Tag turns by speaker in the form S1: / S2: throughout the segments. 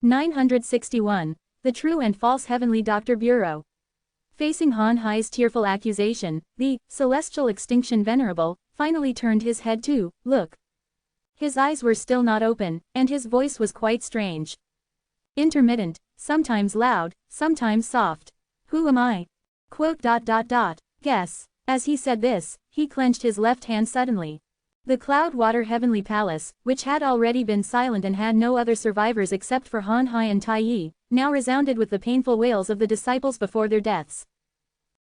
S1: 961. The True and False Heavenly Doctor Bureau. Facing Han Hai's tearful accusation, the celestial extinction Venerable finally turned his head to look. His eyes were still not open, and his voice was quite strange. Intermittent, sometimes loud, sometimes soft. Who am I? Guess. As he said this, he clenched his left hand suddenly. The Cloud-Water Heavenly Palace, which had already been silent and had no other survivors except for Han Hai and Tai Yi, now resounded with the painful wails of the disciples before their deaths.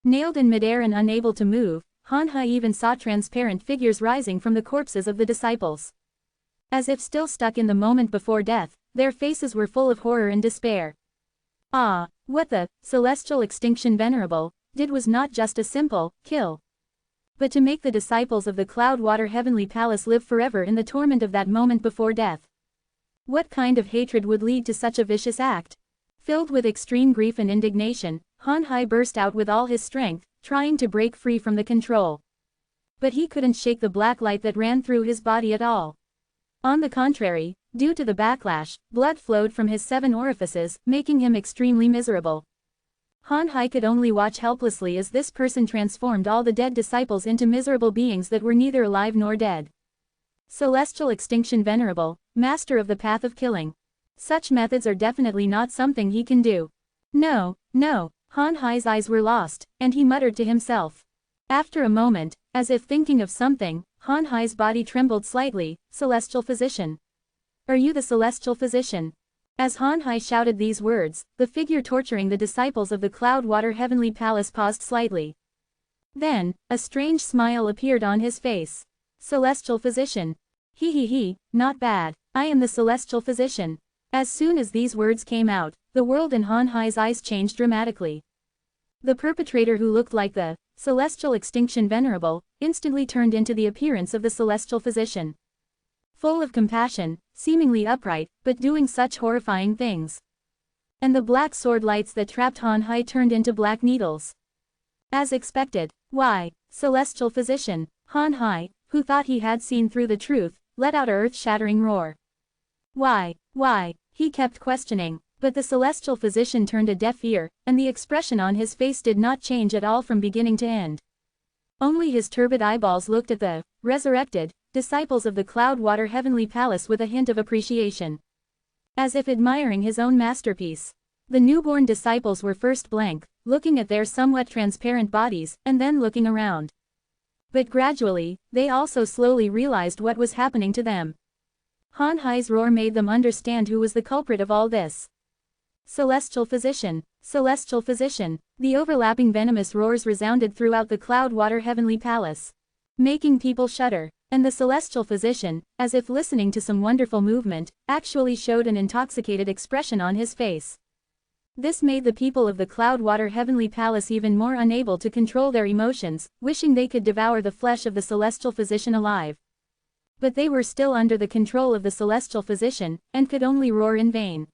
S1: Nailed in midair and unable to move, Han Hai even saw transparent figures rising from the corpses of the disciples. As if still stuck in the moment before death, their faces were full of horror and despair. Ah, what the celestial extinction Venerable did was not just a simple kill, but to make the disciples of the Cloud-Water Heavenly Palace live forever in the torment of that moment before death. What kind of hatred would lead to such a vicious act? Filled with extreme grief and indignation, Han Hai burst out with all his strength, trying to break free from the control. But he couldn't shake the black light that ran through his body at all. On the contrary, due to the backlash, blood flowed from his 7 orifices, making him extremely miserable. Han Hai could only watch helplessly as this person transformed all the dead disciples into miserable beings that were neither alive nor dead. Celestial extinction Venerable, master of the path of killing. Such methods are definitely not something he can do. No, no, Han Hai's eyes were lost, and he muttered to himself. After a moment, as if thinking of something, Han Hai's body trembled slightly. Celestial Physician. Are you the Celestial Physician? As Han Hai shouted these words, the figure torturing the disciples of the Cloud-Water Heavenly Palace paused slightly. Then, a strange smile appeared on his face. Celestial Physician. He, not bad. I am the Celestial Physician. As soon as these words came out, the world in Han Hai's eyes changed dramatically. The perpetrator, who looked like the celestial extinction Venerable, instantly turned into the appearance of the Celestial Physician. Full of compassion, seemingly upright, but doing such horrifying things. And the black sword lights that trapped Han Hai turned into black needles. As expected. Why, Celestial Physician, Han Hai, who thought he had seen through the truth, let out an earth-shattering roar. Why, he kept questioning, but the Celestial Physician turned a deaf ear, and the expression on his face did not change at all from beginning to end. Only his turbid eyeballs looked at the resurrected disciples of the Cloud-Water Heavenly Palace with a hint of appreciation. As if admiring his own masterpiece. The newborn disciples were first blank, looking at their somewhat transparent bodies, and then looking around. But gradually, they also slowly realized what was happening to them. Han Hai's roar made them understand who was the culprit of all this. Celestial Physician, Celestial Physician. The overlapping venomous roars resounded throughout the Cloud-Water Heavenly Palace, making people shudder, and the Celestial Physician, as if listening to some wonderful movement, actually showed an intoxicated expression on his face. This made the people of the Cloud-Water Heavenly Palace even more unable to control their emotions, wishing they could devour the flesh of the Celestial Physician alive. But they were still under the control of the Celestial Physician, and could only roar in vain.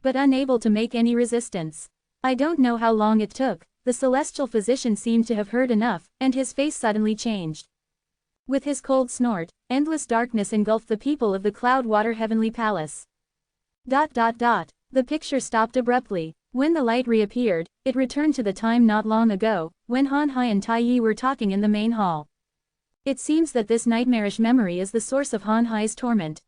S1: But unable to make any resistance. I don't know how long it took, the Celestial Physician seemed to have heard enough, and his face suddenly changed. With his cold snort, endless darkness engulfed the people of the Cloud-Water Heavenly Palace. The picture stopped abruptly. When the light reappeared, it returned to the time not long ago, when Han Hai and Tai Yi were talking in the main hall. It seems that this nightmarish memory is the source of Han Hai's torment.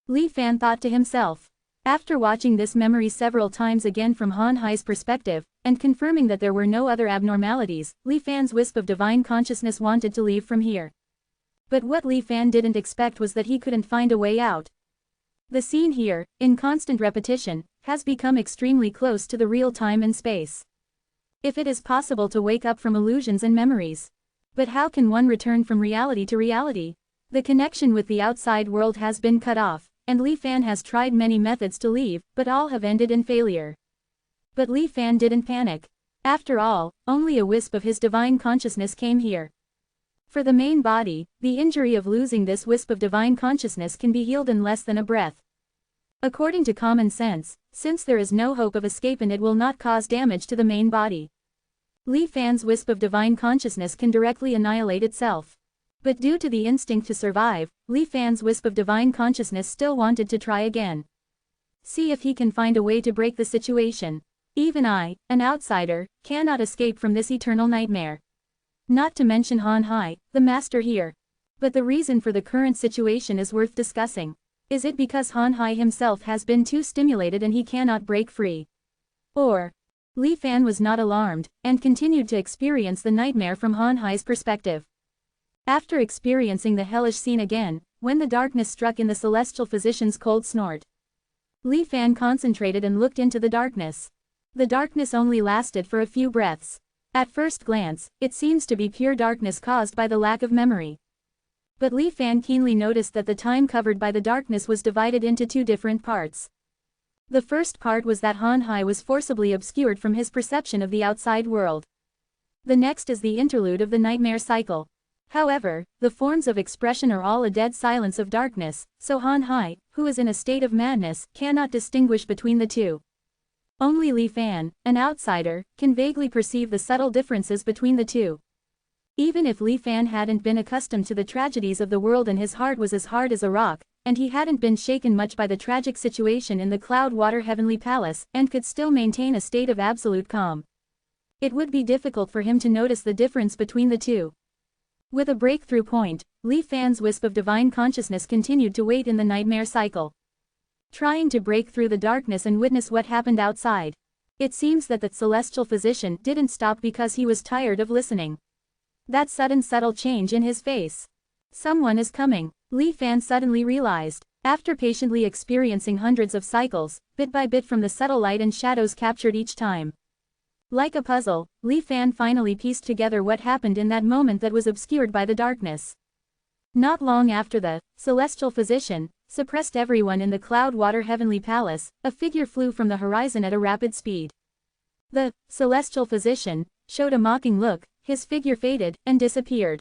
S1: Li Fan thought to himself. After watching this memory several times again from Han Hai's perspective, and confirming that there were no other abnormalities, Li Fan's wisp of divine consciousness wanted to leave from here. But what Li Fan didn't expect was that he couldn't find a way out. The scene here, in constant repetition, has become extremely close to the real time and space. If it is possible to wake up from illusions and memories. But how can one return from reality to reality? The connection with the outside world has been cut off, and Li Fan has tried many methods to leave, but all have ended in failure. But Li Fan didn't panic. After all, only a wisp of his divine consciousness came here. For the main body, the injury of losing this wisp of divine consciousness can be healed in less than a breath. According to common sense, since there is no hope of escape and it will not cause damage to the main body, Li Fan's wisp of divine consciousness can directly annihilate itself. But due to the instinct to survive, Li Fan's wisp of divine consciousness still wanted to try again. See if he can find a way to break the situation. Even I, an outsider, cannot escape from this eternal nightmare. Not to mention Han Hai, the master here. But the reason for the current situation is worth discussing. Is it because Han Hai himself has been too stimulated and he cannot break free? Or, Li Fan was not alarmed, and continued to experience the nightmare from Han Hai's perspective. After experiencing the hellish scene again, when the darkness struck in the celestial physician's cold snort, Li Fan concentrated and looked into the darkness. The darkness only lasted for a few breaths. At first glance, it seems to be pure darkness caused by the lack of memory. But Li Fan keenly noticed that the time covered by the darkness was divided into two different parts. The first part was that Han Hai was forcibly obscured from his perception of the outside world. The next is the interlude of the nightmare cycle. However, the forms of expression are all a dead silence of darkness, so Han Hai, who is in a state of madness, cannot distinguish between the two. Only Li Fan, an outsider, can vaguely perceive the subtle differences between the two. Even if Li Fan hadn't been accustomed to the tragedies of the world and his heart was as hard as a rock, and he hadn't been shaken much by the tragic situation in the Cloud-Water Heavenly Palace, and could still maintain a state of absolute calm, it would be difficult for him to notice the difference between the two. With a breakthrough point, Li Fan's wisp of divine consciousness continued to wait in the nightmare cycle, trying to break through the darkness and witness what happened outside. It seems that the celestial physician didn't stop because he was tired of listening. That sudden subtle change in his face. Someone is coming, Li Fan suddenly realized. After patiently experiencing hundreds of cycles, bit by bit from the subtle light and shadows captured each time. Like a puzzle, Li Fan finally pieced together what happened in that moment that was obscured by the darkness. Not long after the celestial physician suppressed everyone in the Cloud-Water Heavenly Palace, a figure flew from the horizon at a rapid speed. The celestial physician showed a mocking look, his figure faded and disappeared.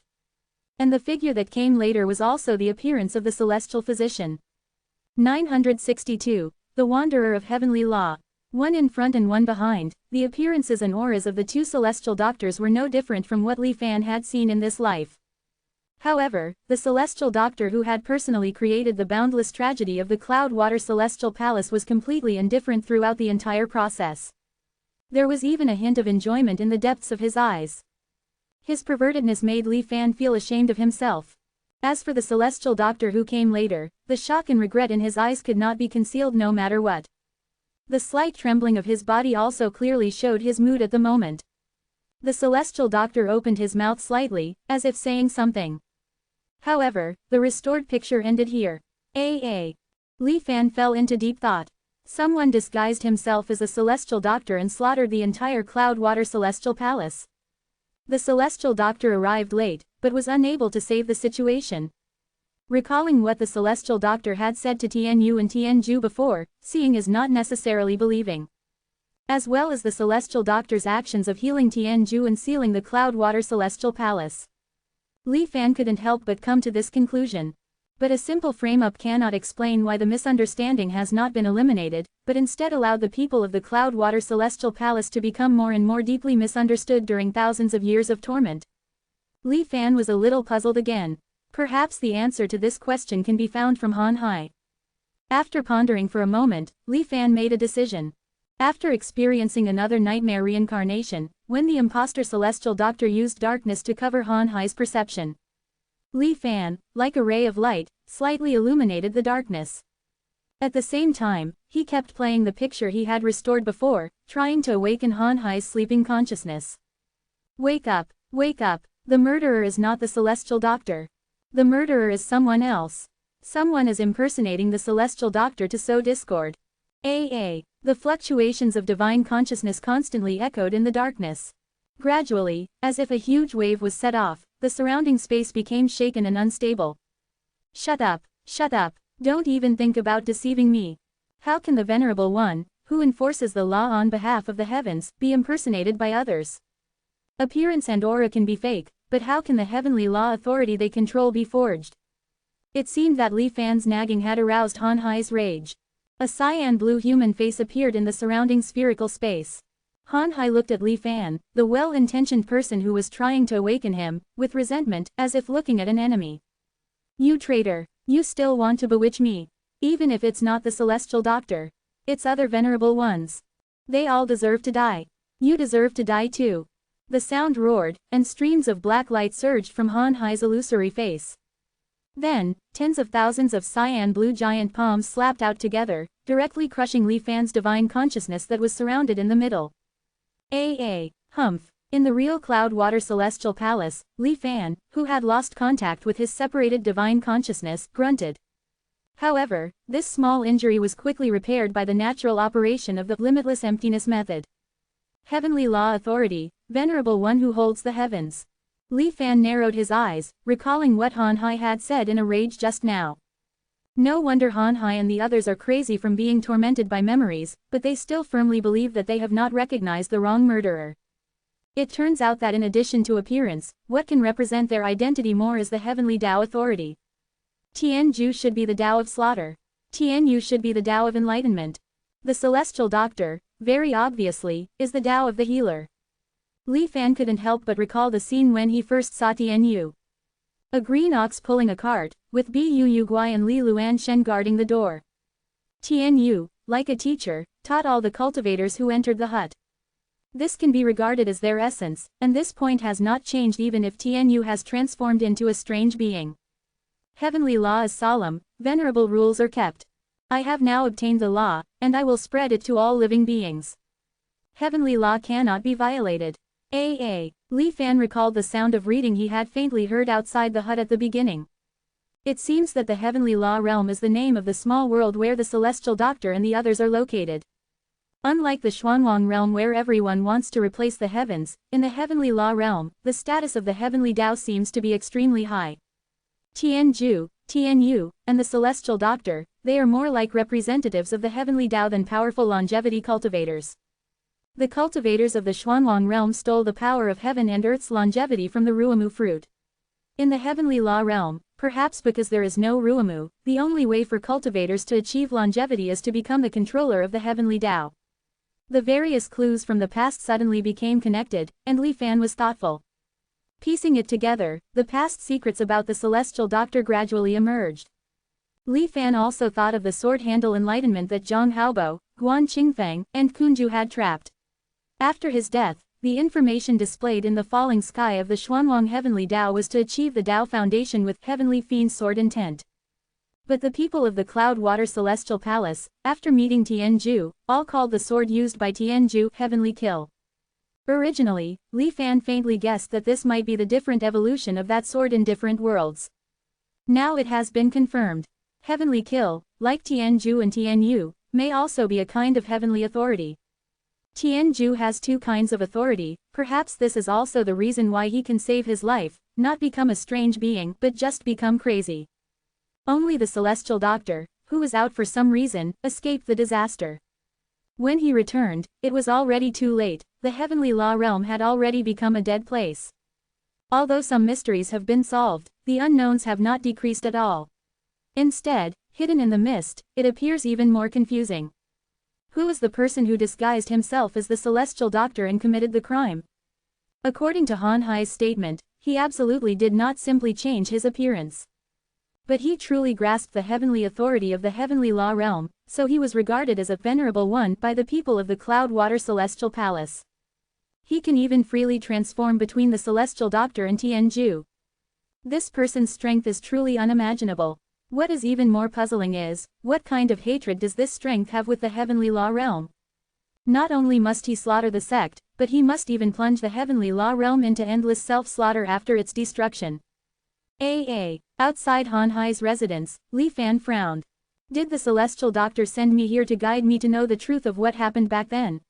S1: And the figure that came later was also the appearance of the celestial physician. 962. The Wanderer of Heavenly Law. One in front and one behind, the appearances and auras of the two celestial doctors were no different from what Li Fan had seen in this life. However, the celestial doctor who had personally created the boundless tragedy of the Cloud-Water Celestial Palace was completely indifferent throughout the entire process. There was even a hint of enjoyment in the depths of his eyes. His pervertedness made Li Fan feel ashamed of himself. As for the celestial doctor who came later, the shock and regret in his eyes could not be concealed no matter what. The slight trembling of his body also clearly showed his mood at the moment. The celestial doctor opened his mouth slightly, as if saying something. However, the restored picture ended here. Li Fan fell into deep thought. Someone disguised himself as a celestial doctor and slaughtered the entire Cloud-Water Celestial Palace. The celestial doctor arrived late, but was unable to save the situation. Recalling what the celestial doctor had said to Tianyu and Tianju before, seeing is not necessarily believing. As well as the celestial doctor's actions of healing Tianju and sealing the Cloud-Water Celestial Palace. Li Fan couldn't help but come to this conclusion. But a simple frame-up cannot explain why the misunderstanding has not been eliminated, but instead allowed the people of the Cloud-Water Celestial Palace to become more and more deeply misunderstood during thousands of years of torment. Li Fan was a little puzzled again. Perhaps the answer to this question can be found from Han Hai. After pondering for a moment, Li Fan made a decision. After experiencing another nightmare reincarnation, when the imposter celestial doctor used darkness to cover Han Hai's perception, Li Fan, like a ray of light, slightly illuminated the darkness. At the same time, he kept playing the picture he had restored before, trying to awaken Han Hai's sleeping consciousness. Wake up, wake up, the murderer is not the celestial doctor. The murderer is someone else. Someone is impersonating the celestial doctor to sow discord. The fluctuations of divine consciousness constantly echoed in the darkness. Gradually, as if a huge wave was set off, the surrounding space became shaken and unstable. Shut up, don't even think about deceiving me. How can the Venerable One, who enforces the law on behalf of the heavens, be impersonated by others? Appearance and aura can be fake, but how can the heavenly law authority they control be forged? It seemed that Li Fan's nagging had aroused Han Hai's rage. A cyan blue human face appeared in the surrounding spherical space. Han Hai looked at Li Fan, the well-intentioned person who was trying to awaken him, with resentment, as if looking at an enemy. You traitor, you still want to bewitch me. Even if it's not the celestial doctor. It's other venerable ones. They all deserve to die. You deserve to die too. The sound roared, and streams of black light surged from Han Hai's illusory face. Then, tens of thousands of cyan blue giant palms slapped out together, directly crushing Li Fan's divine consciousness that was surrounded in the middle. Humph. In the real Cloud Water Celestial Palace, Li Fan, who had lost contact with his separated divine consciousness, grunted. However, this small injury was quickly repaired by the natural operation of the limitless emptiness method. Heavenly Law Authority, Venerable One who holds the heavens. Li Fan narrowed his eyes, recalling what Han Hai had said in a rage just now. No wonder Han Hai and the others are crazy from being tormented by memories, but they still firmly believe that they have not recognized the wrong murderer. It turns out that in addition to appearance, what can represent their identity more is the Heavenly Tao Authority. Tianju should be the Tao of slaughter. Tianyu should be the Tao of enlightenment. The Celestial Doctor, very obviously, is the Tao of the healer. Li Fan couldn't help but recall the scene when he first saw Tianyu. A green ox pulling a cart, with Bu Yuguai and Li Luan Shen guarding the door. Tianyu, like a teacher, taught all the cultivators who entered the hut. This can be regarded as their essence, and this point has not changed even if Tianyu has transformed into a strange being. Heavenly law is solemn, venerable rules are kept. I have now obtained the law, and I will spread it to all living beings. Heavenly law cannot be violated. Li Fan recalled the sound of reading he had faintly heard outside the hut at the beginning. It seems that the Heavenly Law Realm is the name of the small world where the Celestial Doctor and the others are located. Unlike the Xuanwang realm where everyone wants to replace the heavens, in the Heavenly Law Realm, the status of the Heavenly Tao seems to be extremely high. Tianju, Tianyu, and the Celestial Doctor, they are more like representatives of the Heavenly Tao than powerful longevity cultivators. The cultivators of the Xuanwang realm stole the power of heaven and earth's longevity from the Ruamu fruit. In the Heavenly Law Realm, perhaps because there is no Ruamu, the only way for cultivators to achieve longevity is to become the controller of the Heavenly Tao. The various clues from the past suddenly became connected, and Li Fan was thoughtful. Piecing it together, the past secrets about the Celestial Doctor gradually emerged. Li Fan also thought of the sword handle enlightenment that Zhang Haobo, Guan Qingfeng, and Kunju had trapped. After his death, the information displayed in the falling sky of the Xuanwang Heavenly Tao was to achieve the Tao Foundation with Heavenly Fiend's sword intent. But the people of the Cloud Water Celestial Palace, after meeting Tianju, all called the sword used by Tianju Heavenly Kill. Originally, Li Fan faintly guessed that this might be the different evolution of that sword in different worlds. Now it has been confirmed. Heavenly Kill, like Tianju and Tianyu, may also be a kind of heavenly authority. Tianju has two kinds of authority, perhaps this is also the reason why he can save his life, not become a strange being but just become crazy. Only the Celestial Doctor, who was out for some reason, escaped the disaster. When he returned, it was already too late, the Heavenly Law Realm had already become a dead place. Although some mysteries have been solved, the unknowns have not decreased at all. Instead, hidden in the mist, it appears even more confusing. Who is the person who disguised himself as the Celestial Doctor and committed the crime? According to Han Hai's statement, he absolutely did not simply change his appearance. But he truly grasped the heavenly authority of the Heavenly Law Realm, so he was regarded as a venerable one by the people of the Cloud Water Celestial Palace. He can even freely transform between the Celestial Doctor and Tianju. This person's strength is truly unimaginable. What is even more puzzling is, what kind of hatred does this strength have with the Heavenly Law Realm? Not only must he slaughter the sect, but he must even plunge the Heavenly Law Realm into endless self-slaughter after its destruction. Outside Han Hai's residence, Li Fan frowned. Did the Celestial Doctor send me here to guide me to know the truth of what happened back then?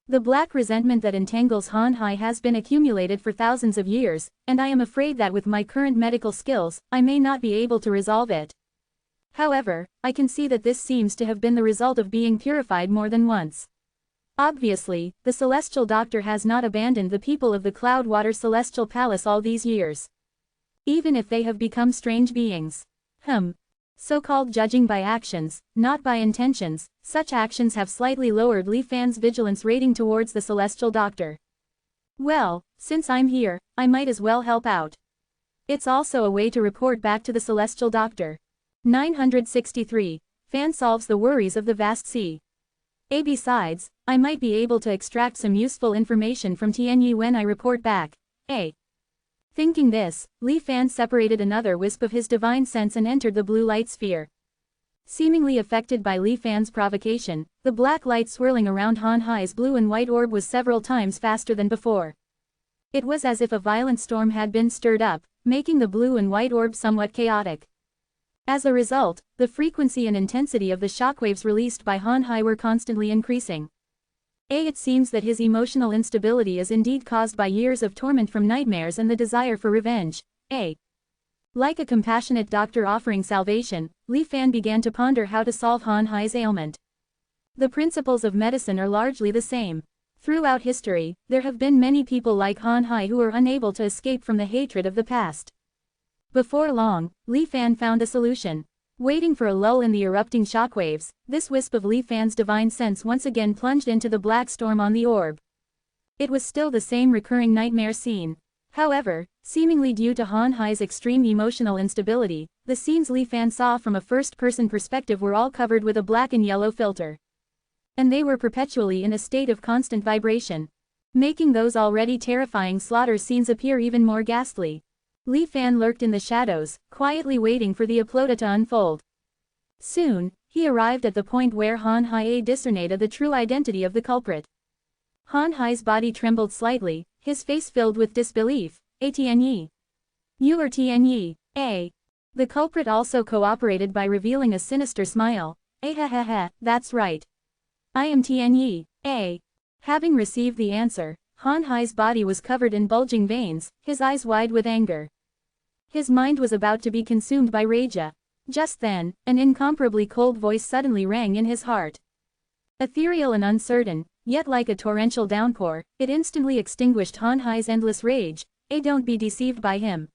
S1: The black resentment that entangles Han Hai has been accumulated for thousands of years, and I am afraid that with my current medical skills, I may not be able to resolve it. However, I can see that this seems to have been the result of being purified more than once. Obviously, the Celestial Doctor has not abandoned the people of the Cloud Water Celestial Palace all these years. Even if they have become strange beings. So-called judging by actions, not by intentions, such actions have slightly lowered Li Fan's vigilance rating towards the Celestial Doctor. Well, since I'm here, I might as well help out. It's also a way to report back to the Celestial Doctor. 963. Fan solves the worries of the vast sea. Besides, I might be able to extract some useful information from Tianyi when I report back. Thinking this, Li Fan separated another wisp of his divine sense and entered the blue light sphere. Seemingly affected by Li Fan's provocation, the black light swirling around Han Hai's blue and white orb was several times faster than before. It was as if a violent storm had been stirred up, making the blue and white orb somewhat chaotic. As a result, the frequency and intensity of the shockwaves released by Han Hai were constantly increasing. It seems that his emotional instability is indeed caused by years of torment from nightmares and the desire for revenge. Like a compassionate doctor offering salvation, Li Fan began to ponder how to solve Han Hai's ailment. The principles of medicine are largely the same. Throughout history, there have been many people like Han Hai who are unable to escape from the hatred of the past. Before long, Li Fan found a solution. Waiting for a lull in the erupting shockwaves, this wisp of Li Fan's divine sense once again plunged into the black storm on the orb. It was still the same recurring nightmare scene. However, seemingly due to Han Hai's extreme emotional instability, the scenes Li Fan saw from a first-person perspective were all covered with a black and yellow filter. And they were perpetually in a state of constant vibration, making those already terrifying slaughter scenes appear even more ghastly. Li Fan lurked in the shadows, quietly waiting for the applauda to unfold. Soon, he arrived at the point where Han Hai discerned the true identity of the culprit. Han Hai's body trembled slightly, his face filled with disbelief. Tianyi. You are Tianyi. The culprit also cooperated by revealing a sinister smile. That's right. I am Tianyi. Having received the answer, Han Hai's body was covered in bulging veins, his eyes wide with anger. His mind was about to be consumed by rage. Just then, an incomparably cold voice suddenly rang in his heart. Ethereal and uncertain, yet like a torrential downpour, it instantly extinguished Han Hai's endless rage. Don't be deceived by him.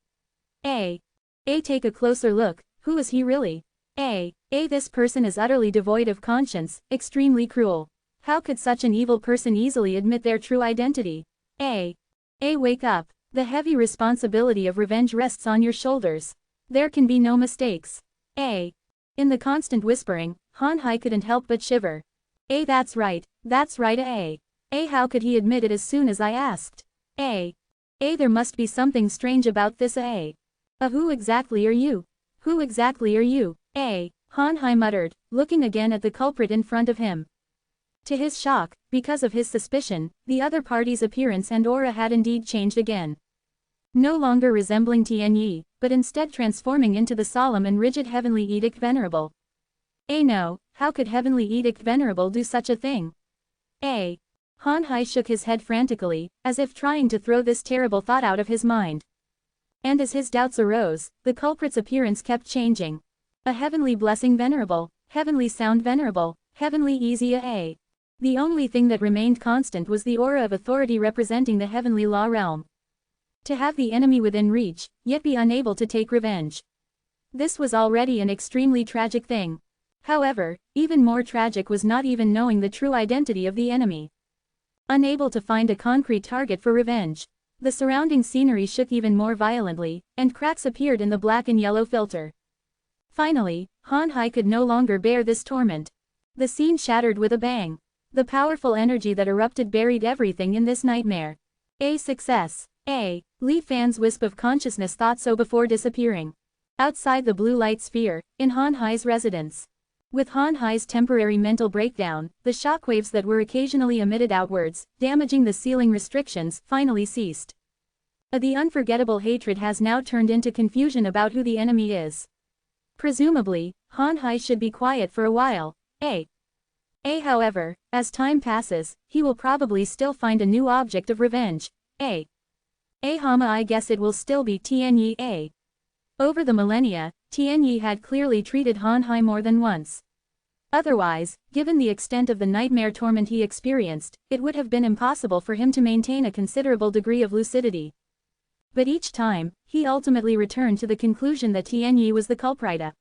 S1: Take a closer look, who is he really? This person is utterly devoid of conscience, extremely cruel. How could such an evil person easily admit their true identity? Wake up. The heavy responsibility of revenge rests on your shoulders. There can be no mistakes. In the constant whispering, Han Hai couldn't help but shiver. That's right, how could he admit it as soon as I asked? There must be something strange about this. Who exactly are you? Who exactly are you? Han Hai muttered, looking again at the culprit in front of him. To his shock, because of his suspicion, the other party's appearance and aura had indeed changed again. No longer resembling Tianyi, but instead transforming into the solemn and rigid Heavenly Edict Venerable. No, how could Heavenly Edict Venerable do such a thing? Han Hai shook his head frantically, as if trying to throw this terrible thought out of his mind. And as his doubts arose, the culprit's appearance kept changing. A Heavenly Blessing Venerable, Heavenly Sound Venerable, Heavenly Easy The only thing that remained constant was the aura of authority representing the heavenly law realm. To have the enemy within reach, yet be unable to take revenge. This was already an extremely tragic thing. However, even more tragic was not even knowing the true identity of the enemy. Unable to find a concrete target for revenge, the surrounding scenery shook even more violently, and cracks appeared in the black and yellow filter. Finally, Han Hai could no longer bear this torment. The scene shattered with a bang. The powerful energy that erupted buried everything in this nightmare. Success. Li Fan's wisp of consciousness thought so before disappearing. Outside the blue light sphere, in Han Hai's residence. With Han Hai's temporary mental breakdown, the shockwaves that were occasionally emitted outwards, damaging the ceiling restrictions, finally ceased. The unforgettable hatred has now turned into confusion about who the enemy is. Presumably, Han Hai should be quiet for a while. However, as time passes, he will probably still find a new object of revenge. I guess it will still be Tianyi. Over the millennia, Tianyi had clearly treated Han Hai more than once. Otherwise, given the extent of the nightmare torment he experienced, it would have been impossible for him to maintain a considerable degree of lucidity. But each time, he ultimately returned to the conclusion that Tianyi was the culprit.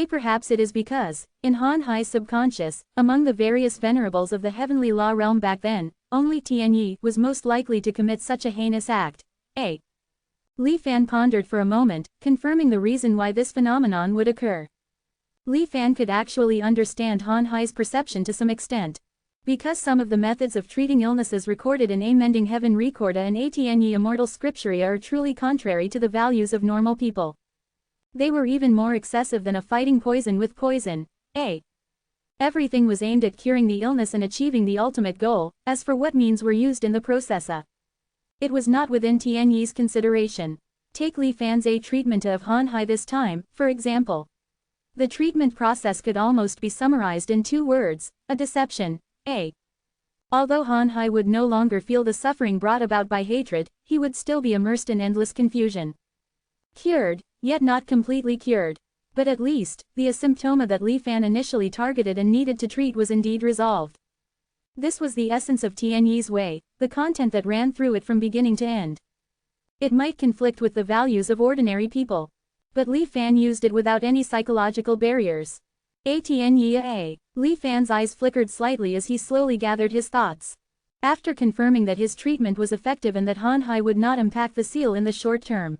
S1: Perhaps it is because, in Han Hai's subconscious, among the various venerables of the heavenly law realm back then, only Tianyi was most likely to commit such a heinous act. Li Fan pondered for a moment, confirming the reason why this phenomenon would occur. Li Fan could actually understand Han Hai's perception to some extent. Because some of the methods of treating illnesses recorded in A Mending Heaven Recorda and Atne Immortal Scripturia are truly contrary to the values of normal people. They were even more excessive than a fighting poison with poison. Everything was aimed at curing the illness and achieving the ultimate goal. As for what means were used in the process, it was not within Tianyi's consideration. Take Li Fan's A treatment of Han Hai this time, for example. The treatment process could almost be summarized in 2 words, a deception. Although Han Hai would no longer feel the suffering brought about by hatred, he would still be immersed in endless confusion. Cured, yet not completely cured. But at least, the asymptoma that Li Fan initially targeted and needed to treat was indeed resolved. This was the essence of Tianyi's way, the content that ran through it from beginning to end. It might conflict with the values of ordinary people. But Li Fan used it without any psychological barriers. Li Fan's eyes flickered slightly as he slowly gathered his thoughts. After confirming that his treatment was effective and that Han Hai would not impact the seal in the short term,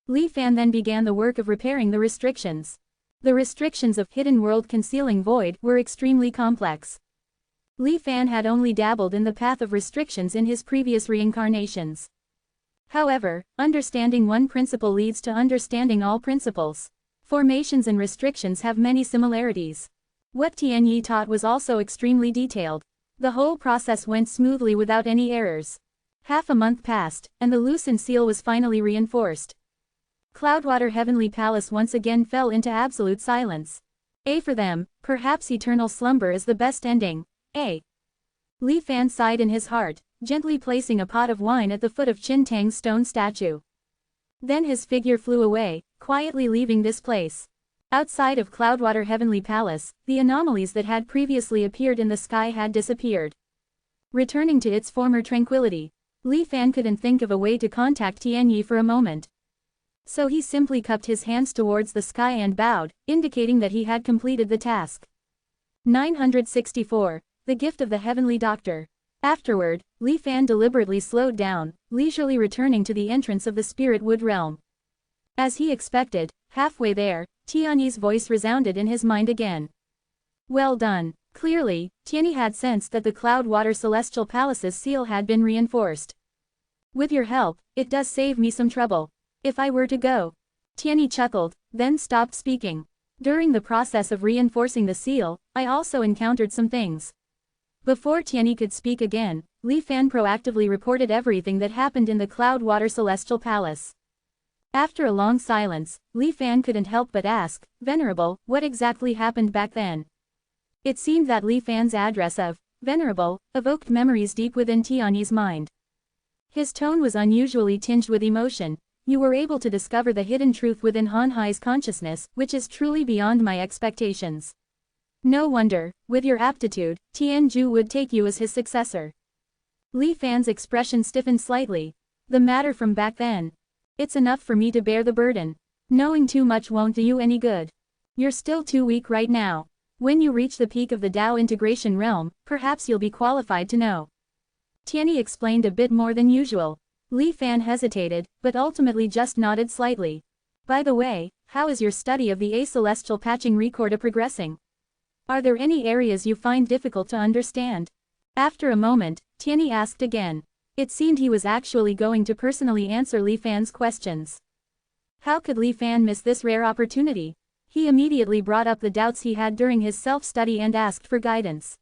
S1: Li Fan then began the work of repairing the restrictions. The restrictions of Hidden World Concealing Void were extremely complex. Li Fan had only dabbled in the path of restrictions in his previous reincarnations. However, understanding one principle leads to understanding all principles. Formations and restrictions have many similarities. What Tianyi taught was also extremely detailed. The whole process went smoothly without any errors. Half a month passed, and the loosened seal was finally reinforced. Cloudwater Heavenly Palace once again fell into absolute silence. For them, perhaps eternal slumber is the best ending. Li Fan sighed in his heart, gently placing a pot of wine at the foot of Qin Tang's stone statue. Then his figure flew away, quietly leaving this place. Outside of Cloudwater Heavenly Palace, the anomalies that had previously appeared in the sky had disappeared. Returning to its former tranquility, Li Fan couldn't think of a way to contact Tianyi for a moment. So he simply cupped his hands towards the sky and bowed, indicating that he had completed the task. 964. The Gift of the Heavenly Doctor. Afterward, Li Fan deliberately slowed down, leisurely returning to the entrance of the Spirit Wood realm. As he expected, halfway there, Tianyi's voice resounded in his mind again. Well done. Clearly, Tianyi had sensed that the Cloudwater Celestial Palace's seal had been reinforced. With your help, it does save me some trouble. If I were to go. Tianyi chuckled, then stopped speaking. During the process of reinforcing the seal, I also encountered some things. Before Tianyi could speak again, Li Fan proactively reported everything that happened in the Cloudwater Celestial Palace. After a long silence, Li Fan couldn't help but ask, Venerable, what exactly happened back then? It seemed that Li Fan's address of Venerable evoked memories deep within Tianyi's mind. His tone was unusually tinged with emotion. You were able to discover the hidden truth within Han Hai's consciousness, which is truly beyond my expectations. No wonder, with your aptitude, Tianju would take you as his successor. Li Fan's expression stiffened slightly. The matter from back then. It's enough for me to bear the burden. Knowing too much won't do you any good. You're still too weak right now. When you reach the peak of the Tao integration realm, perhaps you'll be qualified to know. Tianyi explained a bit more than usual. Li Fan hesitated, but ultimately just nodded slightly. By the way, how is your study of the A Celestial Patching Recorda progressing? Are there any areas you find difficult to understand? After a moment, Tianyi asked again. It seemed he was actually going to personally answer Li Fan's questions. How could Li Fan miss this rare opportunity? He immediately brought up the doubts he had during his self-study and asked for guidance.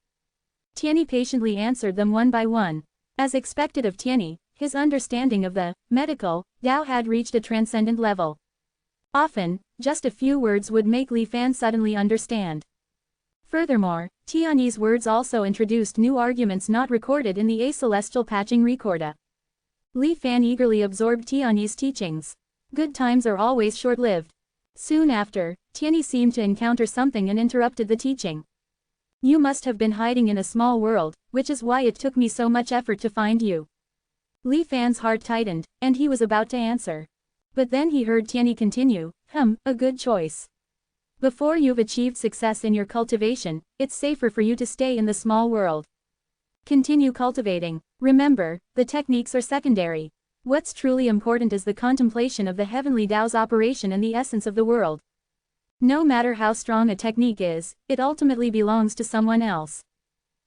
S1: Tianyi patiently answered them one by one. As expected of Tianyi, his understanding of the medical Tao had reached a transcendent level. Often, just a few words would make Li Fan suddenly understand. Furthermore, Tianyi's words also introduced new arguments not recorded in the A Celestial Patching Recorda. Li Fan eagerly absorbed Tianyi's teachings. Good times are always short-lived. Soon after, Tianyi seemed to encounter something and interrupted the teaching. You must have been hiding in a small world, which is why it took me so much effort to find you. Li Fan's heart tightened, and he was about to answer. But then he heard Tianyi continue, a good choice. Before you've achieved success in your cultivation, it's safer for you to stay in the small world. Continue cultivating. Remember, the techniques are secondary. What's truly important is the contemplation of the heavenly Tao's operation and the essence of the world. No matter how strong a technique is, it ultimately belongs to someone else.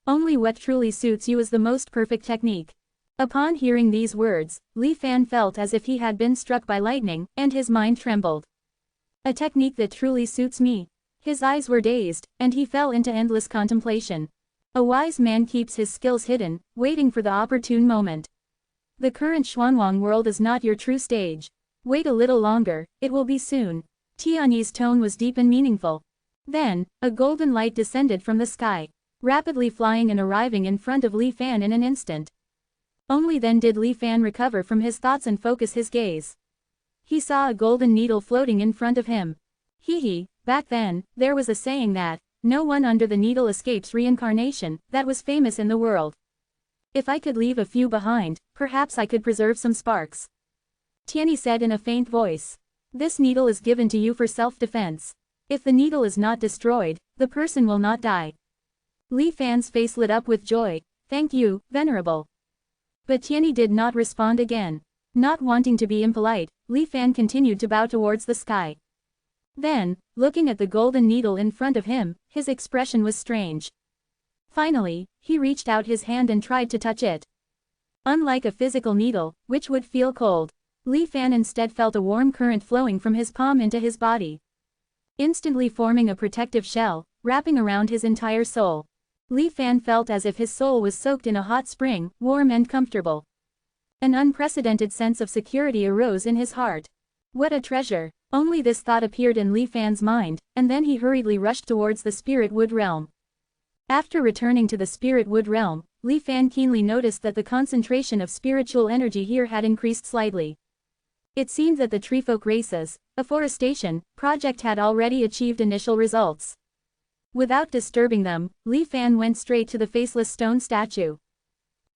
S1: Only what truly suits you is the most perfect technique. Upon hearing these words, Li Fan felt as if he had been struck by lightning, and his mind trembled. A technique that truly suits me. His eyes were dazed, and he fell into endless contemplation. A wise man keeps his skills hidden, waiting for the opportune moment. The current Xuanwang world is not your true stage. Wait a little longer, it will be soon. Tianyi's tone was deep and meaningful. Then, a golden light descended from the sky, rapidly flying and arriving in front of Li Fan in an instant. Only then did Li Fan recover from his thoughts and focus his gaze. He saw a golden needle floating in front of him. Back then, there was a saying that, no one under the needle escapes reincarnation, that was famous in the world. If I could leave a few behind, perhaps I could preserve some sparks. Tianyi said in a faint voice. This needle is given to you for self-defense. If the needle is not destroyed, the person will not die. Li Fan's face lit up with joy. Thank you, Venerable. But Tianyi did not respond again. Not wanting to be impolite, Li Fan continued to bow towards the sky. Then, looking at the golden needle in front of him, his expression was strange. Finally, he reached out his hand and tried to touch it. Unlike a physical needle, which would feel cold, Li Fan instead felt a warm current flowing from his palm into his body, instantly forming a protective shell, wrapping around his entire soul. Li Fan felt as if his soul was soaked in a hot spring, warm and comfortable. An unprecedented sense of security arose in his heart. What a treasure! Only this thought appeared in Li Fan's mind, and then he hurriedly rushed towards the spirit wood realm. After returning to the spirit wood realm, Li Fan keenly noticed that the concentration of spiritual energy here had increased slightly. It seemed that the treefolk races, afforestation, project had already achieved initial results. Without disturbing them, Li Fan went straight to the faceless stone statue.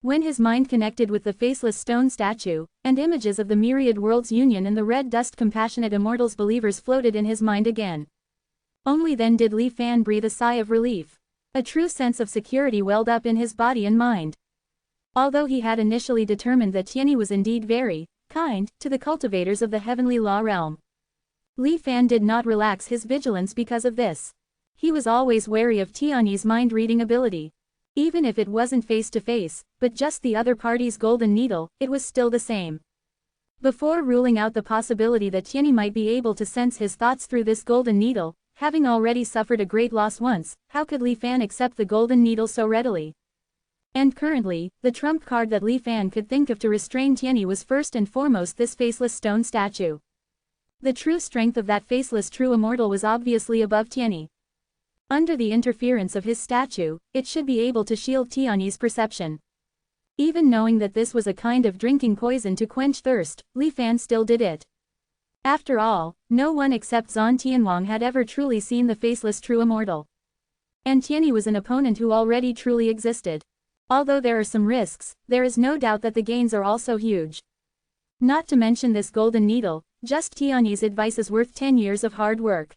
S1: When his mind connected with the faceless stone statue, and images of the myriad worlds union and the red dust compassionate immortals believers floated in his mind again. Only then did Li Fan breathe a sigh of relief. A true sense of security welled up in his body and mind. Although he had initially determined that Tianyi was indeed very kind to the cultivators of the heavenly law realm, Li Fan did not relax his vigilance because of this. He was always wary of Tianyi's mind-reading ability. Even if it wasn't face-to-face, but just the other party's golden needle, it was still the same. Before ruling out the possibility that Tianyi might be able to sense his thoughts through this golden needle, having already suffered a great loss once, how could Li Fan accept the golden needle so readily? And currently, the trump card that Li Fan could think of to restrain Tianyi was first and foremost this faceless stone statue. The true strength of that faceless true immortal was obviously above Tianyi. Under the interference of his statue, it should be able to shield Tianyi's perception. Even knowing that this was a kind of drinking poison to quench thirst, Li Fan still did it. After all, no one except Zhan Tianwang had ever truly seen the faceless true immortal. And Tianyi was an opponent who already truly existed. Although there are some risks, there is no doubt that the gains are also huge. Not to mention this golden needle, just Tianyi's advice is worth 10 years of hard work.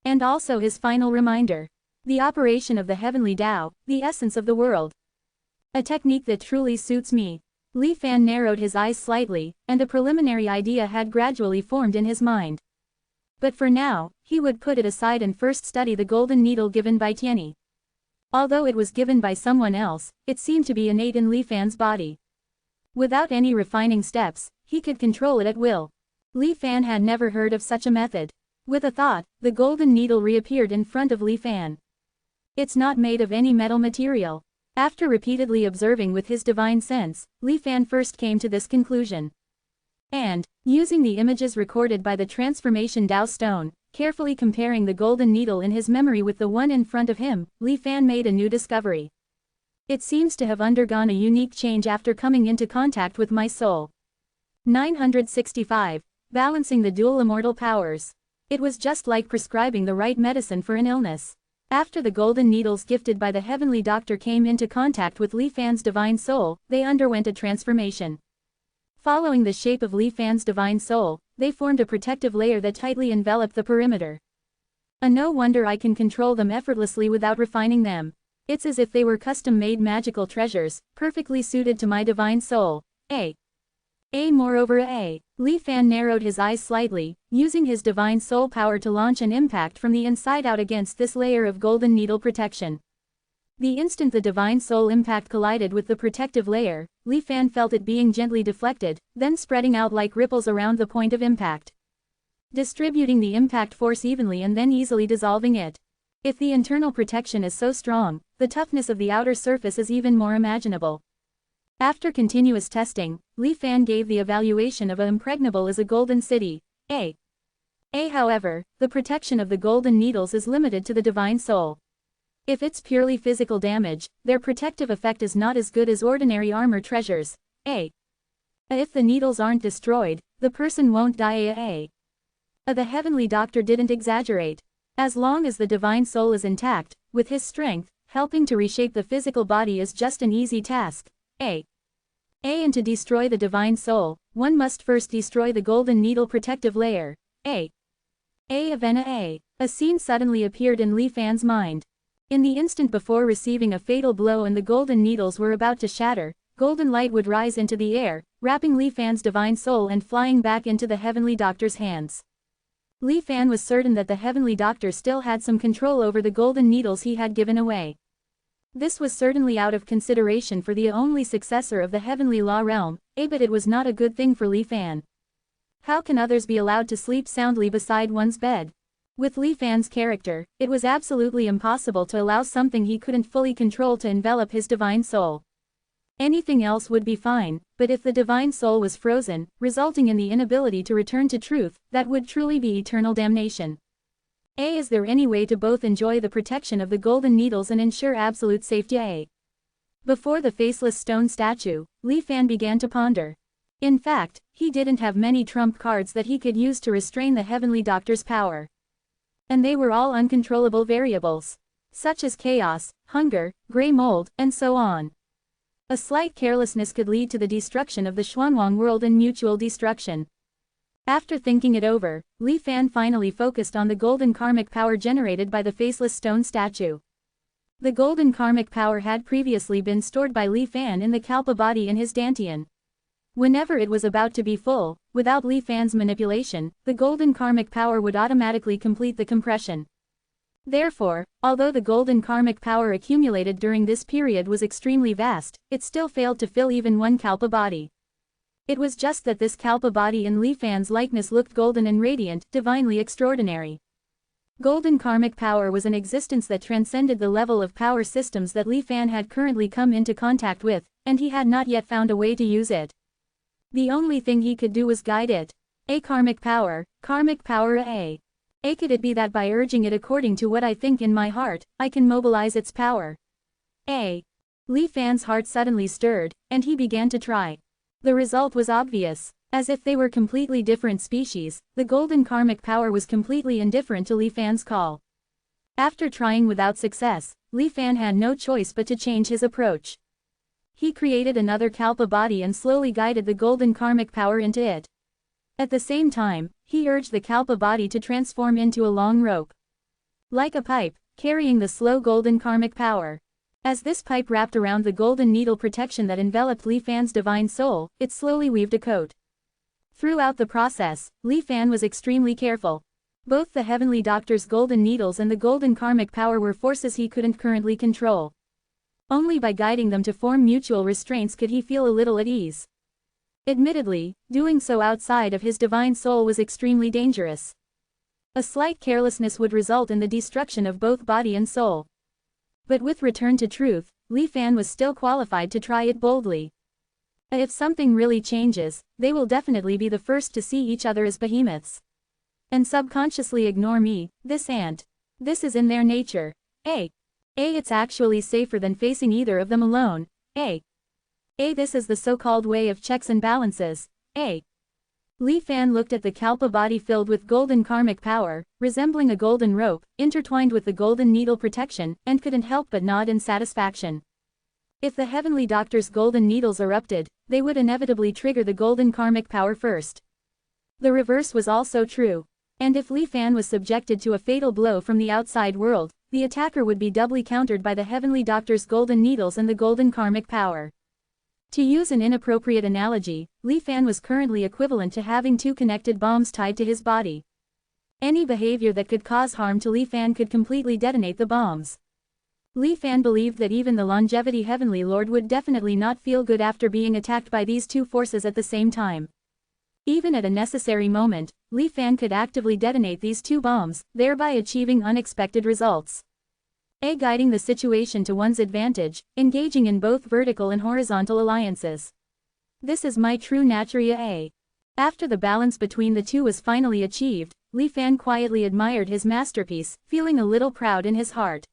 S1: And also his final reminder. The operation of the heavenly Tao, the essence of the world. A technique that truly suits me. Li Fan narrowed his eyes slightly, and a preliminary idea had gradually formed in his mind. But for now, he would put it aside and first study the golden needle given by Tianyi. Although it was given by someone else, it seemed to be innate in Li Fan's body. Without any refining steps, he could control it at will. Li Fan had never heard of such a method. With a thought, the golden needle reappeared in front of Li Fan. It's not made of any metal material. After repeatedly observing with his divine sense, Li Fan first came to this conclusion. And, using the images recorded by the transformation Tao stone, carefully comparing the golden needle in his memory with the one in front of him, Li Fan made a new discovery. It seems to have undergone a unique change after coming into contact with my soul. 965. Balancing the dual immortal powers. It was just like prescribing the right medicine for an illness. After the golden needles gifted by the heavenly doctor came into contact with Li Fan's divine soul, they underwent a transformation. Following the shape of Li Fan's divine soul, they formed a protective layer that tightly enveloped the perimeter. No wonder I can control them effortlessly without refining them. It's as if they were custom-made magical treasures, perfectly suited to my divine soul. Moreover, Li Fan narrowed his eyes slightly, using his divine soul power to launch an impact from the inside out against this layer of golden needle protection. The instant the divine soul impact collided with the protective layer, Li Fan felt it being gently deflected, then spreading out like ripples around the point of impact, distributing the impact force evenly and then easily dissolving it. If the internal protection is so strong, the toughness of the outer surface is even more imaginable. After continuous testing, Li Fan gave the evaluation of impregnable as a golden city, A. However, the protection of the golden needles is limited to the divine soul. If it's purely physical damage, their protective effect is not as good as ordinary armor treasures, A. If the needles aren't destroyed, the person won't die, A. The heavenly doctor didn't exaggerate. As long as the divine soul is intact, with his strength, helping to reshape the physical body is just an easy task, A. And to destroy the divine soul, one must first destroy the golden needle protective layer, A. A scene suddenly appeared in Li Fan's mind. In the instant before receiving a fatal blow and the golden needles were about to shatter, golden light would rise into the air, wrapping Li Fan's divine soul and flying back into the heavenly doctor's hands. Li Fan was certain that the heavenly doctor still had some control over the golden needles he had given away. This was certainly out of consideration for the only successor of the heavenly law realm, but it was not a good thing for Li Fan. How can others be allowed to sleep soundly beside one's bed? With Li Fan's character, it was absolutely impossible to allow something he couldn't fully control to envelop his divine soul. Anything else would be fine, but if the divine soul was frozen, resulting in the inability to return to truth, that would truly be eternal damnation. Is there any way to both enjoy the protection of the golden needles and ensure absolute safety? Before the faceless stone statue, Li Fan began to ponder. In fact, he didn't have many trump cards that he could use to restrain the heavenly doctor's power. And they were all uncontrollable variables, such as chaos, hunger, gray mold, and so on. A slight carelessness could lead to the destruction of the Xuanwang world and mutual destruction. After thinking it over, Li Fan finally focused on the golden karmic power generated by the faceless stone statue. The golden karmic power had previously been stored by Li Fan in the Kalpa body in his dantian. Whenever it was about to be full, without Li Fan's manipulation, the golden karmic power would automatically complete the compression. Therefore, although the golden karmic power accumulated during this period was extremely vast, it still failed to fill even one Kalpa body. It was just that this Kalpa body in Li Fan's likeness looked golden and radiant, divinely extraordinary. Golden karmic power was an existence that transcended the level of power systems that Li Fan had currently come into contact with, and he had not yet found a way to use it. The only thing he could do was guide it. Karmic power A. Could it be that by urging it according to what I think in my heart, I can mobilize its power? Li Fan's heart suddenly stirred, and he began to try. The result was obvious. As if they were completely different species, the golden karmic power was completely indifferent to Li Fan's call. After trying without success, Li Fan had no choice but to change his approach. He created another Kalpa body and slowly guided the golden karmic power into it. At the same time, he urged the Kalpa body to transform into a long rope, like a pipe, carrying the slow golden karmic power. As this pipe wrapped around the golden needle protection that enveloped Li Fan's divine soul, it slowly weaved a coat. Throughout the process, Li Fan was extremely careful. Both the heavenly doctor's golden needles and the golden karmic power were forces he couldn't currently control. Only by guiding them to form mutual restraints could he feel a little at ease. Admittedly, doing so outside of his divine soul was extremely dangerous. A slight carelessness would result in the destruction of both body and soul. But with return to truth, Li Fan was still qualified to try it boldly. If something really changes, they will definitely be the first to see each other as behemoths. And subconsciously ignore me, this ant. This is in their nature. It's actually safer than facing either of them alone. This is the so-called way of checks and balances. Li Fan looked at the Kalpa body filled with golden karmic power, resembling a golden rope, intertwined with the golden needle protection, and couldn't help but nod in satisfaction. If the heavenly doctor's golden needles erupted, they would inevitably trigger the golden karmic power first. The reverse was also true. And if Li Fan was subjected to a fatal blow from the outside world, the attacker would be doubly countered by the heavenly doctor's golden needles and the golden karmic power. To use an inappropriate analogy, Li Fan was currently equivalent to having two connected bombs tied to his body. Any behavior that could cause harm to Li Fan could completely detonate the bombs. Li Fan believed that even the longevity Heavenly Lord would definitely not feel good after being attacked by these two forces at the same time. Even at a necessary moment, Li Fan could actively detonate these two bombs, thereby achieving unexpected results. Guiding the situation to one's advantage, engaging in both vertical and horizontal alliances. This is my true nature. After the balance between the two was finally achieved, Li Fan quietly admired his masterpiece, feeling a little proud in his heart.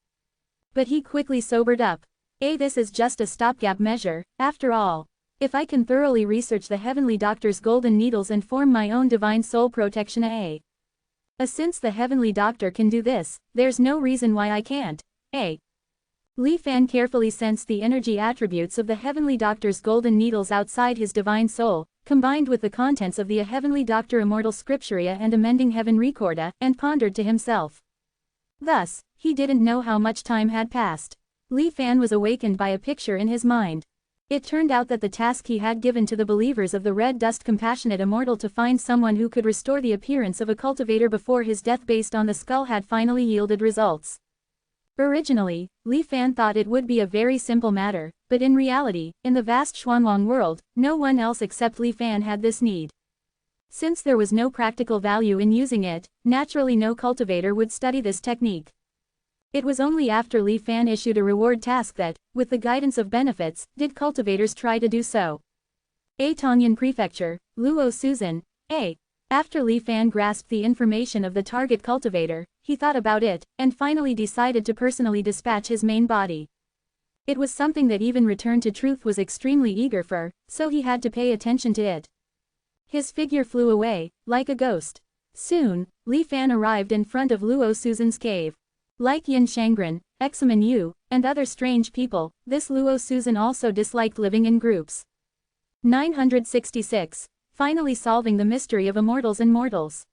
S1: But he quickly sobered up. This is just a stopgap measure, after all. If I can thoroughly research the Heavenly Doctor's golden needles and form my own divine soul protection since the Heavenly Doctor can do this, there's no reason why I can't. Li Fan carefully sensed the energy attributes of the Heavenly Doctor's golden needles outside his divine soul, combined with the contents of the Heavenly Doctor Immortal Scripturia and Amending Heaven Recorda, and pondered to himself. Thus, he didn't know how much time had passed. Li Fan was awakened by a picture in his mind. It turned out that the task he had given to the believers of the Red Dust Compassionate Immortal to find someone who could restore the appearance of a cultivator before his death based on the skull had finally yielded results. Originally, Li Fan thought it would be a very simple matter, but in reality, in the vast Xuanlong world, no one else except Li Fan had this need. Since there was no practical value in using it, naturally no cultivator would study this technique. It was only after Li Fan issued a reward task that, with the guidance of benefits, did cultivators try to do so. Tongyan Prefecture, Luo Suzhen, After Li Fan grasped the information of the target cultivator, he thought about it, and finally decided to personally dispatch his main body. It was something that even Return to Truth was extremely eager for, so he had to pay attention to it. His figure flew away, like a ghost. Soon, Li Fan arrived in front of Luo Suzhen's cave. Like Yin Shangren, Examen Yu, and other strange people, this Luo Suzhen also disliked living in groups. 966. Finally solving the mystery of immortals and mortals.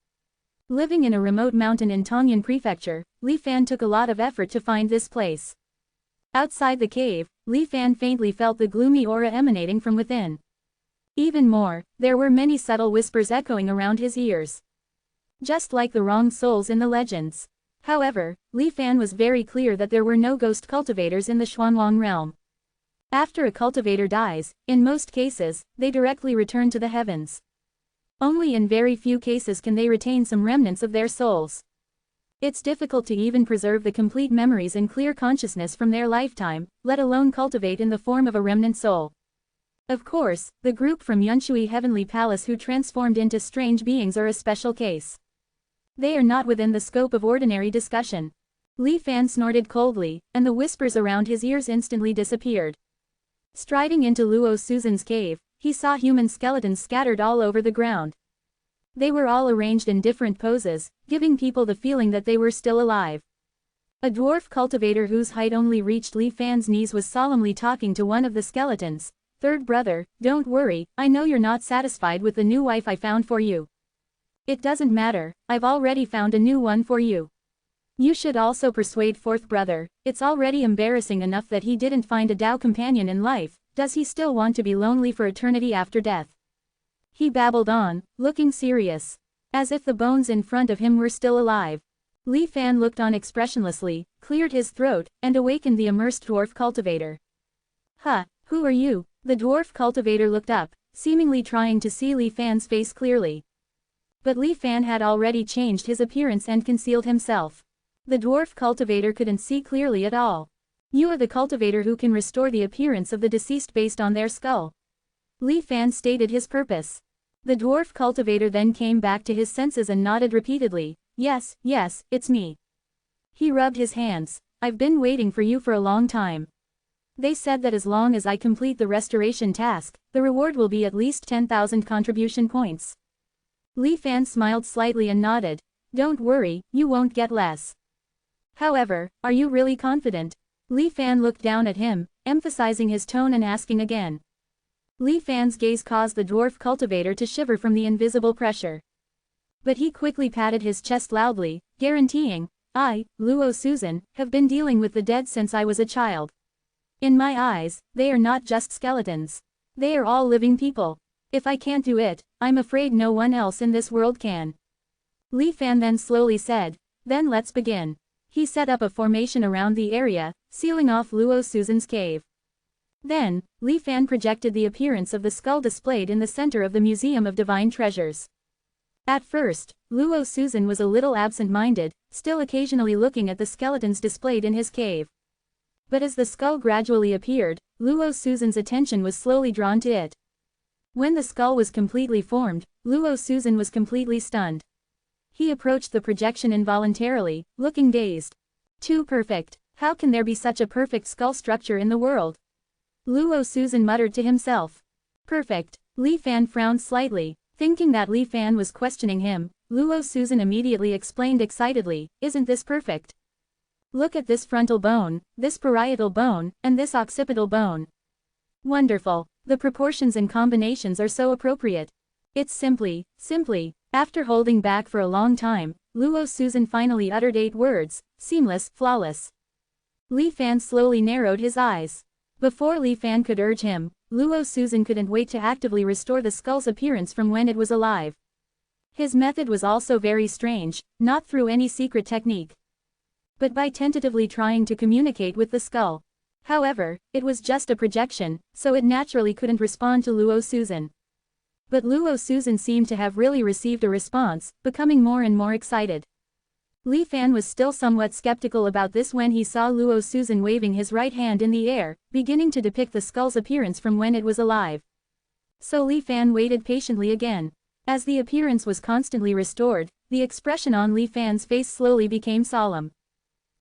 S1: Living in a remote mountain in Tongyan Prefecture, Li Fan took a lot of effort to find this place. Outside the cave, Li Fan faintly felt the gloomy aura emanating from within. Even more, there were many subtle whispers echoing around his ears. Just like the wrong souls in the legends. However, Li Fan was very clear that there were no ghost cultivators in the Xuanlong realm. After a cultivator dies, in most cases, they directly return to the heavens. Only in very few cases can they retain some remnants of their souls. It's difficult to even preserve the complete memories and clear consciousness from their lifetime, let alone cultivate in the form of a remnant soul. Of course, the group from Yunshui Heavenly Palace who transformed into strange beings are a special case. They are not within the scope of ordinary discussion. Li Fan snorted coldly, and the whispers around his ears instantly disappeared. Striding into Luo Suzhen's cave, he saw human skeletons scattered all over the ground. They were all arranged in different poses, giving people the feeling that they were still alive. A dwarf cultivator whose height only reached Li Fan's knees was solemnly talking to one of the skeletons. "Third brother, don't worry, I know you're not satisfied with the new wife I found for you. It doesn't matter, I've already found a new one for you. You should also persuade fourth brother, it's already embarrassing enough that he didn't find a Tao companion in life, does he still want to be lonely for eternity after death?" He babbled on, looking serious. As if the bones in front of him were still alive. Li Fan looked on expressionlessly, cleared his throat, and awakened the immersed dwarf cultivator. Who are you?" The dwarf cultivator looked up, seemingly trying to see Li Fan's face clearly. But Li Fan had already changed his appearance and concealed himself. The dwarf cultivator couldn't see clearly at all. "You are the cultivator who can restore the appearance of the deceased based on their skull." Li Fan stated his purpose. The dwarf cultivator then came back to his senses and nodded repeatedly. Yes, it's me." He rubbed his hands. "I've been waiting for you for a long time. They said that as long as I complete the restoration task, the reward will be at least 10,000 contribution points." Li Fan smiled slightly and nodded. "Don't worry, you won't get less. However, are you really confident?" Li Fan looked down at him, emphasizing his tone and asking again. Li Fan's gaze caused the dwarf cultivator to shiver from the invisible pressure. But he quickly patted his chest loudly, guaranteeing, "I, Luo Suzhen, have been dealing with the dead since I was a child. In my eyes, they are not just skeletons. They are all living people. If I can't do it, I'm afraid no one else in this world can." Li Fan then slowly said, "Then let's begin." He set up a formation around the area, sealing off Luo Susan's cave. Then, Li Fan projected the appearance of the skull displayed in the center of the Museum of Divine Treasures. At first, Luo Susan was a little absent-minded, still occasionally looking at the skeletons displayed in his cave. But as the skull gradually appeared, Luo Susan's attention was slowly drawn to it. When the skull was completely formed, Luo Susan was completely stunned. He approached the projection involuntarily, looking dazed. Too perfect. How can there be such a perfect skull structure in the world? Luo Susan muttered to himself. Perfect. Li Fan frowned slightly. Thinking that Li Fan was questioning him, Luo Susan immediately explained excitedly, "Isn't this perfect? Look at this frontal bone, this parietal bone, and this occipital bone. Wonderful. The proportions and combinations are so appropriate. It's simply. After holding back for a long time, Luo Susan finally uttered 8 words, seamless, flawless. Li Fan slowly narrowed his eyes. Before Li Fan could urge him, Luo Susan couldn't wait to actively restore the skull's appearance from when it was alive. His method was also very strange, not through any secret technique, but by tentatively trying to communicate with the skull. However, it was just a projection, so it naturally couldn't respond to Luo Susan. But Luo Susan seemed to have really received a response, becoming more and more excited. Li Fan was still somewhat skeptical about this when he saw Luo Susan waving his right hand in the air, beginning to depict the skull's appearance from when it was alive. So Li Fan waited patiently again. As the appearance was constantly restored, the expression on Li Fan's face slowly became solemn.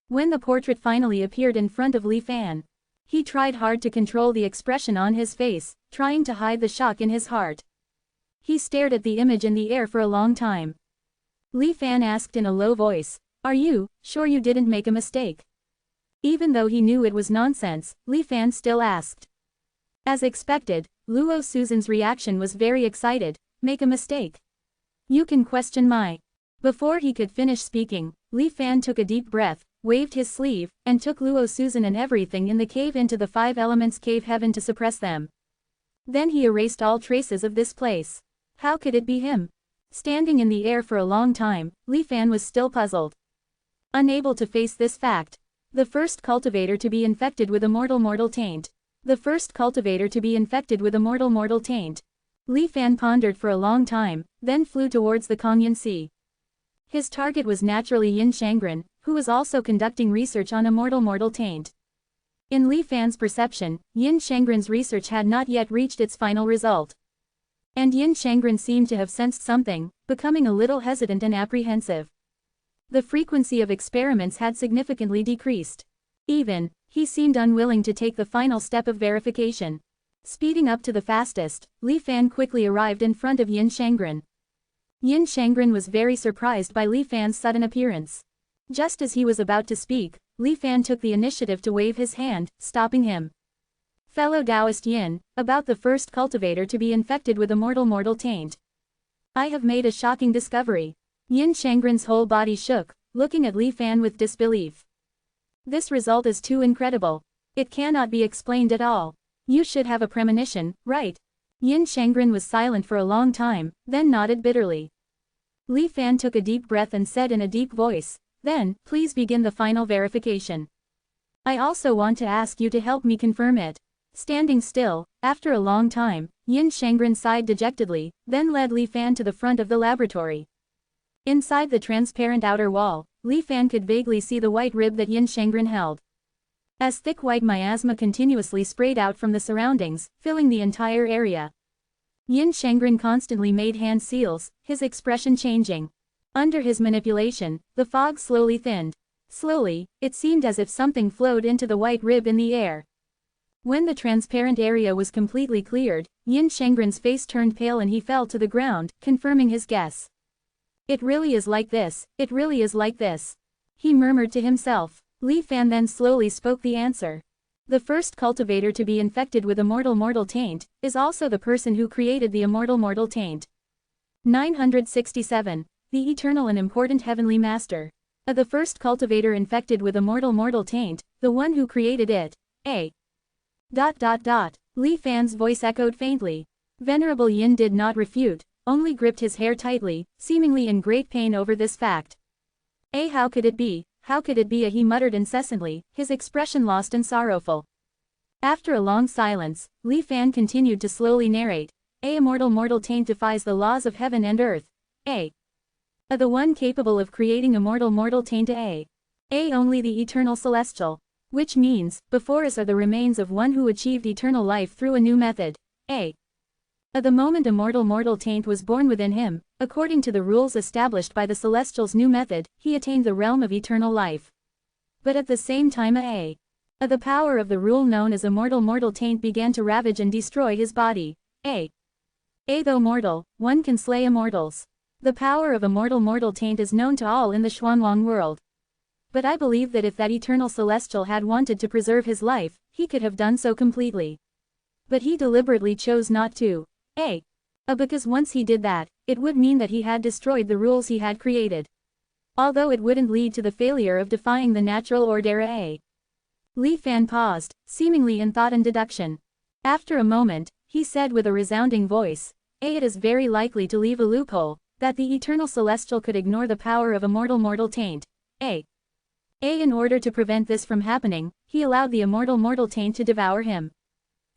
S1: When the portrait finally appeared in front of Li Fan, he tried hard to control the expression on his face, trying to hide the shock in his heart. He stared at the image in the air for a long time. Li Fan asked in a low voice, "Are you sure you didn't make a mistake?" Even though he knew it was nonsense, Li Fan still asked. As expected, Luo Susan's reaction was very excited. "Make a mistake? You can question my..." Before he could finish speaking, Li Fan took a deep breath, waved his sleeve, and took Luo Susan and everything in the cave into the 5 elements cave heaven to suppress them. Then he erased all traces of this place. How could it be him? Standing in the air for a long time, Li Fan was still puzzled. Unable to face this fact. The first cultivator to be infected with a mortal taint. The first cultivator to be infected with a mortal taint. Li Fan pondered for a long time, then flew towards the Kongyan Sea. His target was naturally Yin Shangren, who was also conducting research on a mortal taint. In Li Fan's perception, Yin Shangren's research had not yet reached its final result. And Yin Shangren seemed to have sensed something, becoming a little hesitant and apprehensive. The frequency of experiments had significantly decreased. He seemed unwilling to take the final step of verification. Speeding up to the fastest, Li Fan quickly arrived in front of Yin Shangren. Yin Shangren was very surprised by Li Fan's sudden appearance. Just as he was about to speak, Li Fan took the initiative to wave his hand, stopping him. "Fellow Taoist Yin, about the first cultivator to be infected with a mortal taint. I have made a shocking discovery." Yin Shangren's whole body shook, looking at Li Fan with disbelief. "This result is too incredible. It cannot be explained at all. You should have a premonition, right?" Yin Shangren was silent for a long time, then nodded bitterly. Li Fan took a deep breath and said in a deep voice, "Then, please begin the final verification. I also want to ask you to help me confirm it." Standing still, after a long time, Yin Shangren sighed dejectedly, then led Li Fan to the front of the laboratory. Inside the transparent outer wall, Li Fan could vaguely see the white rib that Yin Shangren held. As thick white miasma continuously sprayed out from the surroundings, filling the entire area. Yin Shangren constantly made hand seals, his expression changing. Under his manipulation, the fog slowly thinned. Slowly, it seemed as if something flowed into the white rib in the air. When the transparent area was completely cleared, Yin Shangren's face turned pale and he fell to the ground, confirming his guess. "It really is like this, it really is like this," he murmured to himself. Li Fan then slowly spoke the answer. "The first cultivator to be infected with a mortal taint, is also the person who created the immortal taint." 967. The Eternal and Important Heavenly Master. The first cultivator infected with a mortal taint, the one who created it. Li Fan's voice echoed faintly. Venerable Yin did not refute, only gripped his hair tightly, seemingly in great pain over this fact. How could it be? how could it be? He muttered incessantly, his expression lost and sorrowful. After a long silence, Li Fan continued to slowly narrate. A immortal mortal taint defies the laws of heaven and earth. A the one capable of creating immortal mortal taint. A only the eternal celestial. Which means, before us are the remains of one who achieved eternal life through a new method. At the moment immortal mortal taint was born within him, according to the rules established by the celestial's new method, he attained the realm of eternal life. But at the same time the power of the rule known as immortal mortal taint began to ravage and destroy his body. Though mortal, one can slay immortals. The power of immortal mortal taint is known to all in the Xuanwang world. But I believe that if that eternal celestial had wanted to preserve his life, he could have done so completely. But he deliberately chose not to. Because once he did that, it would mean that he had destroyed the rules he had created. Although it wouldn't lead to the failure of defying the natural order. Li Fan paused, seemingly in thought and deduction. After a moment, he said with a resounding voice, it is very likely to leave a loophole, that the eternal celestial could ignore the power of immortal mortal taint. In order to prevent this from happening, he allowed the immortal mortal taint to devour him.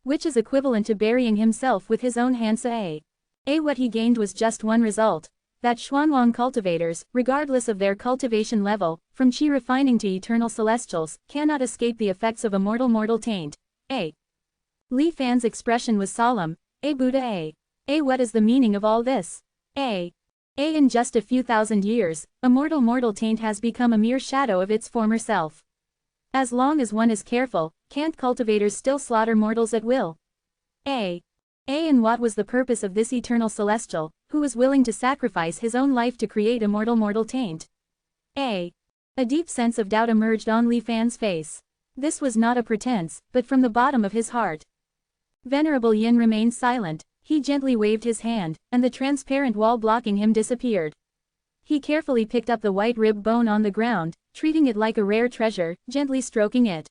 S1: Which is equivalent to burying himself with his own hands. What he gained was just one result. That Xuanwang cultivators, regardless of their cultivation level, from chi refining to eternal celestials, cannot escape the effects of immortal mortal taint. Li Fan's expression was solemn. Buddha. What is the meaning of all this? In just a few thousand years, immortal mortal taint has become a mere shadow of its former self. As long as one is careful, can't cultivators still slaughter mortals at will? And what was the purpose of this eternal celestial, who was willing to sacrifice his own life to create immortal mortal taint? A deep sense of doubt emerged on Li Fan's face. This was not a pretense, but from the bottom of his heart. Venerable Yin remained silent. He gently waved his hand, and the transparent wall blocking him disappeared. He carefully picked up the white rib bone on the ground, treating it like a rare treasure, gently stroking it.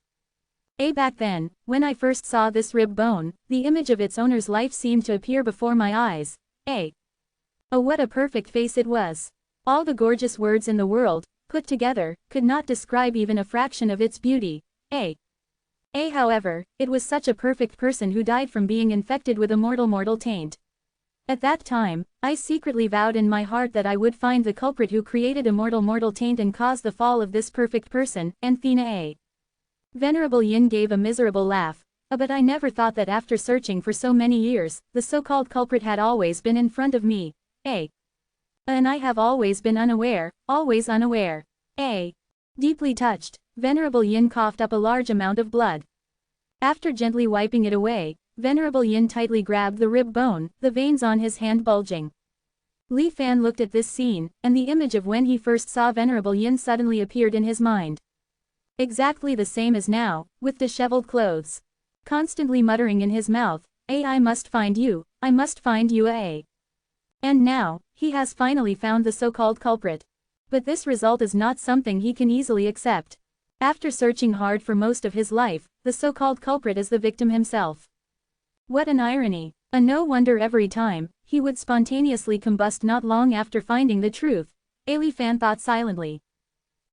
S1: Back then, when I first saw this rib bone, the image of its owner's life seemed to appear before my eyes. What a perfect face it was. All the gorgeous words in the world, put together, could not describe even a fraction of its beauty. However, it was such a perfect person who died from being infected with immortal mortal taint. At that time, I secretly vowed in my heart that I would find the culprit who created immortal mortal taint and caused the fall of this perfect person, Anthena. Venerable Yin gave a miserable laugh. But I never thought that after searching for so many years, the so-called culprit had always been in front of me. And I have always been unaware, always unaware. Deeply touched, Venerable Yin coughed up a large amount of blood. After gently wiping it away, Venerable Yin tightly grabbed the rib bone, the veins on his hand bulging. Li Fan looked at this scene, and the image of when he first saw Venerable Yin suddenly appeared in his mind. Exactly the same as now, with disheveled clothes. Constantly muttering in his mouth, I must find you, I must find you. And now, he has finally found the so-called culprit. But this result is not something he can easily accept. After searching hard for most of his life, the so-called culprit is the victim himself. What an irony. No wonder every time, he would spontaneously combust not long after finding the truth. Li Fan thought silently.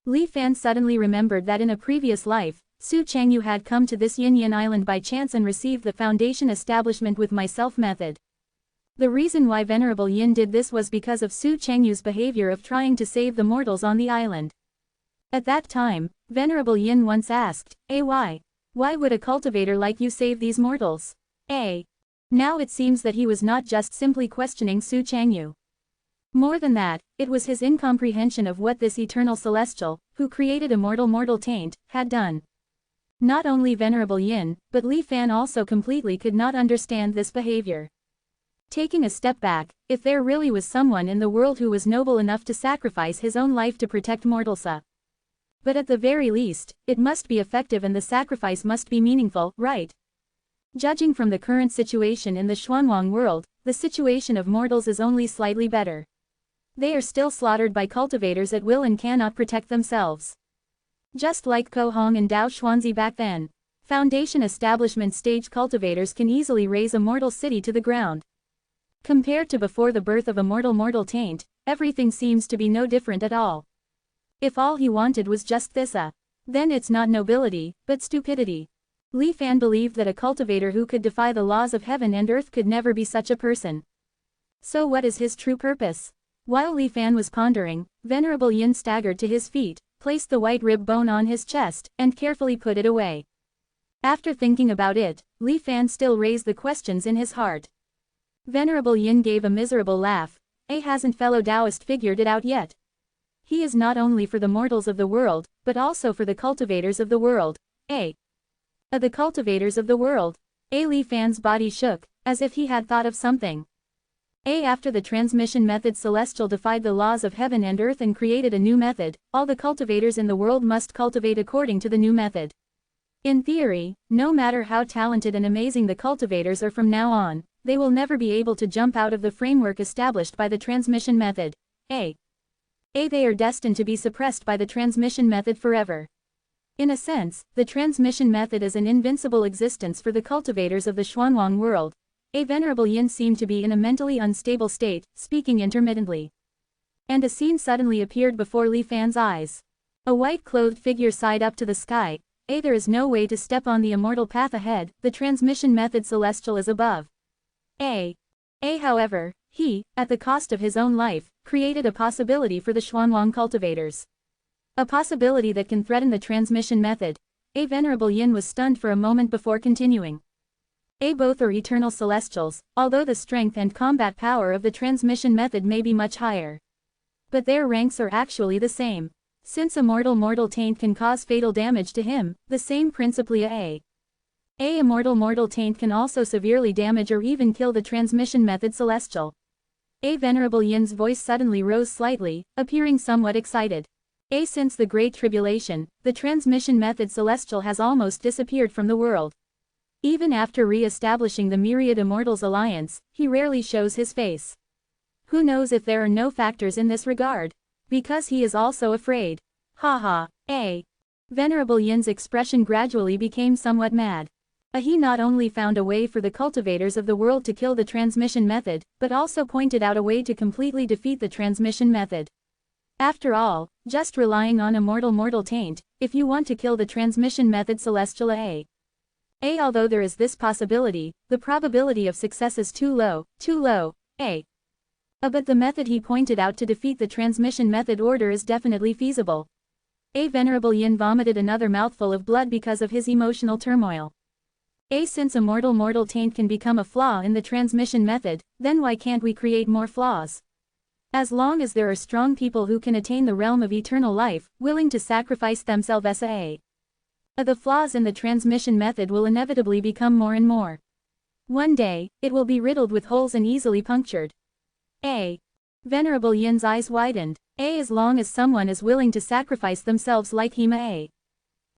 S1: Li Fan suddenly remembered that in a previous life, Su Changyu had come to this Yin island by chance and received the foundation establishment with myself method. The reason why Venerable Yin did this was because of Su Chengyu's behavior of trying to save the mortals on the island. At that time, Venerable Yin once asked, why? Why would a cultivator like you save these mortals? Now it seems that he was not just simply questioning Su Changyu. More than that, it was his incomprehension of what this eternal celestial, who created immortal mortal taint, had done. Not only Venerable Yin, but Li Fan also completely could not understand this behavior. Taking a step back, if there really was someone in the world who was noble enough to sacrifice his own life to protect mortals, but at the very least, it must be effective and the sacrifice must be meaningful, right? Judging from the current situation in the Xuanwang world, the situation of mortals is only slightly better. They are still slaughtered by cultivators at will and cannot protect themselves. Just like Ko Hong and Dao Xuanzi back then, foundation establishment stage cultivators can easily raise a mortal city to the ground. Compared to before the birth of a mortal taint, everything seems to be no different at all. If all he wanted was just this then it's not nobility, but stupidity. Li Fan believed that a cultivator who could defy the laws of heaven and earth could never be such a person. So what is his true purpose? While Li Fan was pondering, Venerable Yin staggered to his feet, placed the white rib bone on his chest, and carefully put it away. After thinking about it, Li Fan still raised the questions in his heart. Venerable Yin gave a miserable laugh. Hasn't fellow Taoist figured it out yet? He is not only for the mortals of the world, but also for the cultivators of the world. The cultivators of the world. Li Fan's body shook, as if he had thought of something. After the transmission method Celestial defied the laws of heaven and earth and created a new method, all the cultivators in the world must cultivate according to the new method. In theory, no matter how talented and amazing the cultivators are from now on, they will never be able to jump out of the framework established by the transmission method. They are destined to be suppressed by the transmission method forever. In a sense, the transmission method is an invincible existence for the cultivators of the Xuanwang world. Venerable Yin seemed to be in a mentally unstable state, speaking intermittently. And a scene suddenly appeared before Li Fan's eyes. A white-clothed figure sighed up to the sky. There is no way to step on the immortal path ahead, the transmission method Celestial is above. However, he, at the cost of his own life, created a possibility for the Xuanwang cultivators. A possibility that can threaten the transmission method. Venerable Yin was stunned for a moment before continuing. Both are eternal celestials, although the strength and combat power of the transmission method may be much higher. But their ranks are actually the same. Since a mortal taint can cause fatal damage to him, the same principally immortal taint can also severely damage or even kill the transmission method Celestial. Venerable Yin's voice suddenly rose slightly, appearing somewhat excited. Since the Great Tribulation, the transmission method Celestial has almost disappeared from the world. Even after re-establishing the Myriad Immortals Alliance, he rarely shows his face. Who knows if there are no factors in this regard? Because he is also afraid. Venerable Yin's expression gradually became somewhat mad. He not only found a way for the cultivators of the world to kill the transmission method, but also pointed out a way to completely defeat the transmission method. After all, just relying on a mortal taint, if you want to kill the transmission method Celestial although there is this possibility, the probability of success is too low. But the method he pointed out to defeat the transmission method order is definitely feasible. Venerable Yin vomited another mouthful of blood because of his emotional turmoil. Since a mortal taint can become a flaw in the transmission method, then why can't we create more flaws? As long as there are strong people who can attain the realm of eternal life, willing to sacrifice themselves the flaws in the transmission method will inevitably become more and more. One day, it will be riddled with holes and easily punctured. Venerable Yin's eyes widened. As long as someone is willing to sacrifice themselves like him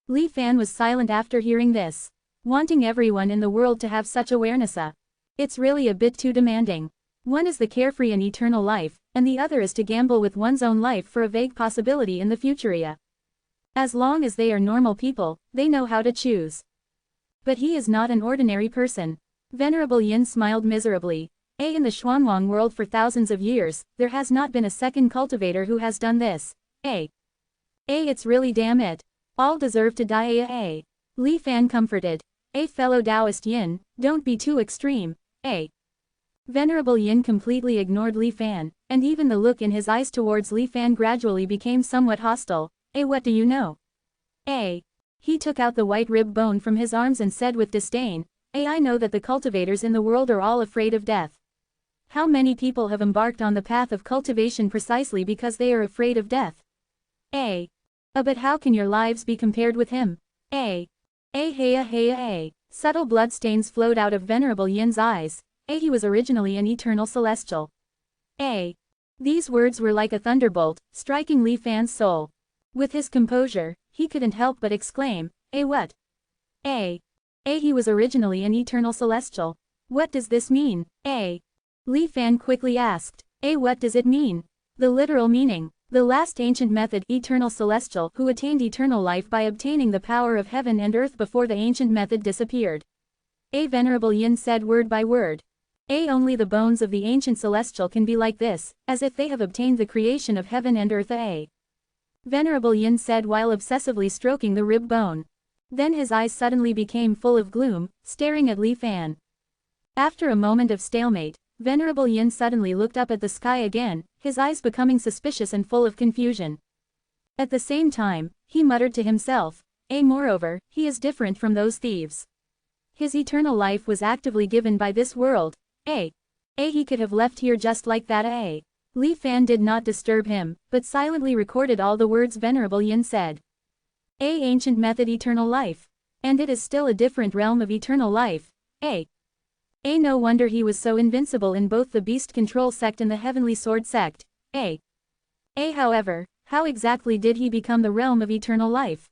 S1: Li Fan was silent after hearing this. Wanting everyone in the world to have such awareness it's really a bit too demanding. One is the carefree and eternal life, and the other is to gamble with one's own life for a vague possibility in the future. As long as they are normal people, they know how to choose. But he is not an ordinary person. Venerable Yin smiled miserably. In the Xuanwang world for thousands of years, there has not been a second cultivator who has done this. It's really damn it. All deserve to die. Li Fan comforted. Fellow Taoist Yin, don't be too extreme. Venerable Yin completely ignored Li Fan, and even the look in his eyes towards Li Fan gradually became somewhat hostile. What do you know? He took out the white rib bone from his arms and said with disdain, I know that the cultivators in the world are all afraid of death. How many people have embarked on the path of cultivation precisely because they are afraid of death? But how can your lives be compared with him? Subtle bloodstains flowed out of Venerable Yin's eyes. He was originally an eternal celestial. These words were like a thunderbolt, striking Li Fan's soul. With his composure, he couldn't help but exclaim, what? He was originally an eternal celestial. What does this mean? Li Fan quickly asked. What does it mean? The literal meaning. The last ancient method, eternal celestial, who attained eternal life by obtaining the power of heaven and earth before the ancient method disappeared. Venerable Yin said word by word. Only the bones of the ancient celestial can be like this, as if they have obtained the creation of heaven and earth. Venerable Yin said while obsessively stroking the rib bone. Then his eyes suddenly became full of gloom, staring at Li Fan. After a moment of stalemate, Venerable Yin suddenly looked up at the sky again, his eyes becoming suspicious and full of confusion. At the same time, he muttered to himself, moreover, he is different from those thieves. His eternal life was actively given by this world. He could have left here just like that. Li Fan did not disturb him, but silently recorded all the words Venerable Yin said. Ancient method eternal life. And it is still a different realm of eternal life. No wonder he was so invincible in both the beast control sect and the heavenly sword sect. However, how exactly did he become the realm of eternal life?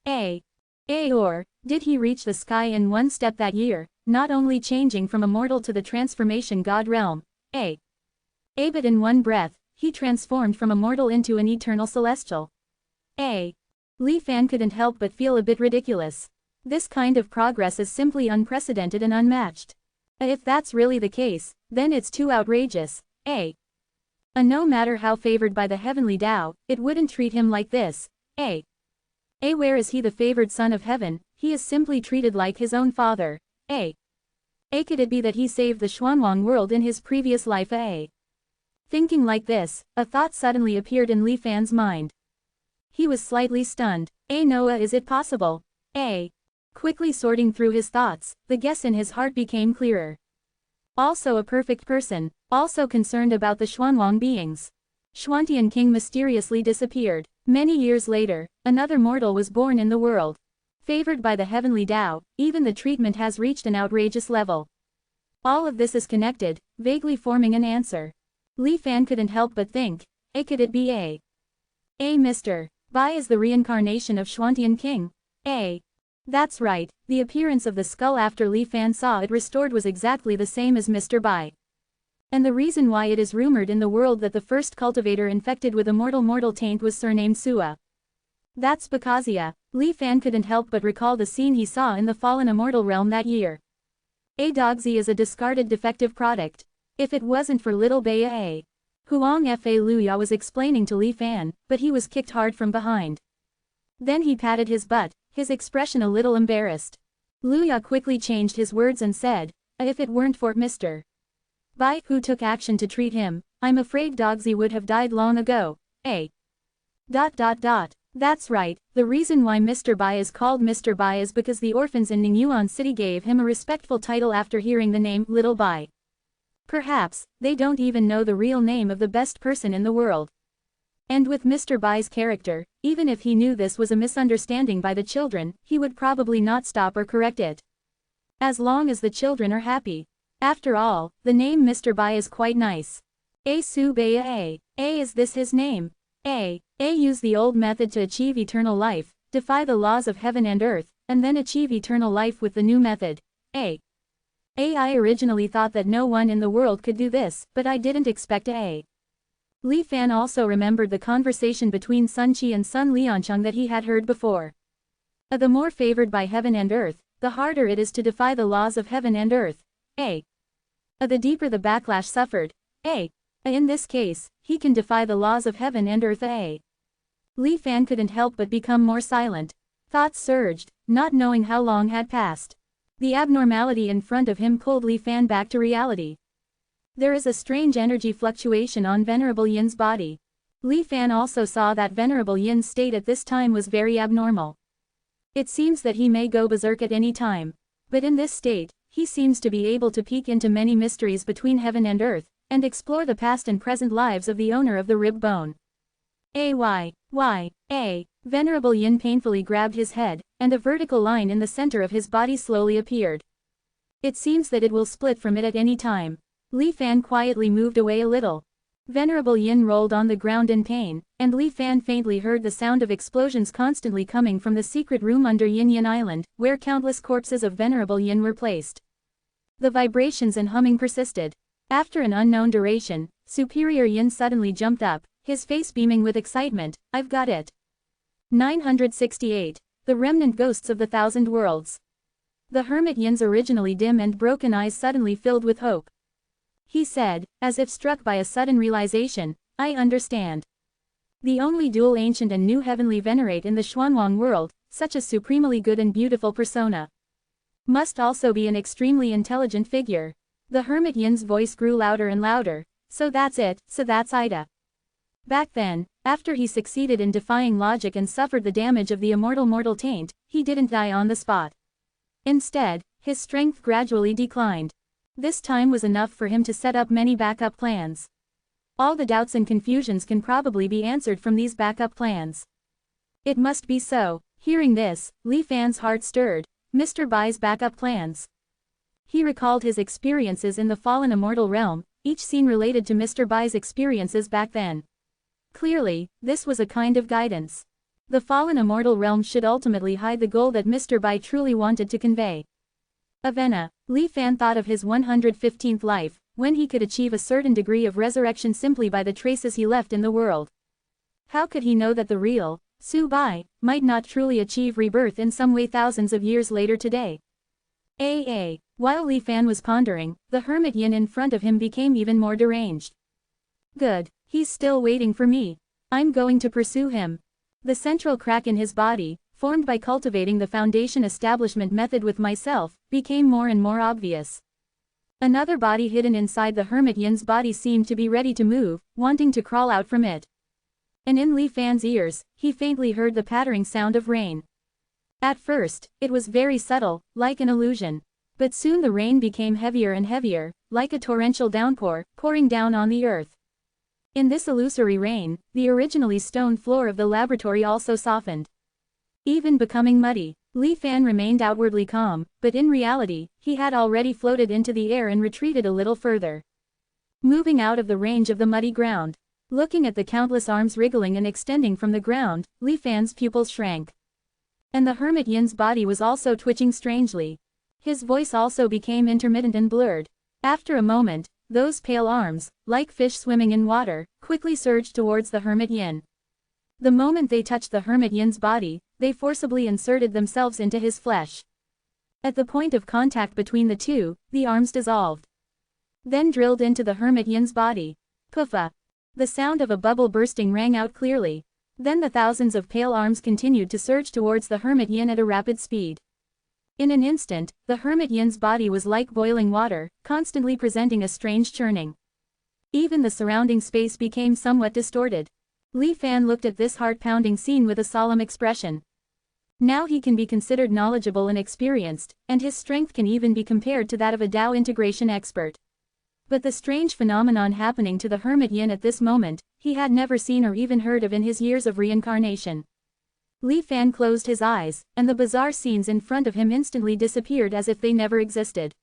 S1: Or did he reach the sky in one step that year, not only changing from immortal to the transformation god realm? But in one breath, he transformed from immortal into an eternal celestial. Li Fan couldn't help but feel a bit ridiculous. This kind of progress is simply unprecedented and unmatched. If that's really the case, then it's too outrageous. No matter how favored by the heavenly Tao, it wouldn't treat him like this. Where is he the favored son of heaven? He is simply treated like his own father. Could it be that he saved the Xuanwang world in his previous life? Thinking like this, a thought suddenly appeared in Li Fan's mind. He was slightly stunned. Noah, is it possible? Quickly sorting through his thoughts, the guess in his heart became clearer. Also a perfect person, also concerned about the Xuanwang beings. Xuantian King mysteriously disappeared. Many years later, another mortal was born in the world. Favored by the heavenly Tao, even the treatment has reached an outrageous level. All of this is connected, vaguely forming an answer. Li Fan couldn't help but think, could it be Mr. Bai is the reincarnation of Xuantian King? That's right, the appearance of the skull after Li Fan saw it restored was exactly the same as Mr. Bai. And the reason why it is rumored in the world that the first cultivator infected with immortal mortal taint was surnamed Sua. That's because Li Fan couldn't help but recall the scene he saw in the fallen immortal realm that year. Dogsy is a discarded defective product. If it wasn't for little Baya Huang Fa Luya was explaining to Li Fan, but he was kicked hard from behind. Then he patted his butt, his expression a little embarrassed. Luya quickly changed his words and said, if it weren't for Mr. Bai who took action to treat him, I'm afraid Dogsy would have died long ago. That's right, the reason why Mr. Bai is called Mr. Bai is because the orphans in Ningyuan City gave him a respectful title after hearing the name Little Bai. Perhaps, they don't even know the real name of the best person in the world. And with Mr. Bai's character, even if he knew this was a misunderstanding by the children, he would probably not stop or correct it. As long as the children are happy. After all, the name Mr. Bai is quite nice. Su Baya is this his name? Use the old method to achieve eternal life, defy the laws of heaven and earth, and then achieve eternal life with the new method. I originally thought that no one in the world could do this, but I didn't expect Li Fan also remembered the conversation between Sun Qi and Sun Liancheng that he had heard before. The more favored by heaven and earth, the harder it is to defy the laws of heaven and earth. The deeper the backlash suffered. In this case, he can defy the laws of heaven and earth. Li Fan couldn't help but become more silent. Thoughts surged, not knowing how long had passed. The abnormality in front of him pulled Li Fan back to reality. There is a strange energy fluctuation on Venerable Yin's body. Li Fan also saw that Venerable Yin's state at this time was very abnormal. It seems that he may go berserk at any time. But in this state, he seems to be able to peek into many mysteries between heaven and earth, and explore the past and present lives of the owner of the rib bone. Venerable Yin painfully grabbed his head, and a vertical line in the center of his body slowly appeared. It seems that it will split from it at any time. Li Fan quietly moved away a little. Venerable Yin rolled on the ground in pain, and Li Fan faintly heard the sound of explosions constantly coming from the secret room under Yin Yin Island, where countless corpses of Venerable Yin were placed. The vibrations and humming persisted. After an unknown duration, Superior Yin suddenly jumped up, his face beaming with excitement. I've got it. 968. The Remnant Ghosts of the Thousand Worlds. The Hermit Yin's originally dim and broken eyes suddenly filled with hope. He said, as if struck by a sudden realization, I understand. The only dual ancient and new heavenly venerate in the Xuanwang world, such a supremely good and beautiful persona. Must also be an extremely intelligent figure. The Hermit Yin's voice grew louder and louder. So that's it, so that's Ida. Back then, after he succeeded in defying logic and suffered the damage of the immortal mortal taint, he didn't die on the spot. Instead, his strength gradually declined. This time was enough for him to set up many backup plans. All the doubts and confusions can probably be answered from these backup plans. It must be so. Hearing this, Li Fan's heart stirred. Mr. Bai's backup plans. He recalled his experiences in the fallen immortal realm, each scene related to Mr. Bai's experiences back then. Clearly, this was a kind of guidance. The fallen immortal realm should ultimately hide the goal that Mr. Bai truly wanted to convey. Avena, Li Fan thought of his 115th life, when he could achieve a certain degree of resurrection simply by the traces he left in the world. How could he know that the real, Su Bai, might not truly achieve rebirth in some way thousands of years later today? While Li Fan was pondering, the Hermit Yin in front of him became even more deranged. Good, he's still waiting for me. I'm going to pursue him. The central crack in his body, formed by cultivating the foundation establishment method with myself, became more and more obvious. Another body hidden inside the Hermit Yin's body seemed to be ready to move, wanting to crawl out from it. And in Li Fan's ears, he faintly heard the pattering sound of rain. At first, it was very subtle, like an illusion. But soon the rain became heavier and heavier, like a torrential downpour, pouring down on the earth. In this illusory rain, the originally stone floor of the laboratory also softened, even becoming muddy. Li Fan remained outwardly calm, but in reality, he had already floated into the air and retreated a little further, moving out of the range of the muddy ground. Looking at the countless arms wriggling and extending from the ground, Li Fan's pupils shrank. And the Hermit Yin's body was also twitching strangely. His voice also became intermittent and blurred. After a moment, those pale arms, like fish swimming in water, quickly surged towards the Hermit Yin. The moment they touched the Hermit Yin's body, they forcibly inserted themselves into his flesh. At the point of contact between the two, the arms dissolved, then drilled into the Hermit Yin's body. Puffa! The sound of a bubble bursting rang out clearly. Then the thousands of pale arms continued to surge towards the Hermit Yin at a rapid speed. In an instant, the Hermit Yin's body was like boiling water, constantly presenting a strange churning. Even the surrounding space became somewhat distorted. Li Fan looked at this heart-pounding scene with a solemn expression. Now he can be considered knowledgeable and experienced, and his strength can even be compared to that of a Dao integration expert. But the strange phenomenon happening to the Hermit Yin at this moment, he had never seen or even heard of in his years of reincarnation. Li Fan closed his eyes, and the bizarre scenes in front of him instantly disappeared as if they never existed.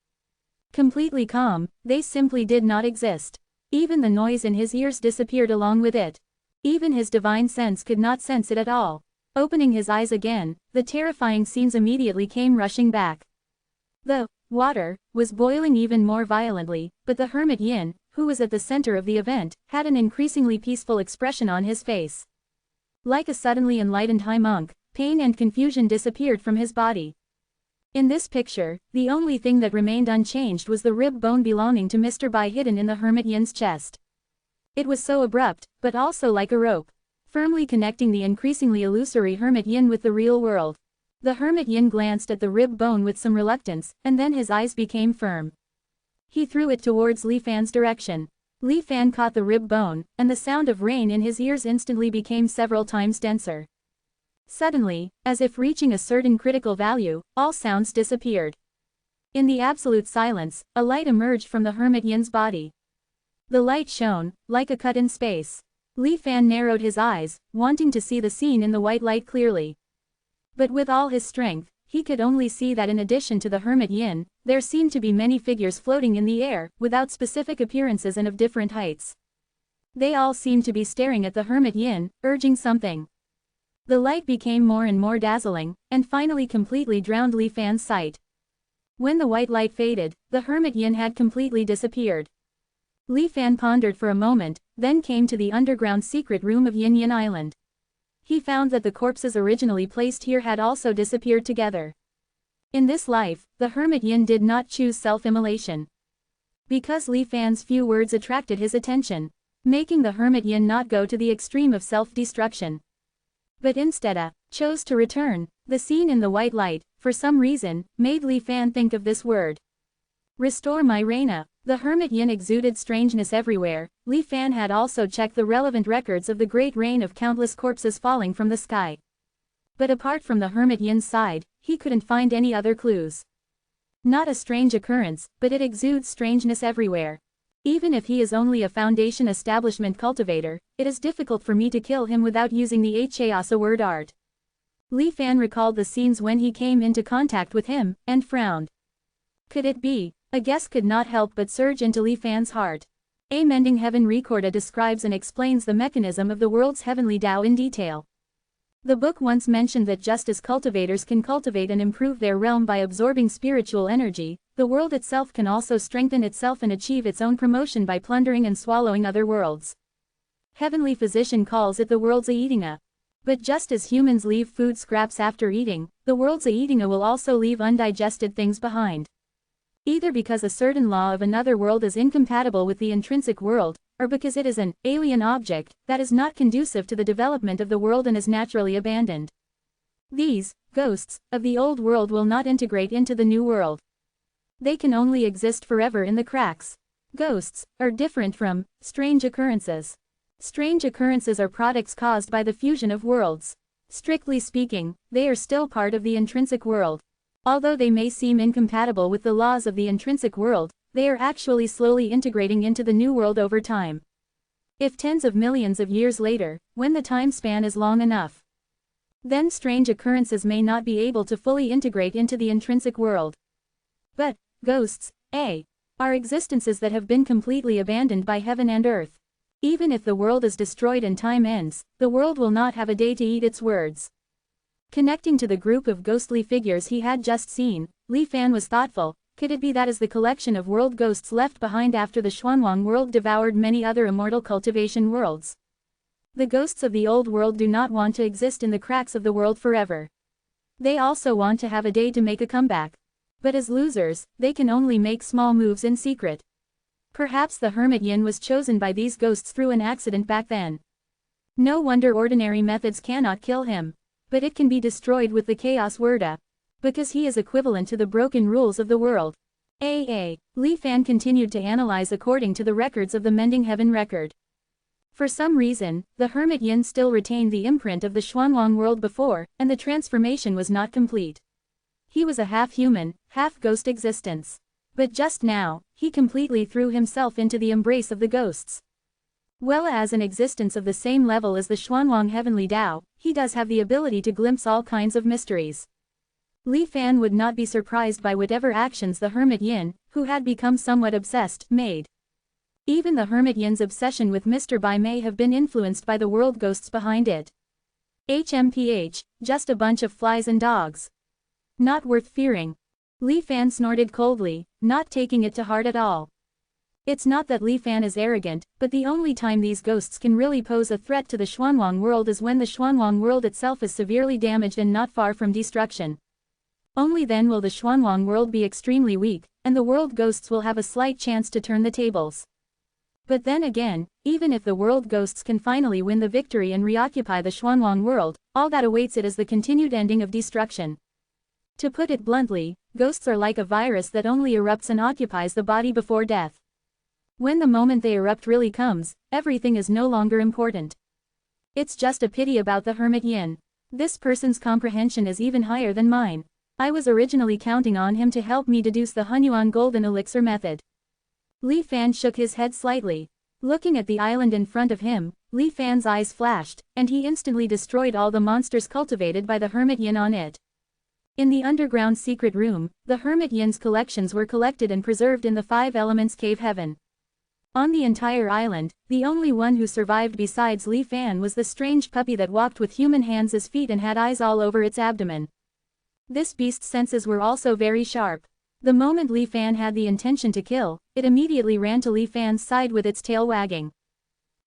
S1: Completely calm, they simply did not exist. Even the noise in his ears disappeared along with it. Even his divine sense could not sense it at all. Opening his eyes again, the terrifying scenes immediately came rushing back. The water was boiling even more violently, but the Hermit Yin, who was at the center of the event, had an increasingly peaceful expression on his face. Like a suddenly enlightened high monk, pain and confusion disappeared from his body. In this picture, the only thing that remained unchanged was the rib bone belonging to Mr. Bai hidden in the Hermit Yin's chest. It was so abrupt, but also like a rope, firmly connecting the increasingly illusory Hermit Yin with the real world. The Hermit Yin glanced at the rib bone with some reluctance, and then his eyes became firm. He threw it towards Li Fan's direction. Li Fan caught the rib bone, and the sound of rain in his ears instantly became several times denser. Suddenly, as if reaching a certain critical value, all sounds disappeared. In the absolute silence, a light emerged from the Hermit Yin's body. The light shone, like a cut in space. Li Fan narrowed his eyes, wanting to see the scene in the white light clearly. But with all his strength, he could only see that in addition to the Hermit Yin, there seemed to be many figures floating in the air, without specific appearances and of different heights. They all seemed to be staring at the Hermit Yin, urging something. The light became more and more dazzling, and finally completely drowned Li Fan's sight. When the white light faded, the Hermit Yin had completely disappeared. Li Fan pondered for a moment, then came to the underground secret room of Yin Yin Island. He found that the corpses originally placed here had also disappeared together. In this life, the Hermit Yin did not choose self-immolation. Because Li Fan's few words attracted his attention. making the hermit Yin not go to the extreme of self-destruction, but instead chose to return. The scene in the white light, for some reason, made Li Fan think of this word. Restore my reina. The hermit Yin exuded strangeness everywhere. Li Fan had also checked the relevant records of the great rain of countless corpses falling from the sky. But apart from the hermit Yin's side, he couldn't find any other clues. Not a strange occurrence, but it exudes strangeness everywhere. Even if he is only a Foundation establishment cultivator, it is difficult for me to kill him without using the Hasa word art. Li Fan recalled the scenes when he came into contact with him, and frowned. Could it be? A guess could not help but surge into Li Fan's heart. A Mending Heaven Recorda describes and explains the mechanism of the world's heavenly Tao in detail. The book once mentioned that just as cultivators can cultivate and improve their realm by absorbing spiritual energy, the world itself can also strengthen itself and achieve its own promotion by plundering and swallowing other worlds. Heavenly Physician calls it the world's Aedinga. But just as humans leave food scraps after eating, the world's Aedinga will also leave undigested things behind. Either because a certain law of another world is incompatible with the intrinsic world, or because it is an alien object that is not conducive to the development of the world and is naturally abandoned. These ghosts of the old world will not integrate into the new world. They can only exist forever in the cracks. Ghosts are different from strange occurrences. Strange occurrences are products caused by the fusion of worlds. Strictly speaking, they are still part of the intrinsic world. Although they may seem incompatible with the laws of the intrinsic world, they are actually slowly integrating into the new world over time. If tens of millions of years later, when the time span is long enough, then strange occurrences may not be able to fully integrate into the intrinsic world. But ghosts, are existences that have been completely abandoned by heaven and earth. Even if the world is destroyed and time ends, the world will not have a day to eat its words. Connecting to the group of ghostly figures he had just seen, Li Fan was thoughtful. Could it be that is the collection of world ghosts left behind after the Xuanwang world devoured many other immortal cultivation worlds? The ghosts of the old world do not want to exist in the cracks of the world forever. They also want to have a day to make a comeback. But as losers, they can only make small moves in secret. Perhaps the hermit Yin was chosen by these ghosts through an accident back then. No wonder ordinary methods cannot kill him. But it can be destroyed with the chaos worda. Because he is equivalent to the broken rules of the world. Li Fan continued to analyze according to the records of the Mending Heaven record. For some reason, the hermit Yin still retained the imprint of the Xuanwang world before, and the transformation was not complete. He was a half-human, half-ghost existence. But just now, he completely threw himself into the embrace of the ghosts. Well, as an existence of the same level as the Xuanwang heavenly Tao, he does have the ability to glimpse all kinds of mysteries. Li Fan would not be surprised by whatever actions the hermit Yin, who had become somewhat obsessed, made. Even the hermit Yin's obsession with Mr. Bai may have been influenced by the world ghosts behind it. HMPH, just a bunch of flies and dogs. Not worth fearing. Li Fan snorted coldly, not taking it to heart at all. It's not that Li Fan is arrogant, but the only time these ghosts can really pose a threat to the Xuanwang world is when the Xuanwang world itself is severely damaged and not far from destruction. Only then will the Xuanwang world be extremely weak, and the world ghosts will have a slight chance to turn the tables. But then again, even if the world ghosts can finally win the victory and reoccupy the Xuanwang world, all that awaits it is the continued ending of destruction. To put it bluntly, ghosts are like a virus that only erupts and occupies the body before death. When the moment they erupt really comes, everything is no longer important. It's just a pity about the hermit Yin. This person's comprehension is even higher than mine. I was originally counting on him to help me deduce the Hunyuan golden elixir method. Li Fan shook his head slightly. Looking at the island in front of him, Li Fan's eyes flashed, and he instantly destroyed all the monsters cultivated by the hermit Yin on it. In the underground secret room, the hermit Yin's collections were collected and preserved in the Five Elements Cave Heaven. On the entire island, the only one who survived besides Li Fan was the strange puppy that walked with human hands as feet and had eyes all over its abdomen. This beast's senses were also very sharp. The moment Li Fan had the intention to kill, it immediately ran to Li Fan's side with its tail wagging,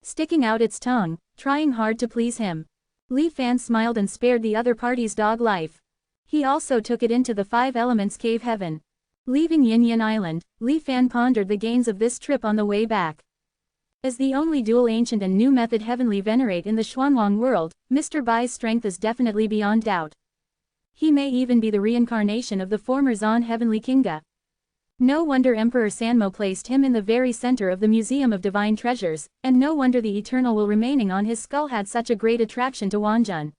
S1: sticking out its tongue, trying hard to please him. Li Fan smiled and spared the other party's dog life. He also took it into the Five Elements Cave Heaven. Leaving Yin Yin Island, Li Fan pondered the gains of this trip on the way back. As the only dual ancient and new method heavenly venerate in the Xuanwang world, Mr. Bai's strength is definitely beyond doubt. He may even be the reincarnation of the former Zan heavenly Kinga. No wonder Emperor Sanmo placed him in the very center of the Museum of Divine Treasures, and no wonder the eternal will remaining on his skull had such a great attraction to Wanjun.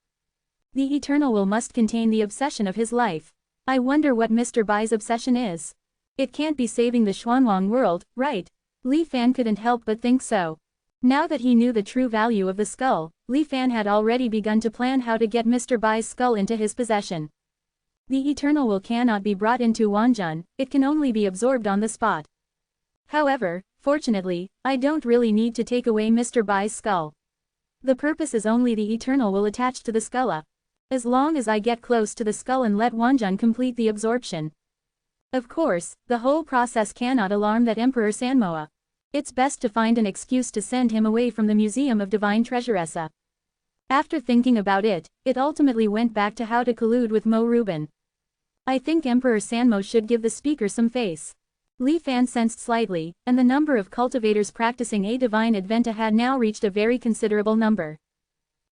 S1: The eternal will must contain the obsession of his life. I wonder what Mr. Bai's obsession is. It can't be saving the Xuanwang world, right? Li Fan couldn't help but think so. Now that he knew the true value of the skull, Li Fan had already begun to plan how to get Mr. Bai's skull into his possession. The eternal will cannot be brought into Wanjun, it can only be absorbed on the spot. However, fortunately, I don't really need to take away Mr. Bai's skull. The purpose is only the eternal will attach to the skull. As long as I get close to the skull and let Wanjun complete the absorption. Of course, the whole process cannot alarm that Emperor Sanmoa. It's best to find an excuse to send him away from the Museum of Divine Treasures. After thinking about it, it ultimately went back to how to collude with Mo Rubin. I think Emperor Sanmo should give the speaker some face. Li Fan sensed slightly, and the number of cultivators practicing a divine adventa had now reached a very considerable number.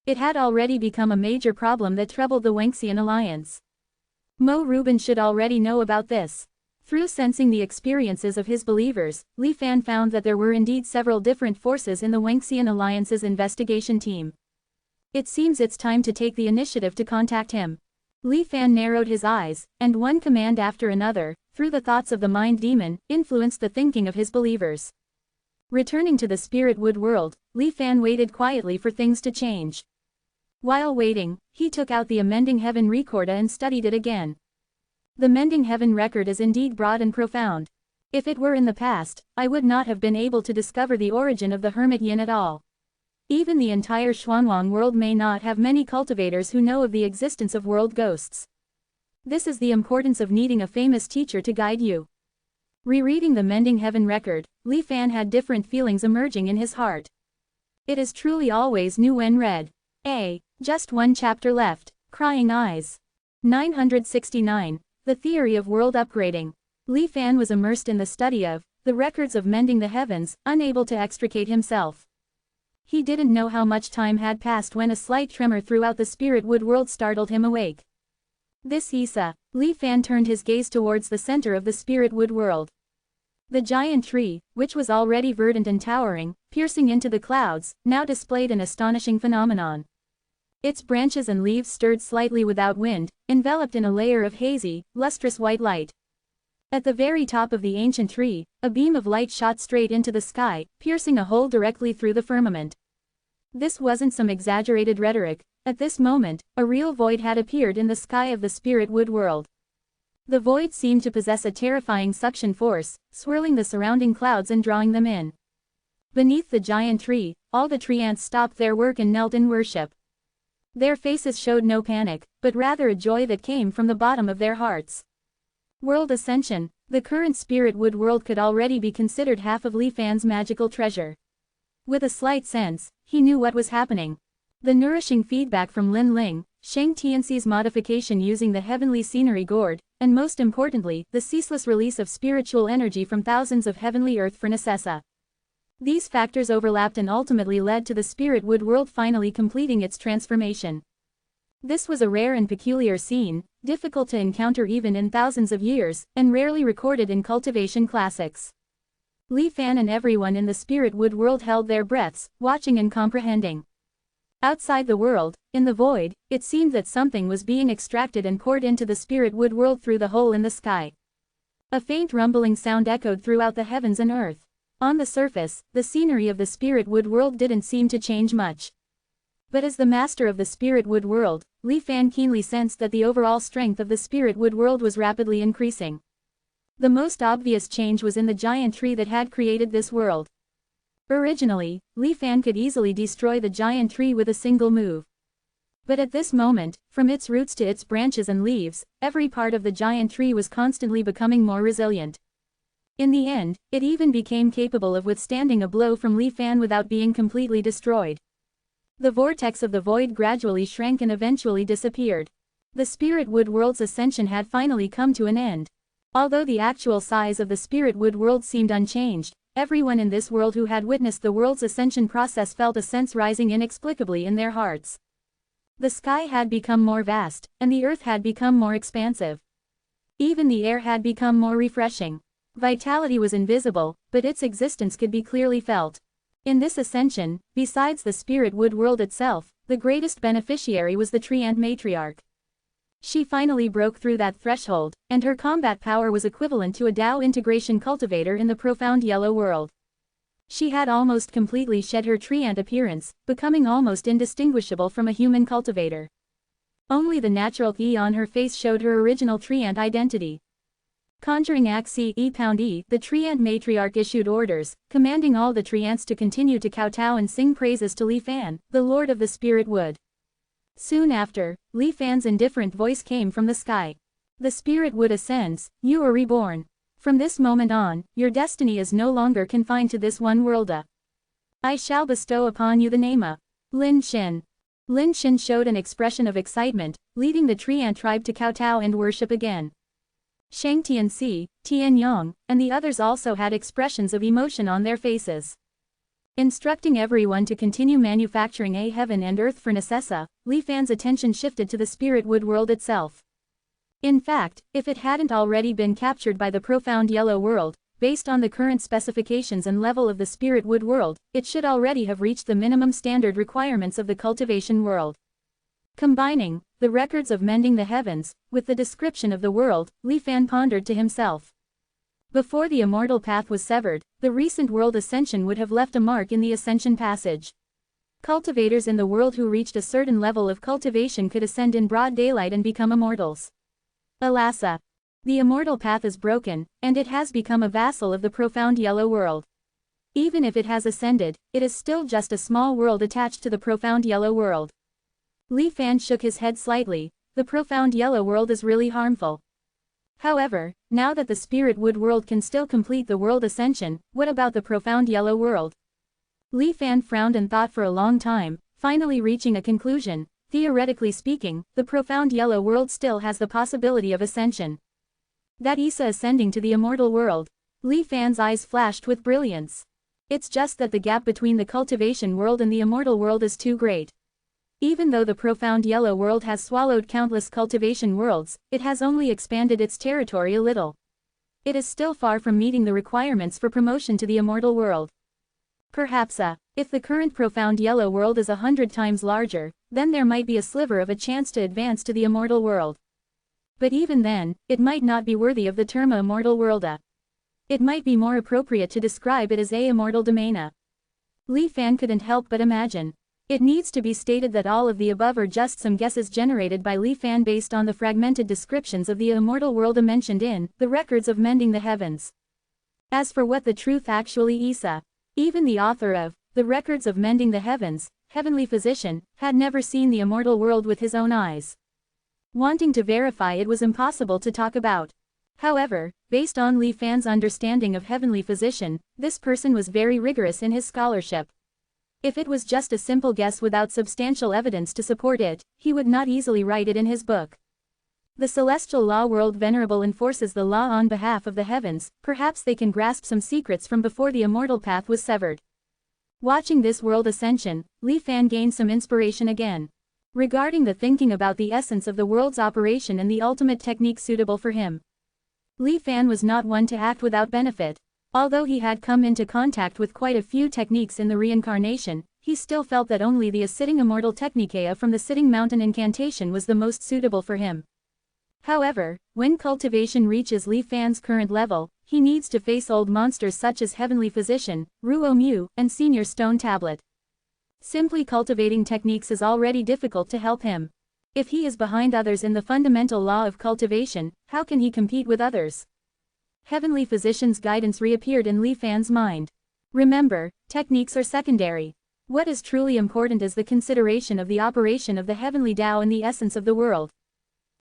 S1: It had already become a major problem that troubled the Wangxian alliance. Mo Rubin should already know about this. Through sensing the experiences of his believers, Li Fan found that there were indeed several different forces in the Wangxian alliance's investigation team. It seems it's time to take the initiative to contact him. Li Fan narrowed his eyes, and one command after another, through the thoughts of the mind demon, influenced the thinking of his believers. Returning to the spirit wood world, Li Fan waited quietly for things to change. While waiting, he took out the Amending Heaven Recorda and studied it again. The Mending Heaven record is indeed broad and profound. If it were in the past, I would not have been able to discover the origin of the Hermit Yin at all. Even the entire Xuanwang world may not have many cultivators who know of the existence of world ghosts. This is the importance of needing a famous teacher to guide you. Rereading the Mending Heaven record, Li Fan had different feelings emerging in his heart. It is truly always new when read. Just one chapter left. Crying eyes. 969. The Theory of World Upgrading. Li Fan was immersed in the study of the records of mending the heavens, unable to extricate himself. He didn't know how much time had passed when a slight tremor throughout the spirit wood world startled him awake. This Isa. Li Fan turned his gaze towards the center of the spirit wood world. The giant tree, which was already verdant and towering, piercing into the clouds, now displayed an astonishing phenomenon. Its branches and leaves stirred slightly without wind, enveloped in a layer of hazy, lustrous white light. At the very top of the ancient tree, a beam of light shot straight into the sky, piercing a hole directly through the firmament. This wasn't some exaggerated rhetoric. At this moment, a real void had appeared in the sky of the spirit wood world. The void seemed to possess a terrifying suction force, swirling the surrounding clouds and drawing them in. Beneath the giant tree, all the tree ants stopped their work and knelt in worship. Their faces showed no panic, but rather a joy that came from the bottom of their hearts. World Ascension. The current spirit wood world could already be considered half of Li Fan's magical treasure. With a slight sense, he knew what was happening. The nourishing feedback from Lin Ling, Shang Tianxi's modification using the heavenly scenery gourd, and most importantly, the ceaseless release of spiritual energy from thousands of heavenly earth furnaces. These factors overlapped and ultimately led to the spirit wood world finally completing its transformation. This was a rare and peculiar scene, difficult to encounter even in thousands of years, and rarely recorded in cultivation classics. Li Fan and everyone in the spirit wood world held their breaths, watching and comprehending. Outside the world, in the void, it seemed that something was being extracted and poured into the spirit wood world through the hole in the sky. A faint rumbling sound echoed throughout the heavens and earth. On the surface, the scenery of the spirit wood world didn't seem to change much. But as the master of the spirit wood world, Li Fan keenly sensed that the overall strength of the spirit wood world was rapidly increasing. The most obvious change was in the giant tree that had created this world. Originally, Li Fan could easily destroy the giant tree with a single move. But at this moment, from its roots to its branches and leaves, every part of the giant tree was constantly becoming more resilient. In the end, it even became capable of withstanding a blow from Li Fan without being completely destroyed. The vortex of the void gradually shrank and eventually disappeared. The spirit wood world's ascension had finally come to an end. Although the actual size of the spirit wood world seemed unchanged, everyone in this world who had witnessed the world's ascension process felt a sense rising inexplicably in their hearts. The sky had become more vast, and the earth had become more expansive. Even the air had become more refreshing. Vitality was invisible, but its existence could be clearly felt. In this ascension, besides the spirit wood world itself, the greatest beneficiary was the tree ant matriarch. She finally broke through that threshold, and her combat power was equivalent to a Tao integration cultivator in the profound yellow world. She had almost completely shed her tree ant appearance, becoming almost indistinguishable from a human cultivator. Only the natural E on her face showed her original tree ant identity. Conjuring Axe E, the tree ant matriarch issued orders, commanding all the tree ants to continue to kowtow and sing praises to Li Fan, the lord of the spirit wood. Soon after, Li Fan's indifferent voice came from the sky. The spirit wood ascends, you are reborn. From this moment on, your destiny is no longer confined to this one world. I shall bestow upon you the name Lin Xin. Lin Xin showed an expression of excitement, leading the tree ant tribe to kowtow and worship again. Shang Tianxi, Tian Yang, and the others also had expressions of emotion on their faces. Instructing everyone to continue manufacturing a heaven and earth for Necessa, Li Fan's attention shifted to the spirit wood world itself. In fact, if it hadn't already been captured by the profound yellow world, based on the current specifications and level of the spirit wood world, it should already have reached the minimum standard requirements of the cultivation world. Combining the records of mending the heavens with the description of the world, Li Fan pondered to himself. Before the immortal path was severed, the recent world ascension would have left a mark in the ascension passage. Cultivators in the world who reached a certain level of cultivation could ascend in broad daylight and become immortals. Alas, the immortal path is broken, and it has become a vassal of the profound yellow world. Even if it has ascended, it is still just a small world attached to the profound yellow world. Li Fan shook his head slightly. The profound yellow world is really harmful. However, now that the spirit wood world can still complete the world ascension, what about the profound yellow world? Li Fan frowned and thought for a long time, finally reaching a conclusion. Theoretically speaking, the profound yellow world still has the possibility of ascension. That Issa ascending to the immortal world. Li Fan's eyes flashed with brilliance. It's just that the gap between the cultivation world and the immortal world is too great. Even though the profound yellow world has swallowed countless cultivation worlds, it has only expanded its territory a little. It is still far from meeting the requirements for promotion to the immortal world. Perhaps, if the current profound yellow world is 100 times larger, then there might be a sliver of a chance to advance to the immortal world. But even then, it might not be worthy of the term immortal world. It might be more appropriate to describe it as a immortal domain. Li Fan couldn't help but imagine. It needs to be stated that all of the above are just some guesses generated by Li Fan based on the fragmented descriptions of the immortal world mentioned in the records of mending the heavens. As for what the truth actually is, even the author of the records of mending the heavens, heavenly physician, had never seen the immortal world with his own eyes. Wanting to verify it was impossible to talk about. However, based on Li Fan's understanding of heavenly physician, this person was very rigorous in his scholarship. If it was just a simple guess without substantial evidence to support it, he would not easily write it in his book. The celestial law world Venerable enforces the law on behalf of the heavens. Perhaps they can grasp some secrets from before the immortal path was severed. Watching this world ascension, Li Fan gained some inspiration again. Regarding the thinking about the essence of the world's operation and the ultimate technique suitable for him. Li Fan was not one to act without benefit. Although he had come into contact with quite a few techniques in the reincarnation, he still felt that only the sitting immortal technique from the sitting mountain incantation was the most suitable for him. However, when cultivation reaches Li Fan's current level, he needs to face old monsters such as Heavenly Physician, Ruo Mu, and Senior Stone Tablet. Simply cultivating techniques is already difficult to help him. If he is behind others in the fundamental law of cultivation, how can he compete with others? Heavenly Physician's guidance reappeared in Li Fan's mind. Remember, techniques are secondary. What is truly important is the consideration of the operation of the heavenly Tao in the essence of the world.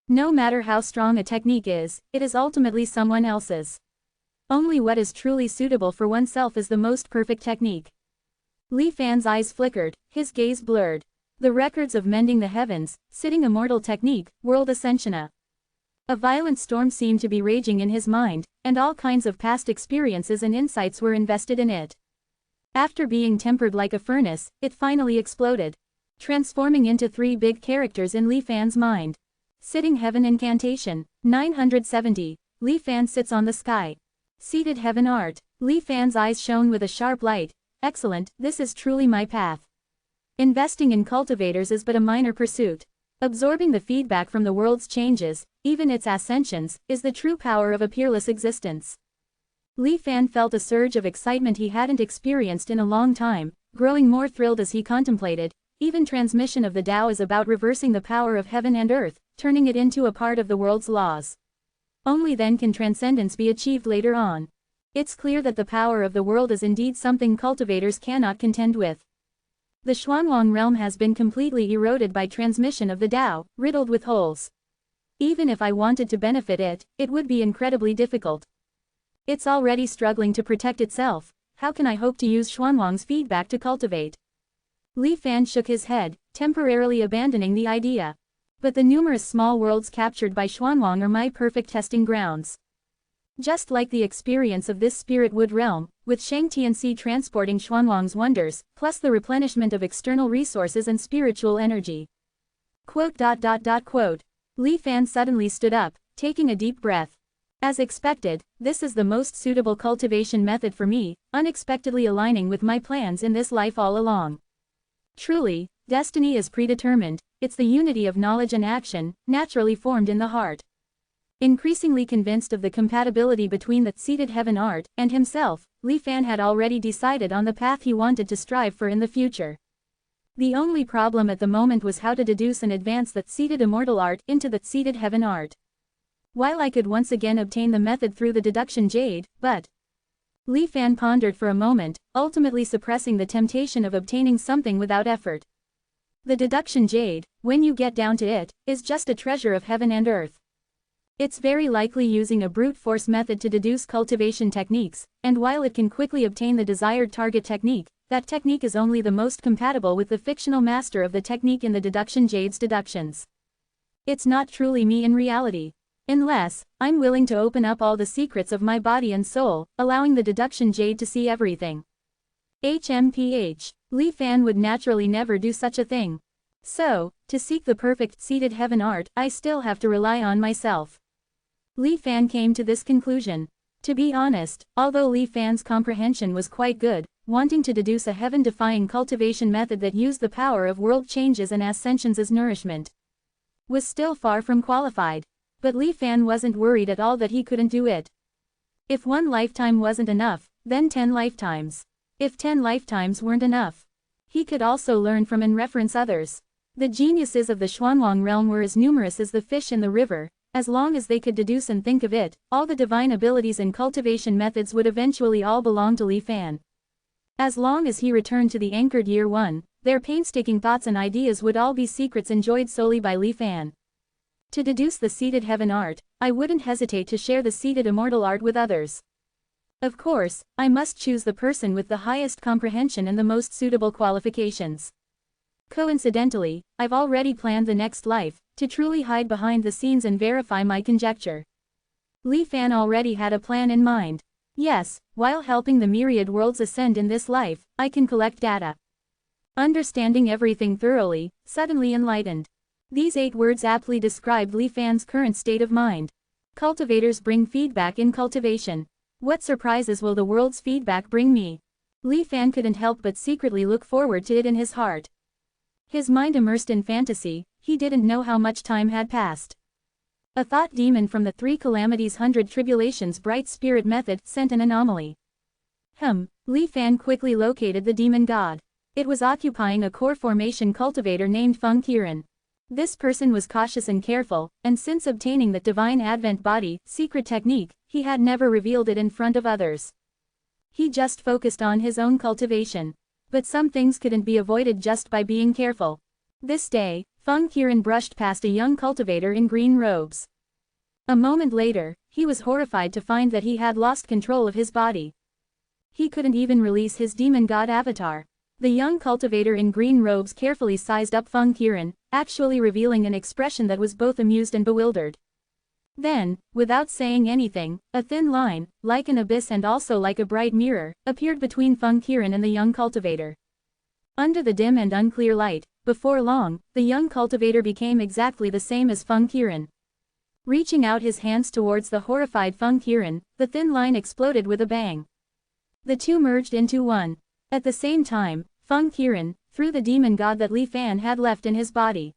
S1: No matter how strong a technique is, it is ultimately someone else's. Only what is truly suitable for oneself is the most perfect technique. Li Fan's eyes flickered, his gaze blurred. The records of mending the heavens, sitting immortal technique, world ascensiona. A violent storm seemed to be raging in his mind, and all kinds of past experiences and insights were invested in it. After being tempered like a furnace, it finally exploded, transforming into 3 big characters in Li Fan's mind. Sitting Heaven Incantation. 970. Li Fan sits on the sky. Seated Heaven Art. Li Fan's eyes shone with a sharp light. Excellent, this is truly my path. Investing in cultivators is but a minor pursuit. Absorbing the feedback from the world's changes, even its ascensions, is the true power of a peerless existence. Li Fan felt a surge of excitement he hadn't experienced in a long time, growing more thrilled as he contemplated. Even transmission of the Tao is about reversing the power of heaven and earth, turning it into a part of the world's laws. Only then can transcendence be achieved later on. It's clear that the power of the world is indeed something cultivators cannot contend with. The Xuanwang realm has been completely eroded by transmission of the Tao, riddled with holes. Even if I wanted to benefit it, it would be incredibly difficult. It's already struggling to protect itself. How can I hope to use Xuanwang's feedback to cultivate? Li Fan shook his head, temporarily abandoning the idea. But the numerous small worlds captured by Xuanwang are my perfect testing grounds. Just like the experience of this spirit wood realm, with Shang Tianxi transporting Xuanwang's wonders, plus the replenishment of external resources and spiritual energy. Li Fan suddenly stood up, taking a deep breath. As expected, this is the most suitable cultivation method for me, unexpectedly aligning with my plans in this life all along. Truly, destiny is predetermined, it's the unity of knowledge and action, naturally formed in the heart. Increasingly convinced of the compatibility between the seated heaven art and himself, Li Fan had already decided on the path he wanted to strive for in the future. The only problem at the moment was how to deduce and advance that seated immortal art into the seated heaven art. While I could once again obtain the method through the deduction jade, but Li Fan pondered for a moment, ultimately suppressing the temptation of obtaining something without effort. The deduction jade, when you get down to it, is just a treasure of heaven and earth. It's very likely using a brute force method to deduce cultivation techniques, and while it can quickly obtain the desired target technique, that technique is only the most compatible with the fictional master of the technique in the deduction jade's deductions. It's not truly me in reality. Unless, I'm willing to open up all the secrets of my body and soul, allowing the deduction jade to see everything. HMPH. Li Fan would naturally never do such a thing. So, to seek the perfect seated heaven art, I still have to rely on myself. Li Fan came to this conclusion. To be honest, although Li Fan's comprehension was quite good, wanting to deduce a heaven-defying cultivation method that used the power of world changes and ascensions as nourishment was still far from qualified. But Li Fan wasn't worried at all that he couldn't do it. If 1 lifetime wasn't enough, then 10 lifetimes. If 10 lifetimes weren't enough, he could also learn from and reference others. The geniuses of the Xuanwang realm were as numerous as the fish in the river. As long as they could deduce and think of it, all the divine abilities and cultivation methods would eventually all belong to Li Fan. As long as he returned to the anchored year 1, their painstaking thoughts and ideas would all be secrets enjoyed solely by Li Fan. To deduce the seated heaven art, I wouldn't hesitate to share the seated immortal art with others. Of course, I must choose the person with the highest comprehension and the most suitable qualifications. Coincidentally, I've already planned the next life, to truly hide behind the scenes and verify my conjecture. Li Fan already had a plan in mind. Yes, while helping the myriad worlds ascend in this life, I can collect data. Understanding everything thoroughly, suddenly enlightened. These 8 words aptly described Li Fan's current state of mind. Cultivators bring feedback in cultivation. What surprises will the world's feedback bring me? Li Fan couldn't help but secretly look forward to it in his heart. His mind immersed in fantasy, he didn't know how much time had passed. A thought demon from the 3 calamities 100 tribulations bright spirit method sent an anomaly. Li Fan quickly located the demon god. It was occupying a core formation cultivator named Feng Qiren. This person was cautious and careful, and since obtaining that divine advent body, secret technique, he had never revealed it in front of others. He just focused on his own cultivation. But some things couldn't be avoided just by being careful. This day, Feng Qiren brushed past a young cultivator in green robes. A moment later, he was horrified to find that he had lost control of his body. He couldn't even release his demon god avatar. The young cultivator in green robes carefully sized up Feng Qiren, actually revealing an expression that was both amused and bewildered. Then, without saying anything, a thin line, like an abyss and also like a bright mirror, appeared between Feng Qiren and the young cultivator. Under the dim and unclear light, before long, the young cultivator became exactly the same as Feng Qiren. Reaching out his hands towards the horrified Feng Qiren, the thin line exploded with a bang. The two merged into one. At the same time, Feng Qiren, through the demon god that Li Fan had left in his body,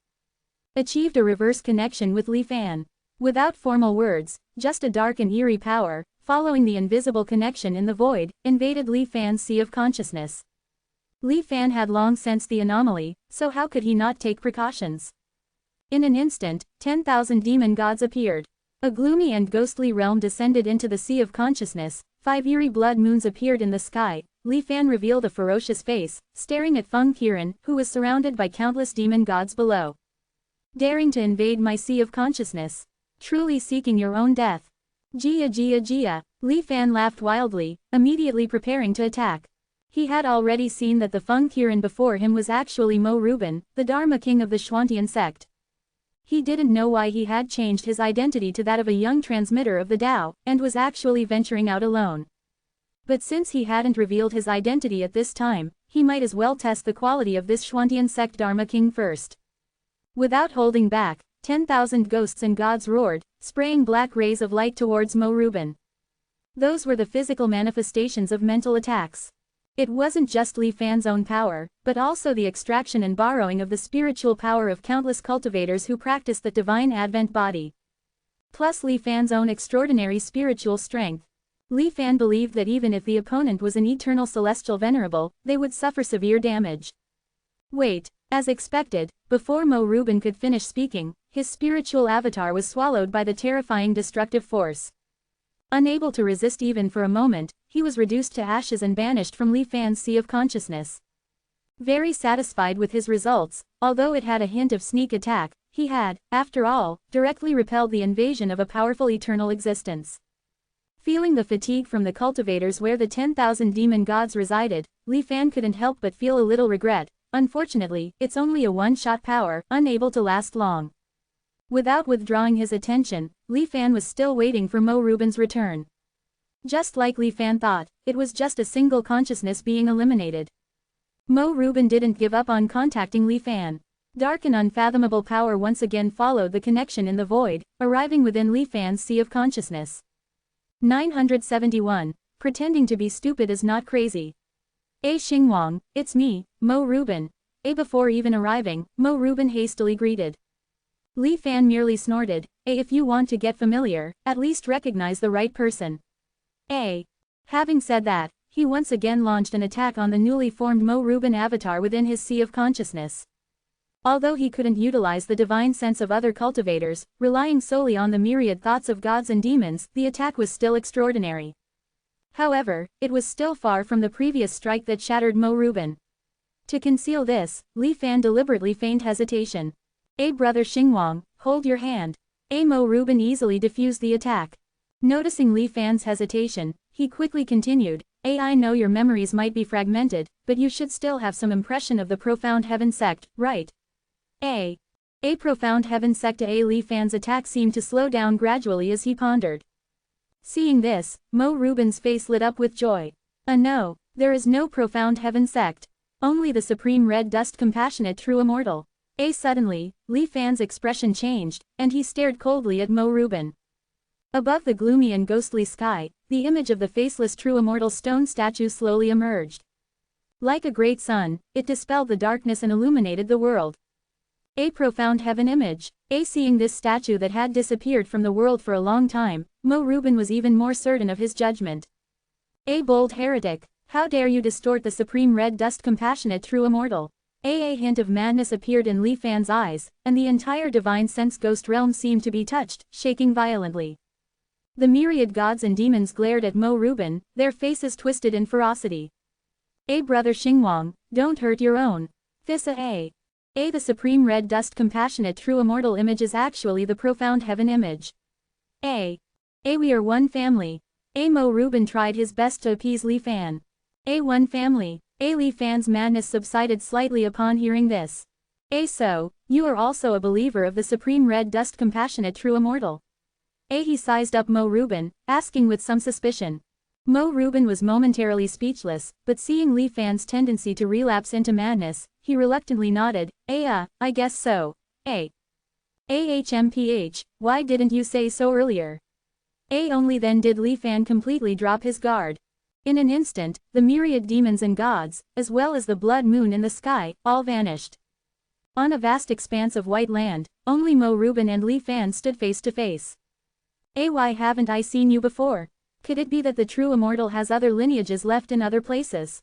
S1: achieved a reverse connection with Li Fan. Without formal words, just a dark and eerie power, following the invisible connection in the void, invaded Li Fan's sea of consciousness. Li Fan had long sensed the anomaly, so how could he not take precautions? In an instant, 10,000 demon gods appeared. A gloomy and ghostly realm descended into the sea of consciousness, 5 eerie blood moons appeared in the sky. Li Fan revealed a ferocious face, staring at Feng Qiren, who was surrounded by countless demon gods below. Daring to invade my sea of consciousness? Truly seeking your own death. Jia Jia Jia, Li Fan laughed wildly, immediately preparing to attack. He had already seen that the Feng Qiren before him was actually Mo Ruben, the Dharma king of the Xuantian sect. He didn't know why he had changed his identity to that of a young transmitter of the Tao, and was actually venturing out alone. But since he hadn't revealed his identity at this time, he might as well test the quality of this Xuantian sect Dharma king first. Without holding back, 10,000 ghosts and gods roared, spraying black rays of light towards Mo Ruben. Those were the physical manifestations of mental attacks. It wasn't just Li Fan's own power, but also the extraction and borrowing of the spiritual power of countless cultivators who practiced the divine Advent body. Plus Li Fan's own extraordinary spiritual strength. Li Fan believed that even if the opponent was an eternal celestial venerable, they would suffer severe damage. Wait, as expected, before Mo Ruben could finish speaking, his spiritual avatar was swallowed by the terrifying destructive force. Unable to resist even for a moment, he was reduced to ashes and banished from Li Fan's sea of consciousness. Very satisfied with his results, although it had a hint of sneak attack, he had, after all, directly repelled the invasion of a powerful eternal existence. Feeling the fatigue from the cultivators where the 10,000 demon gods resided, Li Fan couldn't help but feel a little regret. Unfortunately, it's only a one-shot power, unable to last long. Without withdrawing his attention, Li Fan was still waiting for Mo Ruben's return. Just like Li Fan thought, it was just a single consciousness being eliminated. Mo Ruben didn't give up on contacting Li Fan. Dark and unfathomable power once again followed the connection in the void, arriving within Li Fan's sea of consciousness. 971. Pretending to be stupid is not crazy. Xingwang, it's me, Mo Ruben. Before even arriving, Mo Ruben hastily greeted. Li Fan merely snorted. If you want to get familiar, at least recognize the right person. Having said that, he once again launched an attack on the newly formed Mo Ruben avatar within his sea of consciousness. Although he couldn't utilize the divine sense of other cultivators, relying solely on the myriad thoughts of gods and demons, the attack was still extraordinary. However, it was still far from the previous strike that shattered Mo Ruben. To conceal this, Li Fan deliberately feigned hesitation. Brother Xingwang, hold your hand. Mo Ruben easily diffused the attack. Noticing Li Fan's hesitation, he quickly continued, I know your memories might be fragmented, but you should still have some impression of the Profound Heaven sect, right? Profound Heaven sect. Li Fan's attack seemed to slow down gradually as he pondered. Seeing this, Mo Ruben's face lit up with joy. No, there is no Profound Heaven sect. Only the Supreme Red Dust Compassionate True Immortal. Suddenly, Li Fan's expression changed, and he stared coldly at Mo Ruben. Above the gloomy and ghostly sky, the image of the faceless True Immortal stone statue slowly emerged. Like a great sun, it dispelled the darkness and illuminated the world. Profound Heaven image. Seeing this statue that had disappeared from the world for a long time, Mo Ruben was even more certain of his judgment. Bold heretic, how dare you distort the Supreme Red Dust Compassionate True Immortal? A hint of madness appeared in Li Fan's eyes, and the entire divine sense ghost realm seemed to be touched, shaking violently. The myriad gods and demons glared at Mo Ruben, their faces twisted in ferocity. Brother Xingwang, don't hurt your own. Thissa the Supreme Red Dust Compassionate True Immortal image is actually the Profound Heaven image. We are one family. Mo Ruben tried his best to appease Li Fan. One family. Li Fan's madness subsided slightly upon hearing this. So, you are also a believer of the Supreme Red Dust Compassionate True Immortal. He sized up Mo Reuben, asking with some suspicion. Mo Reuben was momentarily speechless, but seeing Li Fan's tendency to relapse into madness, he reluctantly nodded. I guess so. Ahmph, why didn't you say so earlier? Only then did Li Fan completely drop his guard. In an instant, the myriad demons and gods, as well as the blood moon in the sky, all vanished. On a vast expanse of white land, only Mo Reuben and Li Fan stood face to face. Why haven't I seen you before? Could it be that the true immortal has other lineages left in other places?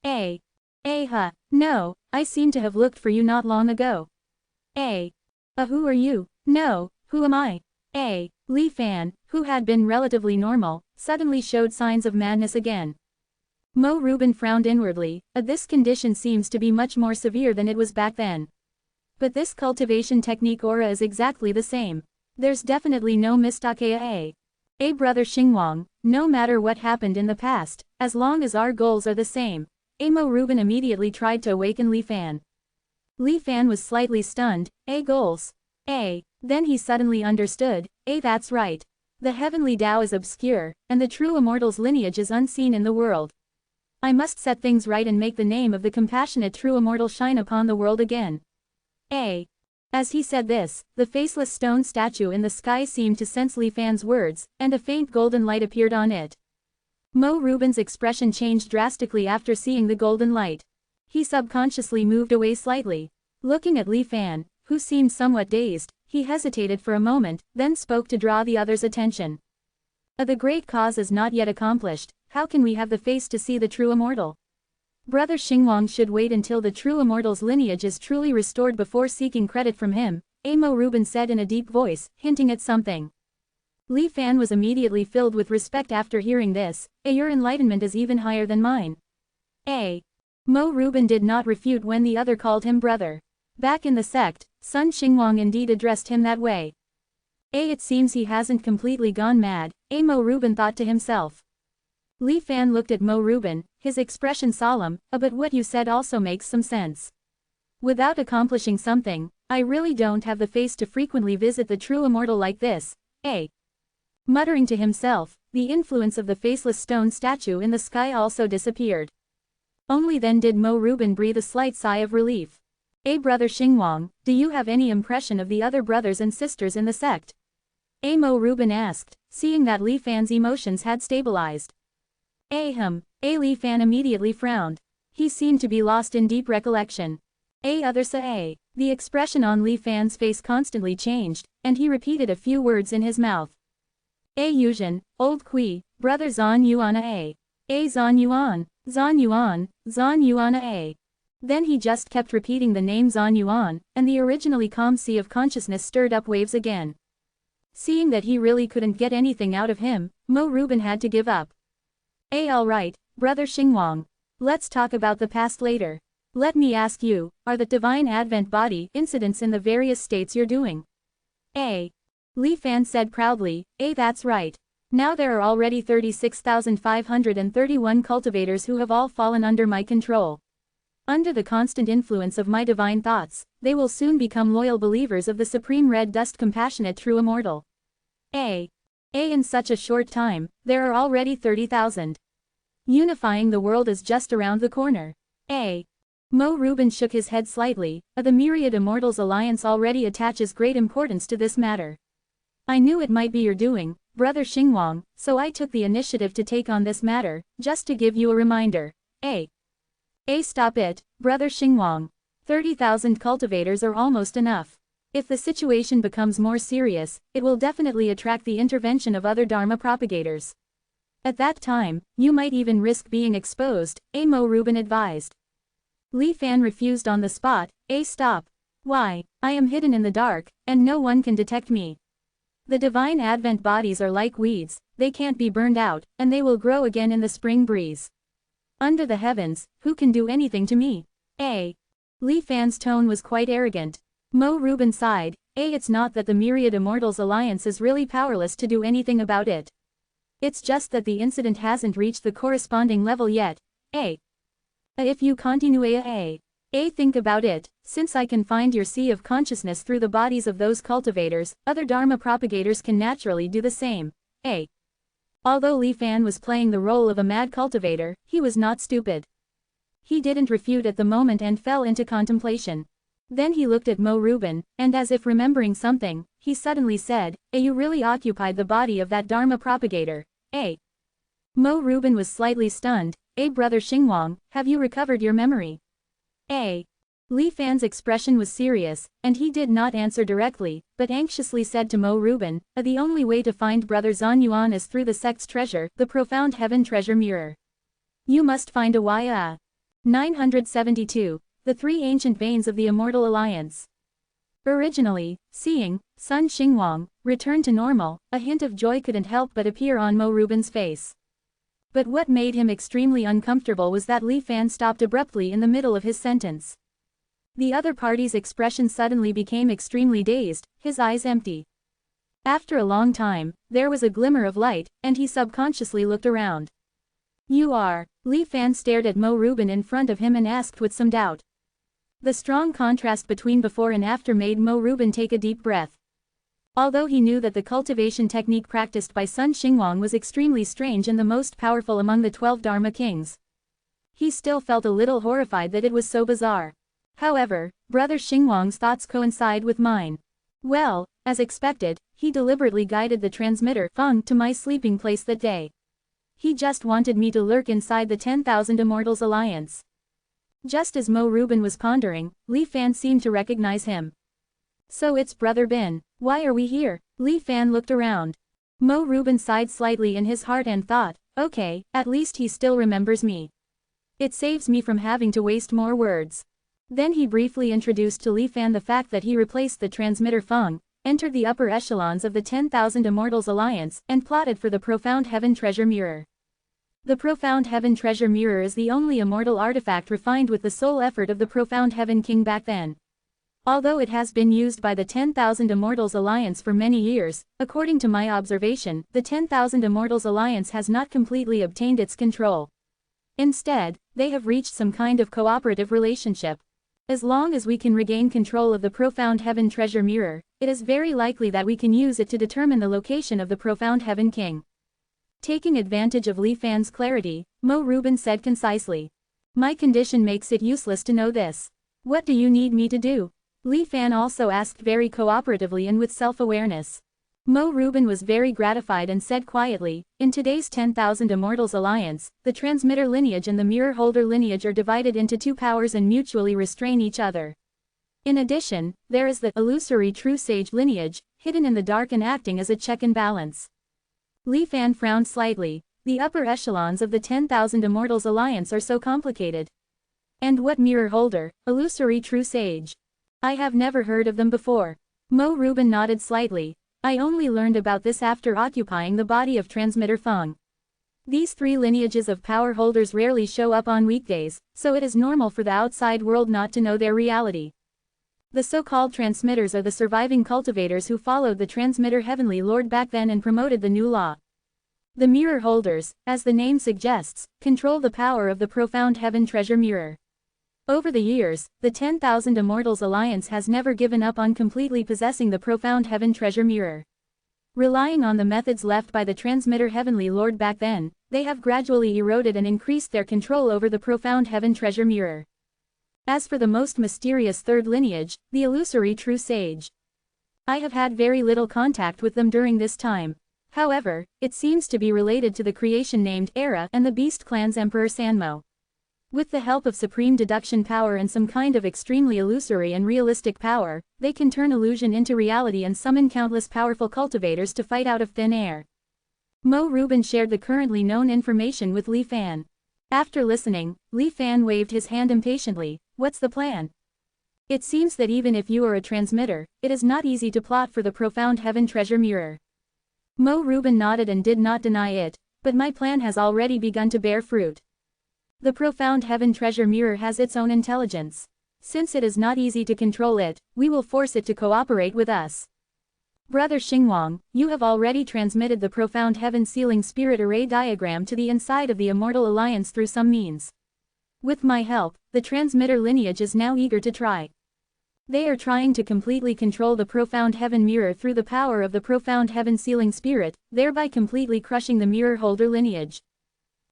S1: No, I seem to have looked for you not long ago. Who are you? No, who am I? Li Fan, who had been relatively normal, suddenly showed signs of madness again. Mo Reuben frowned inwardly. This condition seems to be much more severe than it was back then. But this cultivation technique aura is exactly the same. There's definitely no mistake. Brother Xingwang, no matter what happened in the past, as long as our goals are the same. Mo Reuben immediately tried to awaken Li Fan. Li Fan was slightly stunned. Goals? Then he suddenly understood. That's right. The heavenly Tao is obscure, and the true immortal's lineage is unseen in the world. I must set things right and make the name of the compassionate true immortal shine upon the world again. As he said this, the faceless stone statue in the sky seemed to sense Li Fan's words, and a faint golden light appeared on it. Mo Reuben's expression changed drastically after seeing the golden light. He subconsciously moved away slightly. Looking at Li Fan, who seemed somewhat dazed, he hesitated for a moment, then spoke to draw the others' attention. The great cause is not yet accomplished. How can we have the face to see the true immortal? Brother Xingwang should wait until the true immortal's lineage is truly restored before seeking credit from him, Mo Reuben said in a deep voice, hinting at something. Li Fan was immediately filled with respect after hearing this. Your enlightenment is even higher than mine. Mo Reuben did not refute when the other called him brother. Back in the sect, Sun Xingwang indeed addressed him that way. It seems he hasn't completely gone mad, Mo Reuben thought to himself. Li Fan looked at Mo Reuben, his expression solemn. But what you said also makes some sense. Without accomplishing something, I really don't have the face to frequently visit the true immortal like this. Muttering to himself, the influence of the faceless stone statue in the sky also disappeared. Only then did Mo Reuben breathe a slight sigh of relief. Brother Xingwang, do you have any impression of the other brothers and sisters in the sect? Mo Reuben asked, seeing that Li Fan's emotions had stabilized. Li Fan immediately frowned. He seemed to be lost in deep recollection. The expression on Li Fan's face constantly changed, and he repeated a few words in his mouth. Yuzhen, Old Kui, Brother Zan Yuan Zan Yuan, Zan Yuan, Zan Yuan Then he just kept repeating the name Zan Yuan, and the originally calm sea of consciousness stirred up waves again. Seeing that he really couldn't get anything out of him, Mo Reuben had to give up. Alright, Brother Xingwang. Let's talk about the past later. Let me ask you, are the Divine Advent body incidents in the various states you're doing? Li Fan said proudly, that's right. Now there are already 36,531 cultivators who have all fallen under my control. Under the constant influence of my divine thoughts, they will soon become loyal believers of the Supreme Red Dust Compassionate True Immortal. In such a short time, there are already 30,000. Unifying the world is just around the corner. Mo Reuben shook his head slightly. The Myriad Immortals Alliance already attaches great importance to this matter. I knew it might be your doing, Brother Xingwang, so I took the initiative to take on this matter, just to give you a reminder. Stop it, Brother Xingwang. 30,000 cultivators are almost enough. If the situation becomes more serious, it will definitely attract the intervention of other Dharma propagators. At that time, you might even risk being exposed, Mo Reuben advised. Li Fan refused on the spot. Stop. Why, I am hidden in the dark, and no one can detect me. The Divine Advent bodies are like weeds, they can't be burned out, and they will grow again in the spring breeze. Under the heavens, who can do anything to me? Li Fan's tone was quite arrogant. Mo Reuben sighed. It's not that the Myriad Immortals Alliance is really powerless to do anything about it. It's just that the incident hasn't reached the corresponding level yet. If you continue Think about it, since I can find your sea of consciousness through the bodies of those cultivators, other Dharma propagators can naturally do the same. Although Li Fan was playing the role of a mad cultivator, he was not stupid. He didn't refute at the moment and fell into contemplation. Then he looked at Mo Reuben, and as if remembering something, he suddenly said, You really occupied the body of that Dharma propagator, Mo Reuben was slightly stunned. Brother Xingwang, have you recovered your memory? Li Fan's expression was serious, and he did not answer directly, but anxiously said to Mo Reuben, The only way to find Brother Zhan Yuan is through the sect's treasure, the profound heaven treasure mirror. You must find a way. 972. The three ancient veins of the Immortal Alliance. Originally, seeing Sun Xingwang return to normal, a hint of joy couldn't help but appear on Mo Reuben's face. But what made him extremely uncomfortable was that Li Fan stopped abruptly in the middle of his sentence. The other party's expression suddenly became extremely dazed, his eyes empty. After a long time, there was a glimmer of light, and he subconsciously looked around. You are? Li Fan stared at Mo Reuben in front of him and asked with some doubt. The strong contrast between before and after made Mo Reuben take a deep breath. Although he knew that the cultivation technique practiced by Sun Xingwang was extremely strange and the most powerful among the 12 Dharma kings, he still felt a little horrified that it was so bizarre. However, Brother Xingwang's thoughts coincide with mine. Well, as expected, he deliberately guided the transmitter Feng to my sleeping place that day. He just wanted me to lurk inside the 10,000 Immortals Alliance. Just as Mo Reuben was pondering, Li Fan seemed to recognize him. So it's Brother Bin. Why are we here? Li Fan looked around. Mo Reuben sighed slightly in his heart and thought, okay, at least he still remembers me. It saves me from having to waste more words. Then he briefly introduced to Li Fan the fact that he replaced the transmitter Feng, entered the upper echelons of the 10,000 Immortals Alliance, and plotted for the Profound Heaven Treasure Mirror. The Profound Heaven Treasure Mirror is the only immortal artifact refined with the sole effort of the Profound Heaven King back then. Although it has been used by the 10,000 Immortals Alliance for many years, according to my observation, the 10,000 Immortals Alliance has not completely obtained its control. Instead, they have reached some kind of cooperative relationship. As long as we can regain control of the Profound Heaven Treasure Mirror, it is very likely that we can use it to determine the location of the Profound Heaven King. Taking advantage of Li Fan's clarity, Mo Reuben said concisely. My condition makes it useless to know this. What do you need me to do? Li Fan also asked very cooperatively and with self-awareness. Mo Reuben was very gratified and said quietly, in today's 10,000 Immortals Alliance, the transmitter lineage and the mirror holder lineage are divided into two powers and mutually restrain each other. In addition, there is the illusory true sage lineage, hidden in the dark and acting as a check and balance. Li Fan frowned slightly. The upper echelons of the 10,000 Immortals Alliance are so complicated. And what mirror holder, illusory true sage? I have never heard of them before. Mo Reuben nodded slightly. I only learned about this after occupying the body of transmitter Feng. These three lineages of power holders rarely show up on weekdays, so it is normal for the outside world not to know their reality. The so-called transmitters are the surviving cultivators who followed the transmitter Heavenly Lord back then and promoted the new law. The mirror holders, as the name suggests, control the power of the Profound Heaven Treasure Mirror. Over the years, the 10,000 Immortals Alliance has never given up on completely possessing the Profound Heaven Treasure Mirror. Relying on the methods left by the transmitter Heavenly Lord back then, they have gradually eroded and increased their control over the Profound Heaven Treasure Mirror. As for the most mysterious third lineage, the illusory true sage, I have had very little contact with them during this time. However, it seems to be related to the creation named Era and the Beast Clan's Emperor Sanmo. With the help of supreme deduction power and some kind of extremely illusory and realistic power, they can turn illusion into reality and summon countless powerful cultivators to fight out of thin air. Mo Reuben shared the currently known information with Li Fan. After listening, Li Fan waved his hand impatiently. What's the plan? It seems that even if you are a transmitter, it is not easy to plot for the Profound Heaven Treasure Mirror. Mo Reuben nodded and did not deny it, but my plan has already begun to bear fruit. The Profound Heaven Treasure Mirror has its own intelligence. Since it is not easy to control it, we will force it to cooperate with us. Brother Xingwang, you have already transmitted the Profound Heaven Sealing Spirit Array diagram to the inside of the Immortal Alliance through some means. With my help, the transmitter lineage is now eager to try. They are trying to completely control the profound heaven mirror through the power of the profound heaven sealing spirit, thereby completely crushing the mirror holder lineage.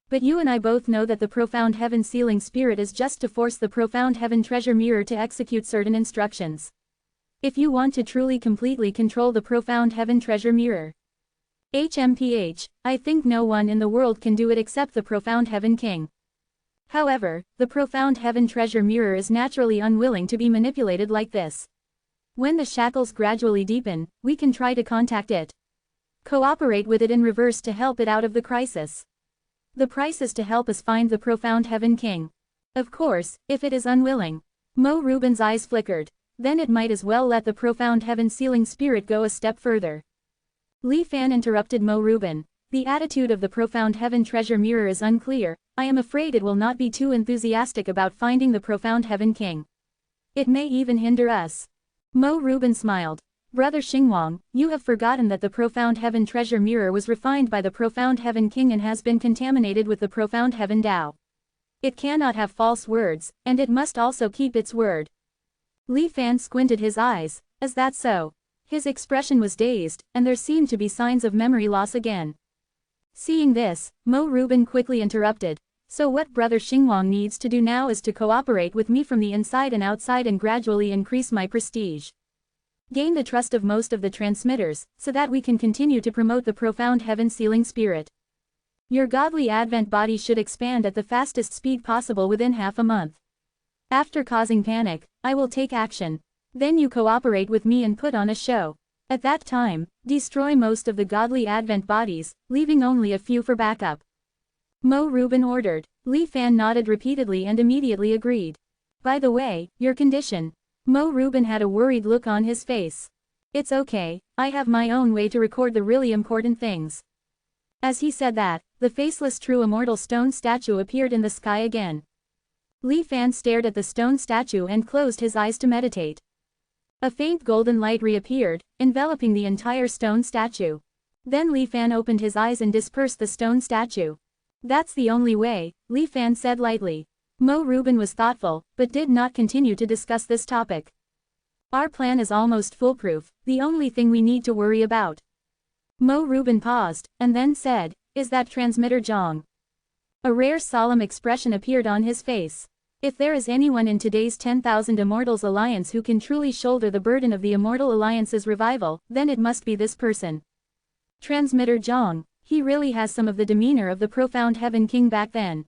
S1: But you and I both know that the profound heaven sealing spirit is just to force the profound heaven treasure mirror to execute certain instructions. If you want to truly completely control the profound heaven treasure mirror, HMPH, I think no one in the world can do it except the profound heaven king. However, the profound heaven treasure mirror is naturally unwilling to be manipulated like this. When the shackles gradually deepen, we can try to contact it. Cooperate with it in reverse to help it out of the crisis. The price is to help us find the profound heaven king. Of course, if it is unwilling. Mo Rubin's eyes flickered. Then it might as well let the profound heaven sealing spirit go a step further. Li Fan interrupted Mo Rubin. The attitude of the profound heaven treasure mirror is unclear. I am afraid it will not be too enthusiastic about finding the profound heaven king. It may even hinder us. Mo Rubin smiled. Brother Xingwang, you have forgotten that the profound heaven treasure mirror was refined by the profound heaven king and has been contaminated with the profound heaven Tao. It cannot have false words, and it must also keep its word. Li Fan squinted his eyes. Is that so? His expression was dazed, and there seemed to be signs of memory loss again. Seeing this, Mo Rubin quickly interrupted. So what Brother Xingwang needs to do now is to cooperate with me from the inside and outside and gradually increase my prestige. Gain the trust of most of the transmitters, so that we can continue to promote the profound heaven sealing spirit. Your godly advent body should expand at the fastest speed possible within half a month. After causing panic, I will take action. Then you cooperate with me and put on a show. At that time, destroy most of the godly advent bodies, leaving only a few for backup. Mo Rubin ordered. Li Fan nodded repeatedly and immediately agreed. By the way, your condition. Mo Rubin had a worried look on his face. It's okay, I have my own way to record the really important things. As he said that, the faceless true immortal stone statue appeared in the sky again. Li Fan stared at the stone statue and closed his eyes to meditate. A faint golden light reappeared, enveloping the entire stone statue. Then Li Fan opened his eyes and dispersed the stone statue. That's the only way, Li Fan said lightly. Mo Rubin was thoughtful, but did not continue to discuss this topic. Our plan is almost foolproof, the only thing we need to worry about. Mo Rubin paused, and then said, is that transmitter Zhang? A rare solemn expression appeared on his face. If there is anyone in today's 10,000 Immortals Alliance who can truly shoulder the burden of the Immortal Alliance's revival, then it must be this person. Transmitter Zhang, he really has some of the demeanor of the profound heaven king back then.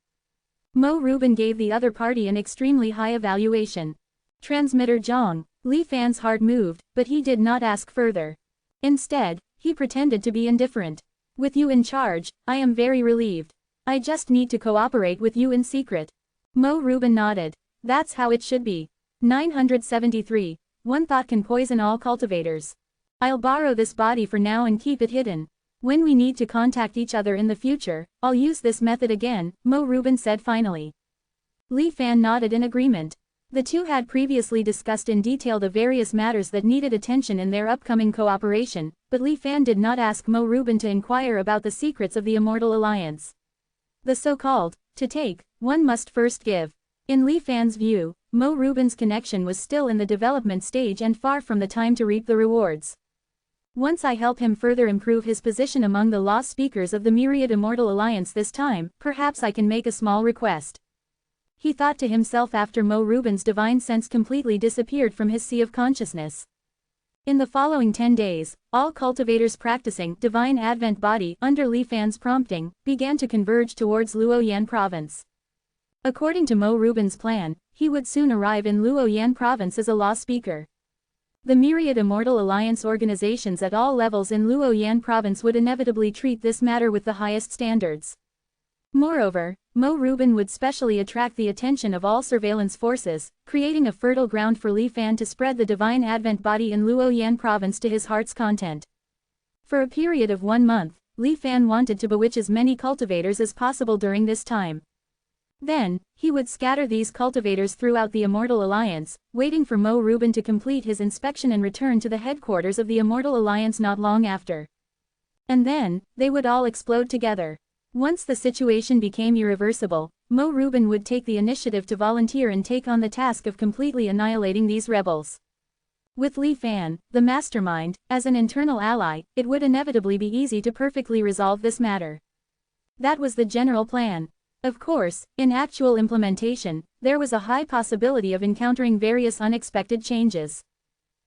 S1: Mo Rubin gave the other party an extremely high evaluation. Transmitter Zhang, Li Fan's heart moved, but he did not ask further. Instead, he pretended to be indifferent. With you in charge, I am very relieved. I just need to cooperate with you in secret. Mo Rubin nodded. That's how it should be. 973. One thought can poison all cultivators. I'll borrow this body for now and keep it hidden. When we need to contact each other in the future, I'll use this method again, Mo Rubin said finally. Li Fan nodded in agreement. The two had previously discussed in detail the various matters that needed attention in their upcoming cooperation, but Li Fan did not ask Mo Rubin to inquire about the secrets of the Immortal Alliance. The so-called, to take, one must first give. In Li Fan's view, Mo Rubin's connection was still in the development stage and far from the time to reap the rewards. Once I help him further improve his position among the law speakers of the myriad Immortal Alliance this time, perhaps I can make a small request. He thought to himself after Mo Rubin's divine sense completely disappeared from his sea of consciousness. In the following 10 days, all cultivators practicing Divine Advent Body under Li Fan's prompting, began to converge towards Luoyan Province. According to Mo Rubin's plan, he would soon arrive in Luoyan Province as a law speaker. The myriad Immortal Alliance organizations at all levels in Luoyan Province would inevitably treat this matter with the highest standards. Moreover, Mo Rubin would specially attract the attention of all surveillance forces, creating a fertile ground for Li Fan to spread the Divine Advent Body in Luoyan Province to his heart's content. For a period of 1 month, Li Fan wanted to bewitch as many cultivators as possible during this time. Then, he would scatter these cultivators throughout the Immortal Alliance, waiting for Mo Rubin to complete his inspection and return to the headquarters of the Immortal Alliance not long after. And then, they would all explode together. Once the situation became irreversible, Mo Rubin would take the initiative to volunteer and take on the task of completely annihilating these rebels. With Li Fan, the mastermind, as an internal ally, it would inevitably be easy to perfectly resolve this matter. That was the general plan. Of course, in actual implementation, there was a high possibility of encountering various unexpected changes.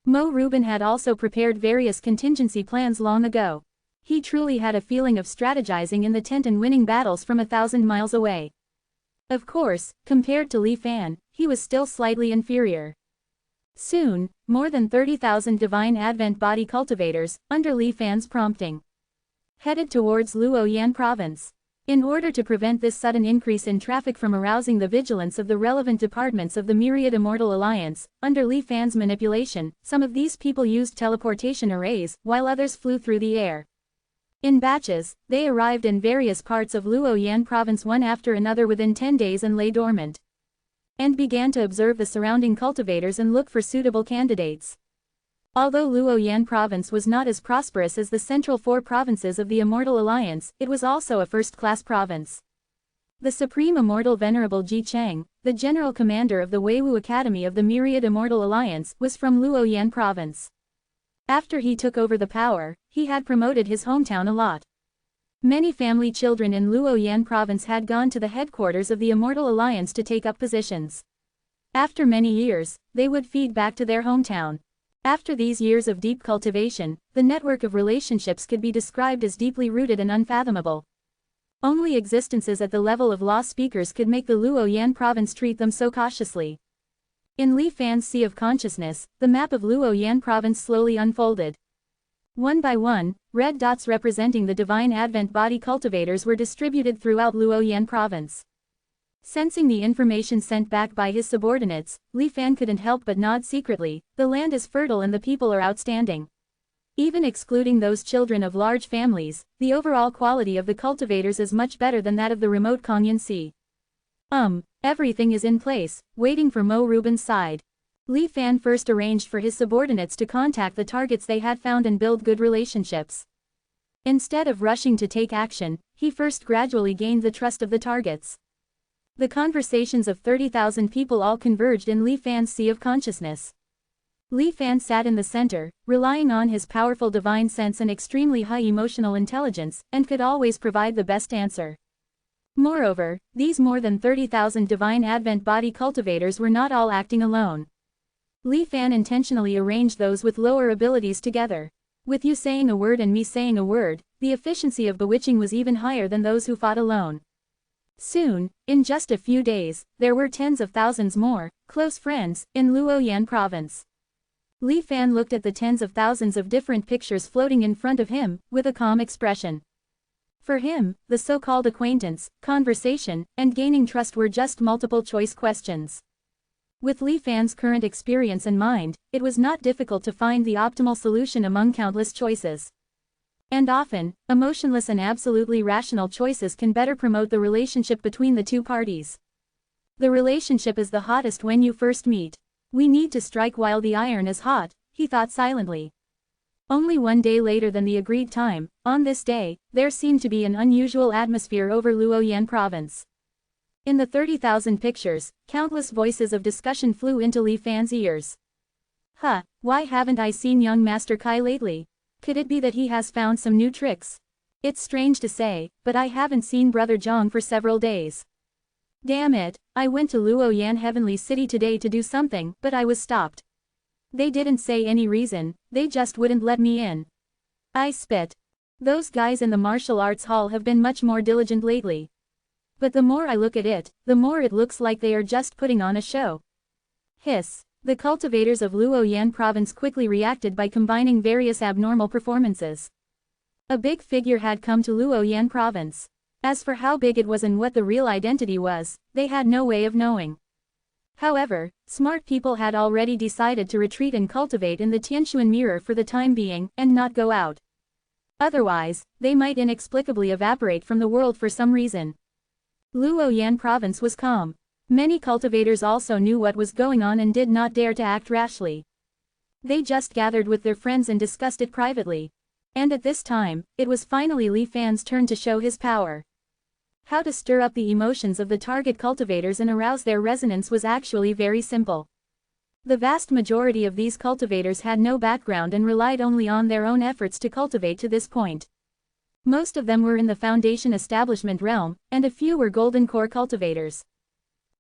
S1: Mo Rubin had also prepared various contingency plans long ago. He truly had a feeling of strategizing in the tent and winning battles from 1,000 miles away. Of course, compared to Li Fan, he was still slightly inferior. Soon, more than 30,000 Divine Advent body cultivators, under Li Fan's prompting, headed towards Luoyang province. In order to prevent this sudden increase in traffic from arousing the vigilance of the relevant departments of the myriad Immortal Alliance, under Li Fan's manipulation, some of these people used teleportation arrays, while others flew through the air. In batches, they arrived in various parts of Luoyang province one after another within 10 days and lay dormant, and began to observe the surrounding cultivators and look for suitable candidates. Although Luoyang province was not as prosperous as the central 4 provinces of the Immortal Alliance, it was also a first-class province. The Supreme Immortal Venerable Ji Cheng, the General Commander of the Weiwu Academy of the Myriad Immortal Alliance, was from Luoyang province. After he took over the power, he had promoted his hometown a lot. Many family children in Luoyang province had gone to the headquarters of the Immortal Alliance to take up positions. After many years, they would feed back to their hometown. After these years of deep cultivation, the network of relationships could be described as deeply rooted and unfathomable. Only existences at the level of law speakers could make the Luoyang province treat them so cautiously. In Li Fan's Sea of Consciousness, the map of Luoyang province slowly unfolded. One by one, red dots representing the Divine Advent body cultivators were distributed throughout Luoyang province. Sensing the information sent back by his subordinates, Li Fan couldn't help but nod secretly. The land is fertile and the people are outstanding. Even excluding those children of large families, the overall quality of the cultivators is much better than that of the remote Kongyan Sea. Everything is in place, waiting for Mo Rubin's side. Li Fan first arranged for his subordinates to contact the targets they had found and build good relationships. Instead of rushing to take action, he first gradually gained the trust of the targets. The conversations of 30,000 people all converged in Li Fan's Sea of Consciousness. Li Fan sat in the center, relying on his powerful divine sense and extremely high emotional intelligence, and could always provide the best answer. Moreover, these more than 30,000 Divine Advent body cultivators were not all acting alone. Li Fan intentionally arranged those with lower abilities together. With you saying a word and me saying a word, the efficiency of bewitching was even higher than those who fought alone. Soon, in just a few days, there were tens of thousands more close friends in Luoyang province. Li Fan looked at the tens of thousands of different pictures floating in front of him, with a calm expression. For him, the so-called acquaintance, conversation, and gaining trust were just multiple-choice questions. With Li Fan's current experience in mind, it was not difficult to find the optimal solution among countless choices. And often, emotionless and absolutely rational choices can better promote the relationship between the two parties. The relationship is the hottest when you first meet. We need to strike while the iron is hot, he thought silently. Only 1 day later than the agreed time, on this day, there seemed to be an unusual atmosphere over Luoyang province. In the 30,000 pictures, countless voices of discussion flew into Li Fan's ears. Why haven't I seen young Master Kai lately? Could it be that he has found some new tricks? It's strange to say, but I haven't seen Brother Zhang for several days. Damn it, I went to Luoyang Heavenly City today to do something, but I was stopped. They didn't say any reason, they just wouldn't let me in. I spit. Those guys in the martial arts hall have been much more diligent lately. But the more I look at it, the more it looks like they are just putting on a show. Hiss. The cultivators of Luoyang province quickly reacted by combining various abnormal performances. A big figure had come to Luoyang province. As for how big it was and what the real identity was, they had no way of knowing. However, smart people had already decided to retreat and cultivate in the Tianquan mirror for the time being, and not go out. Otherwise, they might inexplicably evaporate from the world for some reason. Luoyang province was calm. Many cultivators also knew what was going on and did not dare to act rashly. They just gathered with their friends and discussed it privately. And at this time, it was finally Li Fan's turn to show his power. How to stir up the emotions of the target cultivators and arouse their resonance was actually very simple. The vast majority of these cultivators had no background and relied only on their own efforts to cultivate to this point. Most of them were in the foundation establishment realm, and a few were golden core cultivators.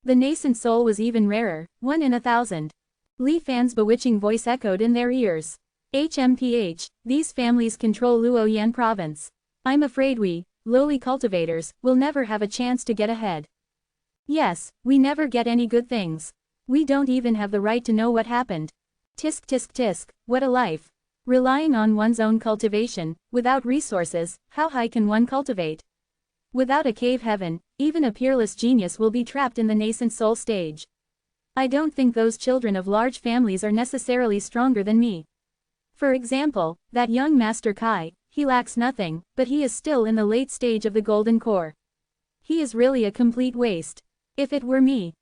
S1: The nascent soul was even rarer, 1 in 1,000. Li Fan's bewitching voice echoed in their ears. HMPH, these families control Luoyan province. I'm afraid we, lowly cultivators, will never have a chance to get ahead. Yes, we never get any good things. We don't even have the right to know what happened. Tisk tisk tisk, what a life. Relying on one's own cultivation, without resources, how high can one cultivate? Without a cave heaven, even a peerless genius will be trapped in the nascent soul stage. I don't think those children of large families are necessarily stronger than me. For example, that young Master Kai, he lacks nothing, but he is still in the late stage of the golden core. He is really a complete waste. If it were me.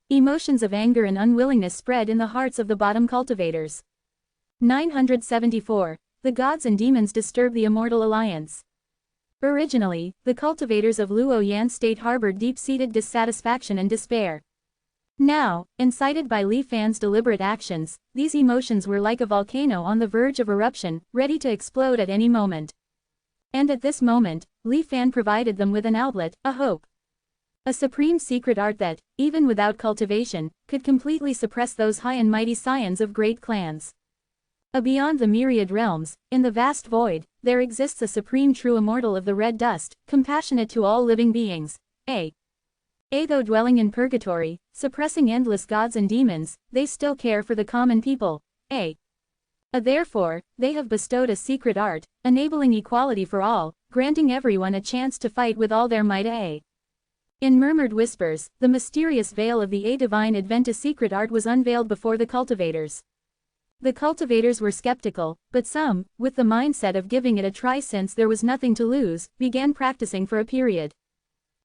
S1: Emotions of anger and unwillingness spread in the hearts of the bottom cultivators. 974. The gods and demons disturb the Immortal Alliance. Originally, the cultivators of Luoyan state harbored deep-seated dissatisfaction and despair. Now, incited by Li Fan's deliberate actions, these emotions were like a volcano on the verge of eruption, ready to explode at any moment. And at this moment, Li Fan provided them with an outlet, a hope. A supreme secret art that, even without cultivation, could completely suppress those high and mighty scions of great clans. Beyond the myriad realms, in the vast void, there exists a supreme true immortal of the red dust, compassionate to all living beings. Though dwelling in purgatory, suppressing endless gods and demons, they still care for the common people. Therefore, they have bestowed a secret art, enabling equality for all, granting everyone a chance to fight with all their might. In murmured whispers, the mysterious veil of the divine Adventist secret art was unveiled before the cultivators. The cultivators were skeptical, but some, with the mindset of giving it a try since there was nothing to lose, began practicing for a period.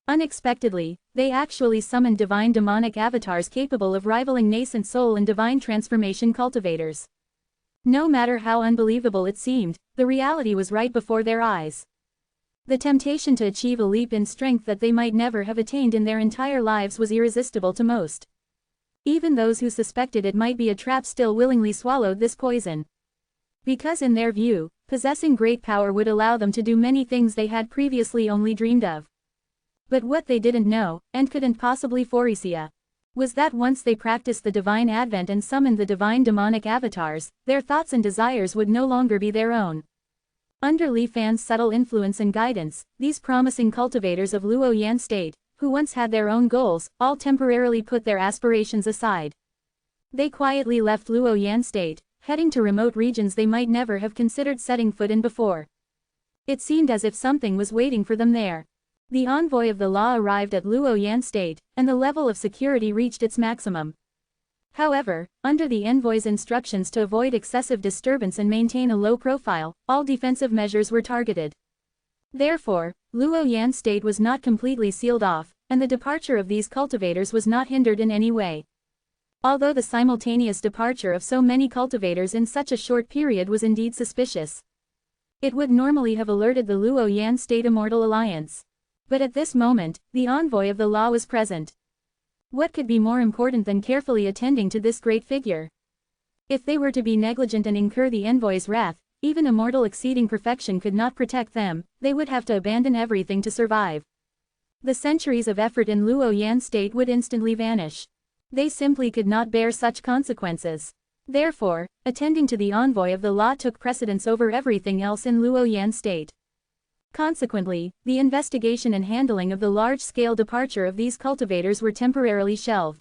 S1: Unexpectedly, they actually summoned divine demonic avatars capable of rivaling nascent soul and divine transformation cultivators. No matter how unbelievable it seemed, the reality was right before their eyes. The temptation to achieve a leap in strength that they might never have attained in their entire lives was irresistible to most. Even those who suspected it might be a trap still willingly swallowed this poison. Because in their view, possessing great power would allow them to do many things they had previously only dreamed of. But what they didn't know, and couldn't possibly foresee, was that once they practiced the divine advent and summoned the divine demonic avatars, their thoughts and desires would no longer be their own. Under Li Fan's subtle influence and guidance, these promising cultivators of Luoyan state, who once had their own goals, all temporarily put their aspirations aside. They quietly left Luoyan state, heading to remote regions they might never have considered setting foot in before. It seemed as if something was waiting for them there. The envoy of the law arrived at Luoyan state, and the level of security reached its maximum. However, under the envoy's instructions to avoid excessive disturbance and maintain a low profile, all defensive measures were targeted. Therefore, Luoyan state was not completely sealed off, and the departure of these cultivators was not hindered in any way. Although the simultaneous departure of so many cultivators in such a short period was indeed suspicious. It would normally have alerted the Luoyan state Immortal Alliance. But at this moment, the envoy of the law was present. What could be more important than carefully attending to this great figure? If they were to be negligent and incur the envoy's wrath, even immortal exceeding perfection could not protect them, they would have to abandon everything to survive. The centuries of effort in Luoyan state would instantly vanish. They simply could not bear such consequences. Therefore, attending to the envoy of the law took precedence over everything else in Luoyan state. Consequently, the investigation and handling of the large-scale departure of these cultivators were temporarily shelved.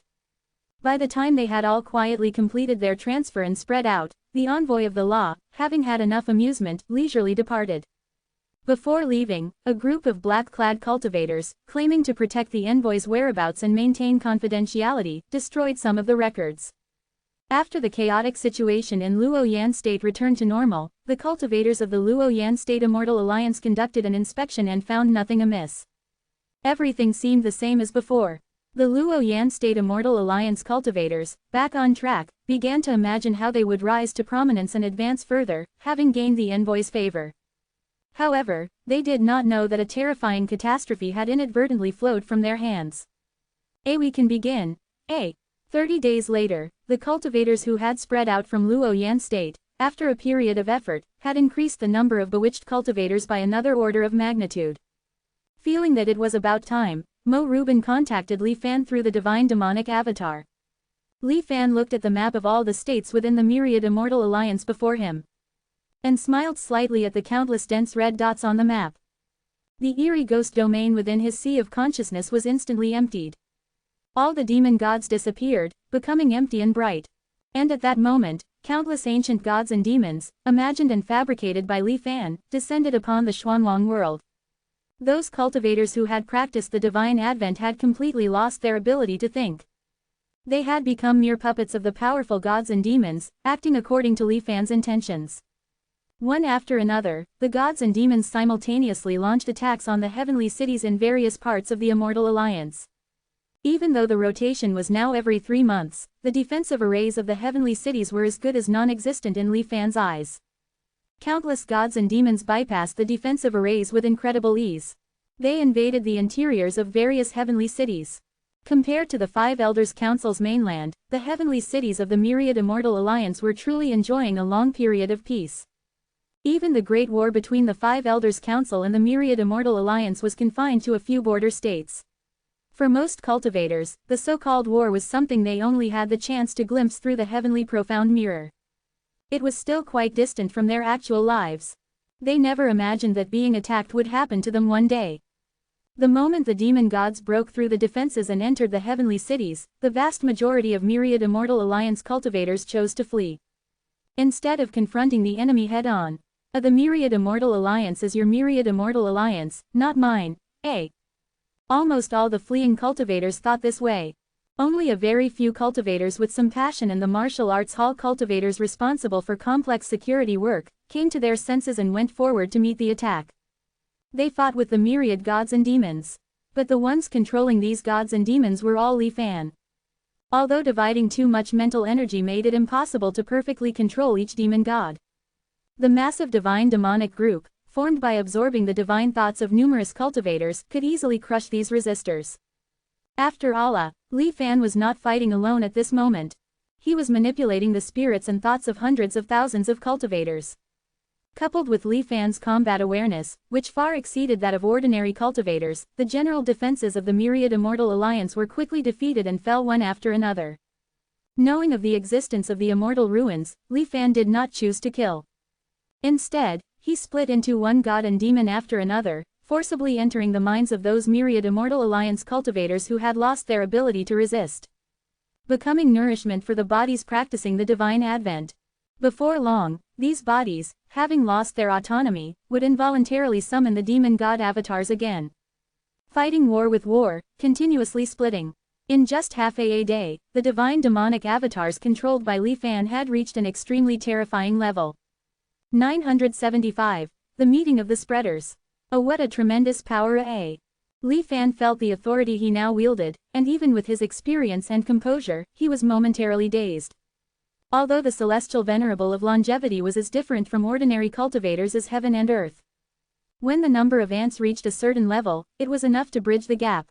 S1: By the time they had all quietly completed their transfer and spread out, the envoy of the law, having had enough amusement, leisurely departed. Before leaving, a group of black-clad cultivators, claiming to protect the envoy's whereabouts and maintain confidentiality, destroyed some of the records. After the chaotic situation in Luoyan state returned to normal, the cultivators of the Luoyan state Immortal Alliance conducted an inspection and found nothing amiss. Everything seemed the same as before. The Luoyan state Immortal Alliance cultivators, back on track, began to imagine how they would rise to prominence and advance further, having gained the envoy's favor. However, they did not know that a terrifying catastrophe had inadvertently flowed from their hands. We can begin. 30 days later, the cultivators who had spread out from Luoyan State, after a period of effort, had increased the number of bewitched cultivators by another order of magnitude. Feeling that it was about time, Mo Rubin contacted Li Fan through the divine demonic avatar. Li Fan looked at the map of all the states within the myriad Immortal Alliance before him, and smiled slightly at the countless dense red dots on the map. The eerie ghost domain within his sea of consciousness was instantly emptied. All the demon gods disappeared, becoming empty and bright. And at that moment, countless ancient gods and demons, imagined and fabricated by Li Fan, descended upon the Xuanwang world. Those cultivators who had practiced the divine advent had completely lost their ability to think. They had become mere puppets of the powerful gods and demons, acting according to Li Fan's intentions. One after another, the gods and demons simultaneously launched attacks on the heavenly cities in various parts of the Immortal Alliance. Even though the rotation was now every 3 months, the defensive arrays of the heavenly cities were as good as non-existent in Li Fan's eyes. Countless gods and demons bypassed the defensive arrays with incredible ease. They invaded the interiors of various heavenly cities. Compared to the Five Elders Council's mainland, the heavenly cities of the myriad Immortal Alliance were truly enjoying a long period of peace. Even the great war between the Five Elders Council and the myriad Immortal Alliance was confined to a few border states. For most cultivators, the so-called war was something they only had the chance to glimpse through the heavenly profound mirror. It was still quite distant from their actual lives. They never imagined that being attacked would happen to them one day. The moment the demon gods broke through the defenses and entered the heavenly cities, the vast majority of myriad Immortal Alliance cultivators chose to flee. Instead of confronting the enemy head-on. The myriad Immortal Alliance is your myriad Immortal Alliance, not mine. Almost all the fleeing cultivators thought this way. Only a very few cultivators with some passion and the martial arts hall cultivators responsible for complex security work, came to their senses and went forward to meet the attack. They fought with the myriad gods and demons. But the ones controlling these gods and demons were all Li Fan. Although dividing too much mental energy made it impossible to perfectly control each demon god. The massive divine demonic group, formed by absorbing the divine thoughts of numerous cultivators, could easily crush these resistors. After all, Li Fan was not fighting alone at this moment. He was manipulating the spirits and thoughts of hundreds of thousands of cultivators. Coupled with Li Fan's combat awareness, which far exceeded that of ordinary cultivators, the general defenses of the myriad Immortal Alliance were quickly defeated and fell one after another. Knowing of the existence of the immortal ruins, Li Fan did not choose to kill. Instead, he split into one god and demon after another, forcibly entering the minds of those myriad Immortal Alliance cultivators who had lost their ability to resist, becoming nourishment for the bodies practicing the divine advent. Before long, these bodies, having lost their autonomy, would involuntarily summon the demon god avatars again. Fighting war with war, continuously splitting. In just half a day, the divine demonic avatars controlled by Li Fan had reached an extremely terrifying level. 975. The Meeting of the Spreaders. Oh, what a tremendous power! Li Fan felt the authority he now wielded, and even with his experience and composure, he was momentarily dazed. Although the celestial Venerable of longevity was as different from ordinary cultivators as heaven and earth. When the number of ants reached a certain level, it was enough to bridge the gap.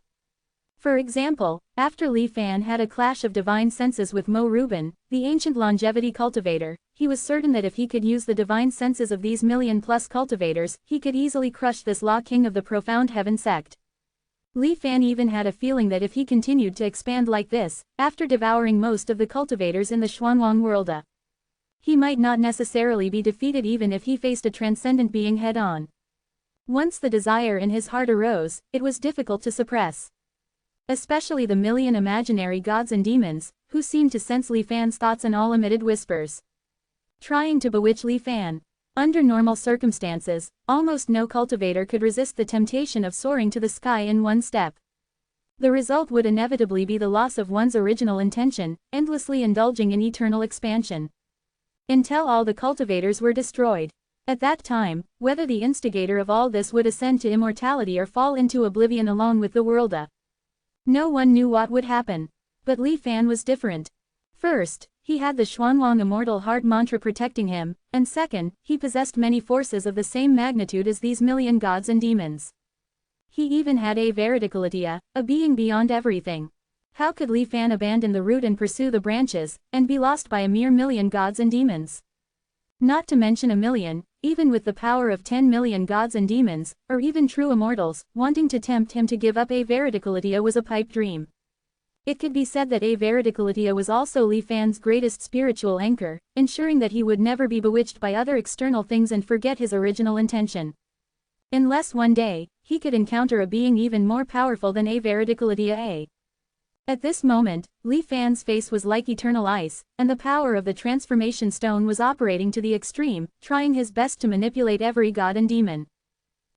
S1: For example, after Li Fan had a clash of divine senses with Mo Rubin, the ancient longevity cultivator, he was certain that if he could use the divine senses of these million-plus cultivators, he could easily crush this Law King of the profound heaven sect. Li Fan even had a feeling that if he continued to expand like this, after devouring most of the cultivators in the Xuanwang world, he might not necessarily be defeated even if he faced a transcendent being head-on. Once the desire in his heart arose, it was difficult to suppress. Especially the million imaginary gods and demons, who seemed to sense Li Fan's thoughts and all emitted whispers, trying to bewitch Li Fan. Under normal circumstances, almost no cultivator could resist the temptation of soaring to the sky in one step. The result would inevitably be the loss of one's original intention, endlessly indulging in eternal expansion, until all the cultivators were destroyed. At that time, whether the instigator of all this would ascend to immortality or fall into oblivion along with the world, no one knew what would happen. But Li Fan was different. First, he had the Xuanwang Immortal Heart mantra protecting him, and second, he possessed many forces of the same magnitude as these million gods and demons. He even had a veridicalitia, a being beyond everything. How could Li Fan abandon the root and pursue the branches, and be lost by a mere million gods and demons? Not to mention a million, even with the power of 10 million gods and demons, or even true immortals, wanting to tempt him to give up a veridicalitia was a pipe dream. It could be said that a veridicalitia was also Li Fan's greatest spiritual anchor, ensuring that he would never be bewitched by other external things and forget his original intention. Unless one day, he could encounter a being even more powerful than a veridicalitia. At this moment, Li Fan's face was like eternal ice, and the power of the transformation stone was operating to the extreme, trying his best to manipulate every god and demon.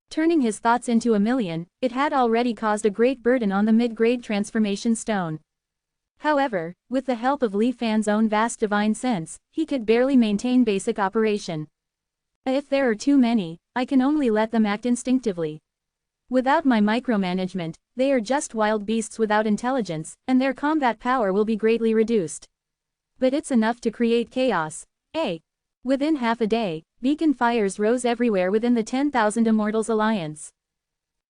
S1: Turning his thoughts into a million, it had already caused a great burden on the mid-grade transformation stone. However, with the help of Li Fan's own vast divine sense, he could barely maintain basic operation. If there are too many, I can only let them act instinctively. Without my micromanagement, they are just wild beasts without intelligence, and their combat power will be greatly reduced. But it's enough to create chaos. Within half a day, beacon fires rose everywhere within the 10,000 Immortals Alliance.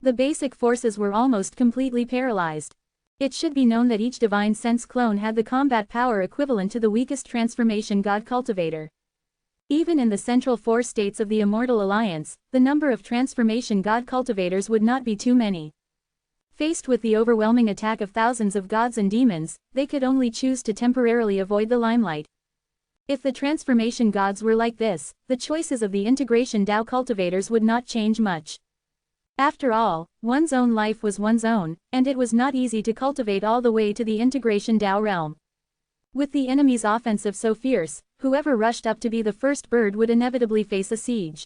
S1: The basic forces were almost completely paralyzed. It should be known that each divine sense clone had the combat power equivalent to the weakest transformation god cultivator. Even in the central four states of the Immortal Alliance, the number of transformation god cultivators would not be too many. Faced with the overwhelming attack of thousands of gods and demons, they could only choose to temporarily avoid the limelight. If the transformation gods were like this, the choices of the integration Dao cultivators would not change much. After all, one's own life was one's own, and it was not easy to cultivate all the way to the integration Dao realm. With the enemy's offensive so fierce, whoever rushed up to be the first bird would inevitably face a siege.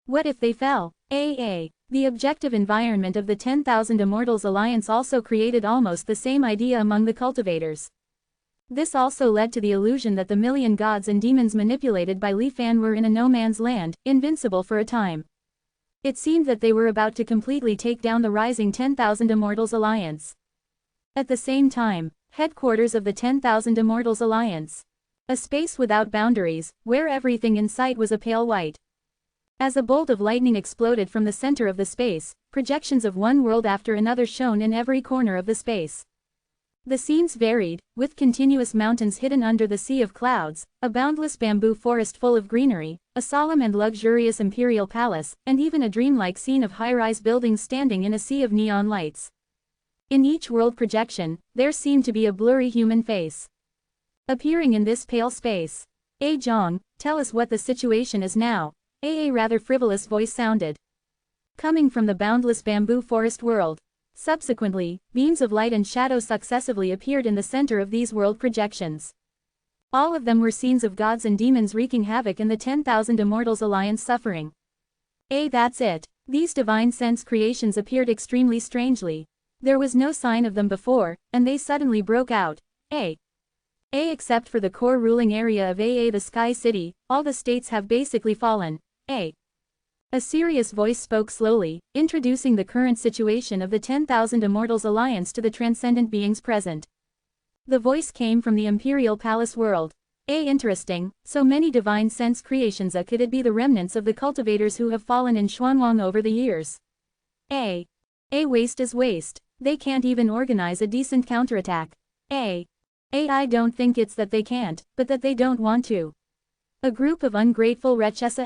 S1: What if they fell? The objective environment of the 10,000 Immortals Alliance also created almost the same idea among the cultivators. This also led to the illusion that the million gods and demons manipulated by Li Fan were in a no-man's land, invincible for a time. It seemed that they were about to completely take down the rising 10,000 Immortals Alliance. At the same time, headquarters of the 10,000 Immortals Alliance. A space without boundaries, where everything in sight was a pale white. As a bolt of lightning exploded from the center of the space, projections of one world after another shone in every corner of the space. The scenes varied, with continuous mountains hidden under the sea of clouds, a boundless bamboo forest full of greenery, a solemn and luxurious imperial palace, and even a dreamlike scene of high-rise buildings standing in a sea of neon lights. In each world projection, there seemed to be a blurry human face appearing in this pale space. Zhang, tell us what the situation is now. A rather frivolous voice sounded, coming from the boundless bamboo forest world. Subsequently, beams of light and shadow successively appeared in the center of these world projections. All of them were scenes of gods and demons wreaking havoc in the 10,000 Immortals Alliance suffering. That's it. These divine sense creations appeared extremely strangely. There was no sign of them before, and they suddenly broke out. Except for the core ruling area of the Sky City, all the states have basically fallen. A serious voice spoke slowly, introducing the current situation of the 10,000 Immortals Alliance to the transcendent beings present. The voice came from the Imperial Palace world. Interesting, so many divine sense creations. Could it be the remnants of the cultivators who have fallen in Xuanwang over the years? Waste is waste. They can't even organize a decent counterattack. I don't think it's that they can't, but that they don't want to. A group of ungrateful wretches.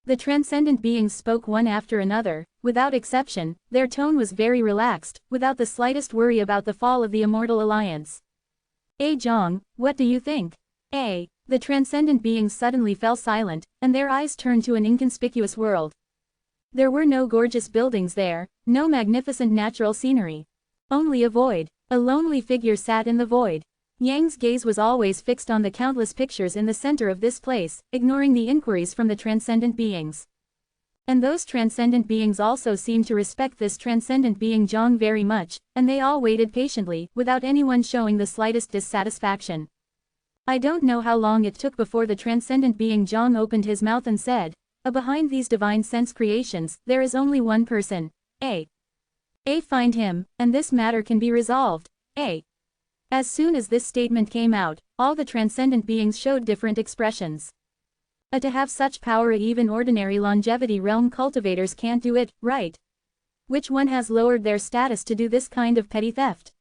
S1: The transcendent beings spoke one after another, without exception. Their tone was very relaxed, without the slightest worry about the fall of the Immortal Alliance. Zhang, what do you think? The transcendent beings suddenly fell silent, and their eyes turned to an inconspicuous world. There were no gorgeous buildings there, no magnificent natural scenery. Only a void. A lonely figure sat in the void. Yang's gaze was always fixed on the countless pictures in the center of this place, ignoring the inquiries from the transcendent beings. And those transcendent beings also seemed to respect this transcendent being Zhang very much, and they all waited patiently, without anyone showing the slightest dissatisfaction. I don't know how long it took before the transcendent being Zhang opened his mouth and said, behind these divine sense creations, there is only one person. Find him, and this matter can be resolved. As soon as this statement came out, all the transcendent beings showed different expressions. To have such power, even ordinary longevity realm cultivators can't do it, right? Which one has lowered their status to do this kind of petty theft?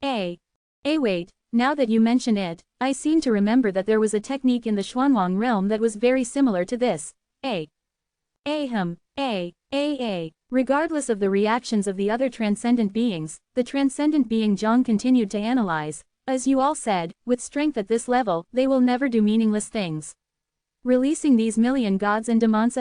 S1: Wait, now that you mention it, I seem to remember that there was a technique in the Xuanwang realm that was very similar to this. Regardless of the reactions of the other transcendent beings, the transcendent being Zhang continued to analyze. As you all said, with strength at this level, they will never do meaningless things. Releasing these million gods and demons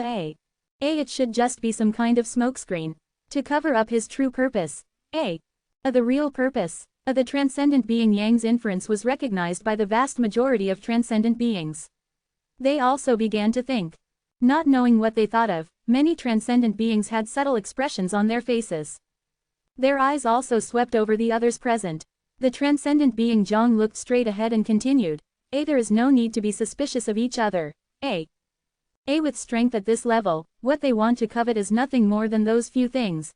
S1: it should just be some kind of smokescreen. To cover up his true purpose. The real purpose. The transcendent being Yang's inference was recognized by the vast majority of transcendent beings. They also began to think. Not knowing what they thought of, many transcendent beings had subtle expressions on their faces. Their eyes also swept over the others present. The transcendent being Zhang looked straight ahead and continued. There is no need to be suspicious of each other. With strength at this level, what they want to covet is nothing more than those few things.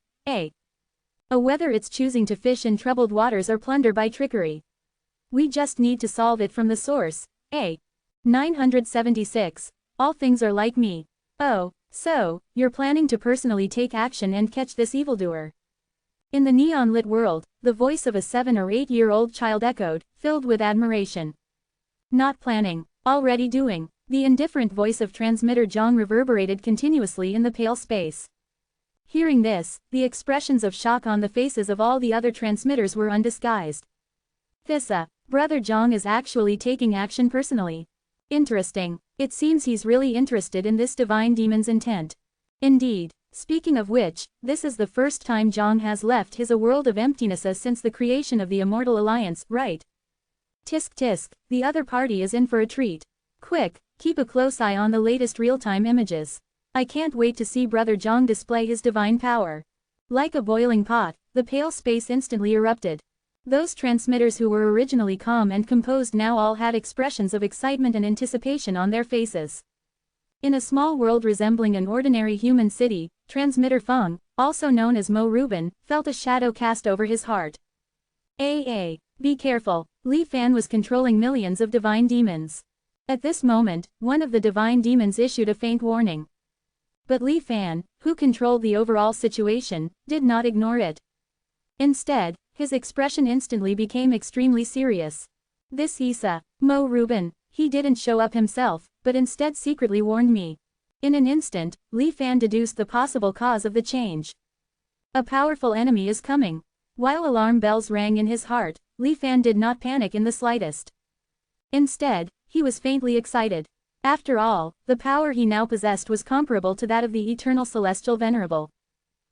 S1: Whether it's choosing to fish in troubled waters or plunder by trickery. We just need to solve it from the source. 976. All things are like me. Oh, so, you're planning to personally take action and catch this evildoer. In the neon-lit world, the voice of a 7 or 8-year-old child echoed, filled with admiration. Not planning, already doing. The indifferent voice of transmitter Zhang reverberated continuously in the pale space. Hearing this, the expressions of shock on the faces of all the other transmitters were undisguised. This brother Zhang is actually taking action personally. Interesting. It seems he's really interested in this divine demon's intent. Indeed. Speaking of which, this is the first time Zhang has left his world of emptiness since the creation of the Immortal Alliance, right? Tisk tisk, the other party is in for a treat. Quick, keep a close eye on the latest real-time images. I can't wait to see Brother Zhang display his divine power. Like a boiling pot, the pale space instantly erupted. Those transmitters who were originally calm and composed now all had expressions of excitement and anticipation on their faces. In a small world resembling an ordinary human city, Transmitter Feng, also known as Mo Ruben, felt a shadow cast over his heart. Be careful, Li Fan was controlling millions of divine demons. At this moment, one of the divine demons issued a faint warning. But Li Fan, who controlled the overall situation, did not ignore it. Instead, his expression instantly became extremely serious. This Isa, Mo Ruben, he didn't show up himself, but instead secretly warned me. In an instant, Li Fan deduced the possible cause of the change. A powerful enemy is coming. While alarm bells rang in his heart, Li Fan did not panic in the slightest. Instead, he was faintly excited. After all, the power he now possessed was comparable to that of the eternal celestial Venerable.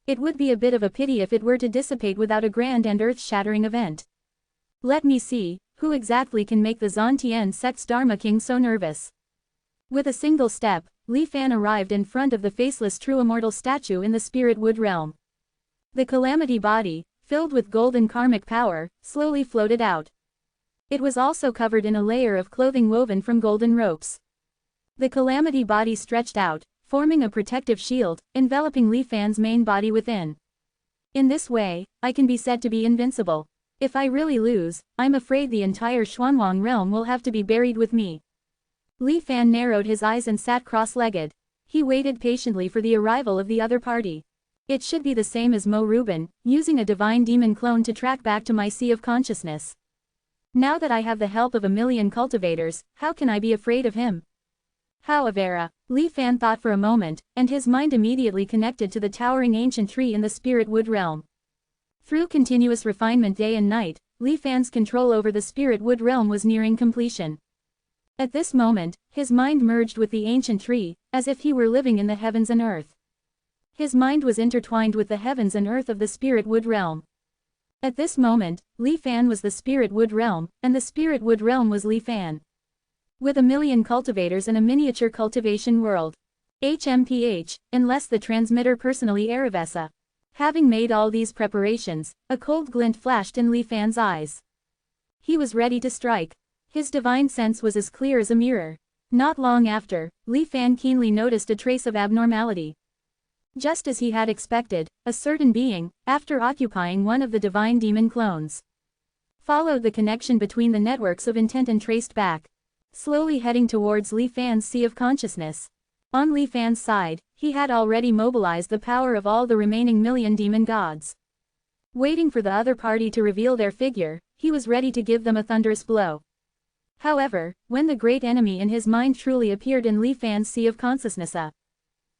S1: It would be a bit of a pity if it were to dissipate without a grand and earth-shattering event. Let me see, who exactly can make the Zantian sect's Dharma King so nervous? With a single step, Li Fan arrived in front of the faceless true immortal statue in the spirit wood realm. The calamity body, filled with golden karmic power, slowly floated out. It was also covered in a layer of clothing woven from golden ropes. The calamity body stretched out, forming a protective shield, enveloping Li Fan's main body within. In this way, I can be said to be invincible. If I really lose, I'm afraid the entire Xuanwang realm will have to be buried with me. Li Fan narrowed his eyes and sat cross-legged. He waited patiently for the arrival of the other party. It should be the same as Mo Ruben, using a divine demon clone to track back to my sea of consciousness. Now that I have the help of a million cultivators, how can I be afraid of him? However, Li Fan thought for a moment, and his mind immediately connected to the towering ancient tree in the spirit wood realm. Through continuous refinement day and night, Li Fan's control over the spirit wood realm was nearing completion. At this moment, his mind merged with the ancient tree, as if he were living in the heavens and earth. His mind was intertwined with the heavens and earth of the spirit wood realm. At this moment, Li Fan was the spirit wood realm, and the spirit wood realm was Li Fan. With a million cultivators in a miniature cultivation world. Unless the transmitter personally Aravesa. Having made all these preparations, a cold glint flashed in Li Fan's eyes. He was ready to strike. His divine sense was as clear as a mirror. Not long after, Li Fan keenly noticed a trace of abnormality. Just as he had expected, a certain being, after occupying one of the divine demon clones, followed the connection between the networks of intent and traced back, slowly heading towards Li Fan's sea of consciousness. On Li Fan's side, he had already mobilized the power of all the remaining million demon gods. Waiting for the other party to reveal their figure, he was ready to give them a thunderous blow. However, when the great enemy in his mind truly appeared in Li Fan's sea of consciousness,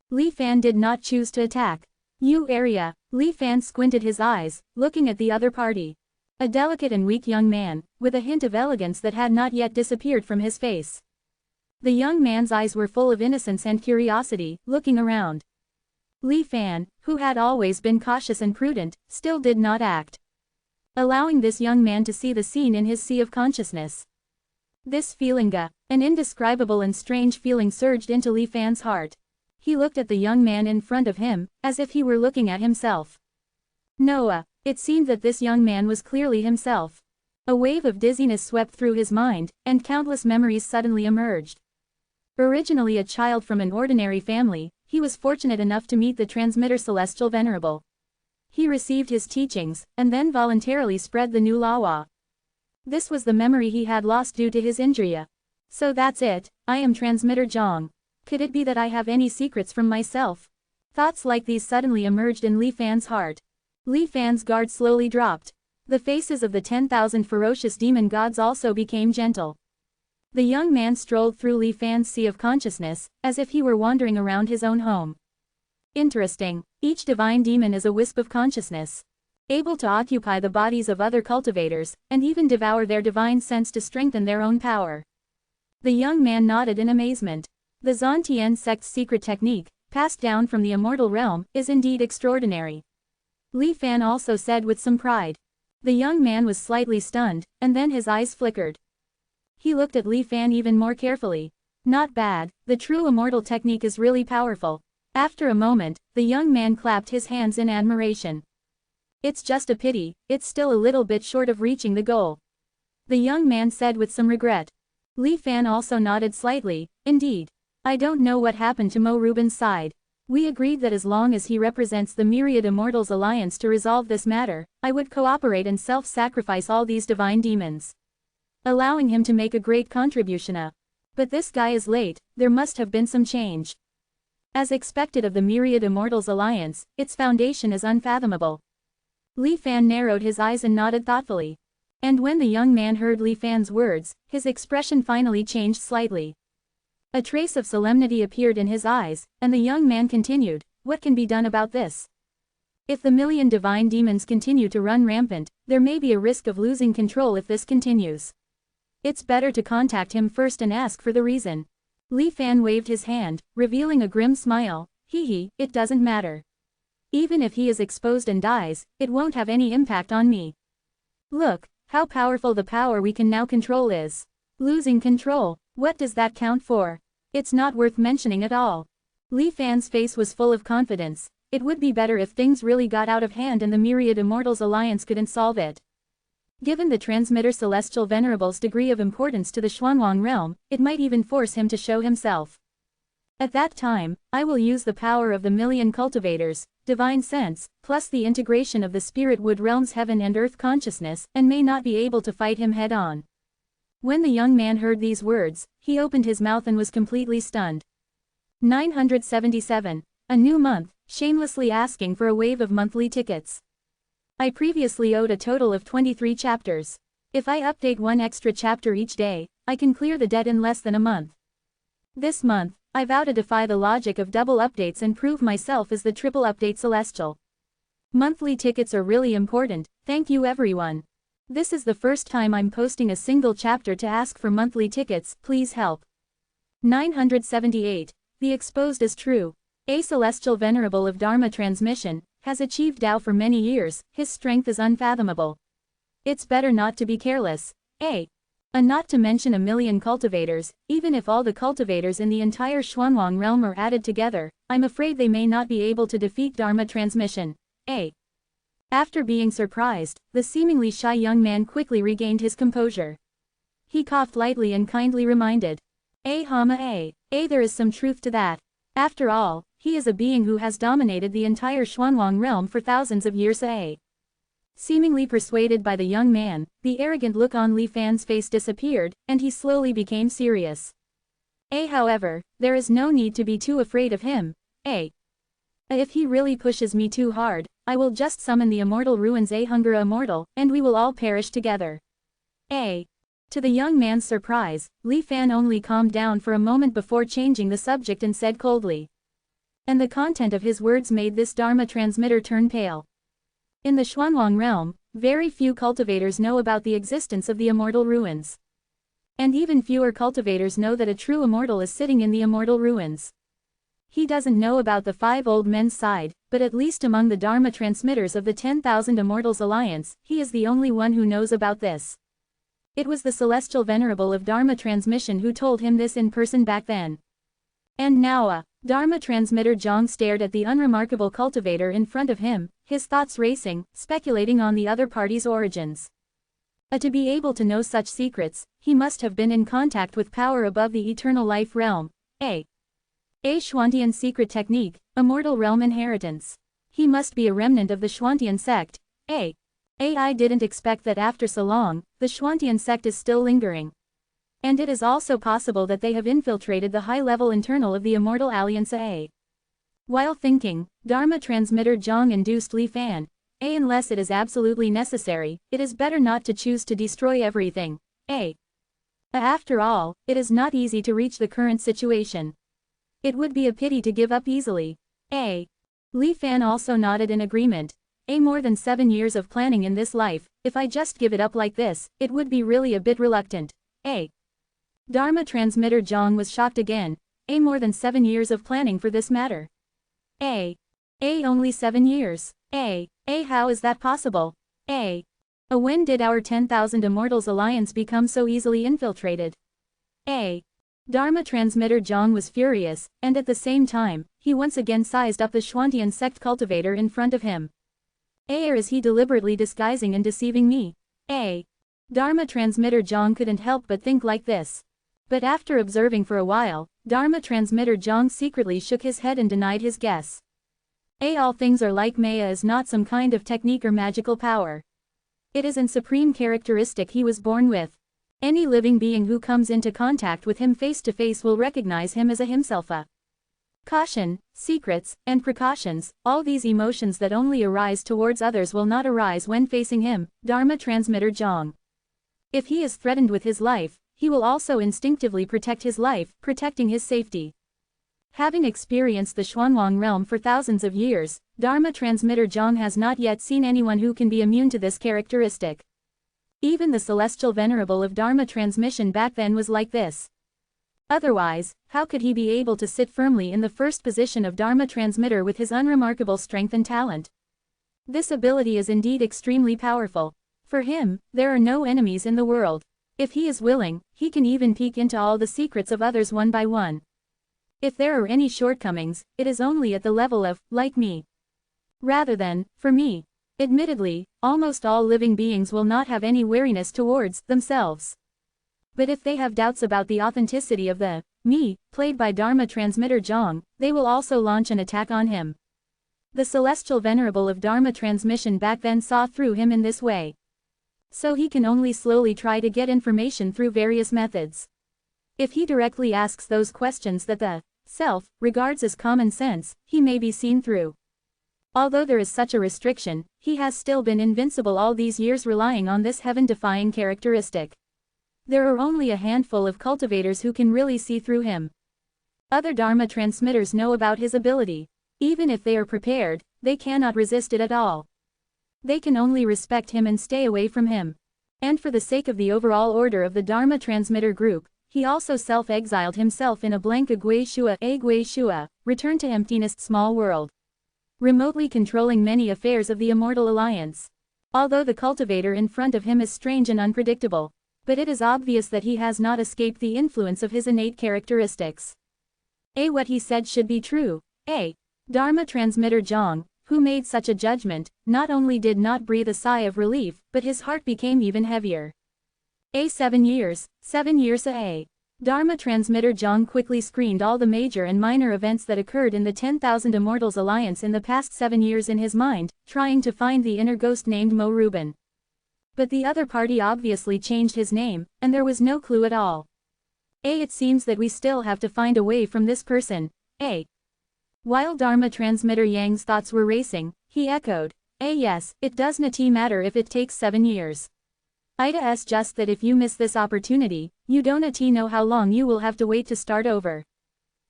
S1: Li Fan did not choose to attack. Area. Li Fan squinted his eyes, looking at the other party. A delicate and weak young man, with a hint of elegance that had not yet disappeared from his face. The young man's eyes were full of innocence and curiosity, looking around. Li Fan, who had always been cautious and prudent, still did not act, allowing this young man to see the scene in his sea of consciousness. This feeling, an indescribable and strange feeling surged into Li Fan's heart. He looked at the young man in front of him, as if he were looking at himself. No, it seemed that this young man was clearly himself. A wave of dizziness swept through his mind, and countless memories suddenly emerged. Originally a child from an ordinary family, he was fortunate enough to meet the transmitter celestial Venerable. He received his teachings, and then voluntarily spread the new lawa. This was the memory he had lost due to his injury. So that's it, I am transmitter Zhang. Could it be that I have any secrets from myself? Thoughts like these suddenly emerged in Li Fan's heart. Li Fan's guard slowly dropped. The faces of the 10,000 ferocious demon gods also became gentle. The young man strolled through Li Fan's sea of consciousness, as if he were wandering around his own home. Interesting. Each divine demon is a wisp of consciousness, able to occupy the bodies of other cultivators, and even devour their divine sense to strengthen their own power. The young man nodded in amazement. The Zhantian sect's secret technique, passed down from the immortal realm, is indeed extraordinary. Li Fan also said with some pride. The young man was slightly stunned, and then his eyes flickered. He looked at Li Fan even more carefully. Not bad, the true immortal technique is really powerful. After a moment, the young man clapped his hands in admiration. It's just a pity, it's still a little bit short of reaching the goal, the young man said with some regret. Li Fan also nodded slightly. Indeed. I don't know what happened to Mo Rubin's side. We agreed that as long as he represents the Myriad Immortals Alliance to resolve this matter, I would cooperate and self-sacrifice all these divine demons, allowing him to make a great contribution. But this guy is late, there must have been some change. As expected of the Myriad Immortals Alliance, its foundation is unfathomable. Li Fan narrowed his eyes and nodded thoughtfully. And when the young man heard Li Fan's words, his expression finally changed slightly. A trace of solemnity appeared in his eyes, and the young man continued, what can be done about this? If the million divine demons continue to run rampant, there may be a risk of losing control if this continues. It's better to contact him first and ask for the reason. Li Fan waved his hand, revealing a grim smile. It doesn't matter. Even if he is exposed and dies, it won't have any impact on me. Look, how powerful the power we can now control is. Losing control, what does that count for? It's not worth mentioning at all. Li Fan's face was full of confidence. It would be better if things really got out of hand and the Myriad Immortals Alliance couldn't solve it. Given the transmitter Celestial Venerable's degree of importance to the Xuanwang realm, it might even force him to show himself. At that time, I will use the power of the million cultivators, divine sense, plus the integration of the spirit wood realm's heaven and earth consciousness, and may not be able to fight him head-on. When the young man heard these words, he opened his mouth and was completely stunned. 977. A new month, shamelessly asking for a wave of monthly tickets. I previously owed a total of 23 chapters. If I update one extra chapter each day, I can clear the debt in less than a month. This month, I vow to defy the logic of double updates and prove myself as the triple update celestial. Monthly tickets are really important, thank you everyone. This is the first time I'm posting a single chapter to ask for monthly tickets, please help. 978. The exposed is true. A celestial venerable of Dharma transmission, has achieved Tao for many years, his strength is unfathomable. It's better not to be careless. Not to mention a million cultivators, even if all the cultivators in the entire Xuanwang realm are added together, I'm afraid they may not be able to defeat Dharma transmission. After being surprised, the seemingly shy young man quickly regained his composure. He coughed lightly and kindly reminded. There is some truth to that. After all, he is a being who has dominated the entire Xuanwang realm for thousands of years. Seemingly persuaded by the young man, the arrogant look on Li Fan's face disappeared, and he slowly became serious. However, there is no need to be too afraid of him. If he really pushes me too hard, I will just summon the immortal ruins hunger immortal, and we will all perish together. To the young man's surprise, Li Fan only calmed down for a moment before changing the subject and said coldly. And the content of his words made this Dharma transmitter turn pale. In the Xuanwang realm, very few cultivators know about the existence of the immortal ruins. And even fewer cultivators know that a true immortal is sitting in the immortal ruins. He doesn't know about the 5 old men's side, but at least among the Dharma transmitters of the 10,000 Immortals Alliance, he is the only one who knows about this. It was the celestial venerable of Dharma transmission who told him this in person back then. And now Dharma transmitter Zhang stared at the unremarkable cultivator in front of him, his thoughts racing, speculating on the other party's origins. To be able to know such secrets, he must have been in contact with power above the eternal life realm. A Xuantian secret technique, immortal realm inheritance. He must be a remnant of the Xuantian sect. I didn't expect that after so long, the Xuantian sect is still lingering. And it is also possible that they have infiltrated the high-level internal of the Immortal Alliance. While thinking, Dharma transmitter Zhang induced Li Fan. Unless it is absolutely necessary, it is better not to choose to destroy everything. After all, it is not easy to reach the current situation. It would be a pity to give up easily. Li Fan also nodded in agreement. More than 7 years of planning in this life, if I just give it up like this, it would be really a bit reluctant. Dharma transmitter Zhang was shocked again. More than 7 years of planning for this matter. Only 7 years. How is that possible? When did our 10,000 Immortals Alliance become so easily infiltrated? Dharma transmitter Zhang was furious, and at the same time, he once again sized up the Xuantian sect cultivator in front of him. Or is he deliberately disguising and deceiving me? Dharma transmitter Zhang couldn't help but think like this. But after observing for a while, Dharma transmitter Zhang secretly shook his head and denied his guess. All things are like Maya is not some kind of technique or magical power. It is an supreme characteristic he was born with. Any living being who comes into contact with him face to face will recognize him as a himself. Caution, secrets, and precautions, all these emotions that only arise towards others will not arise when facing him, Dharma transmitter Zhang. If he is threatened with his life, he will also instinctively protect his life, protecting his safety. Having experienced the Xuanwang realm for thousands of years, Dharma transmitter Zhang has not yet seen anyone who can be immune to this characteristic. Even the celestial venerable of Dharma transmission back then was like this. Otherwise, how could he be able to sit firmly in the first position of Dharma transmitter with his unremarkable strength and talent? This ability is indeed extremely powerful. For him, there are no enemies in the world. If he is willing, he can even peek into all the secrets of others one by one. If there are any shortcomings, it is only at the level of, like me. Rather than, for me. Admittedly, almost all living beings will not have any wariness towards themselves. But if they have doubts about the authenticity of the me, played by Dharma transmitter Zhang, they will also launch an attack on him. The celestial venerable of Dharma transmission back then saw through him in this way. So he can only slowly try to get information through various methods. If he directly asks those questions that the self regards as common sense, he may be seen through. Although there is such a restriction, he has still been invincible all these years relying on this heaven-defying characteristic. There are only a handful of cultivators who can really see through him. Other Dharma transmitters know about his ability. Even if they are prepared, they cannot resist it at all. They can only respect him and stay away from him. And for the sake of the overall order of the Dharma transmitter group, he also self-exiled himself in a blank Guishua, returned to emptiness small world. Remotely controlling many affairs of the Immortal Alliance. Although the cultivator in front of him is strange and unpredictable. But it is obvious that he has not escaped the influence of his innate characteristics. What he said should be true. Dharma transmitter Zhang, who made such a judgment, not only did not breathe a sigh of relief, but his heart became even heavier. 7 years. Dharma transmitter Zhang quickly screened all the major and minor events that occurred in the 10,000 Immortals Alliance in the past 7 years in his mind, trying to find the inner ghost named Mo Rubin. But the other party obviously changed his name, and there was no clue at all. It seems that we still have to find a way from this person. While Dharma transmitter Yang's thoughts were racing, he echoed, yes, it does not matter if it takes 7 years. It's just that if you miss this opportunity, you don't know how long you will have to wait to start over.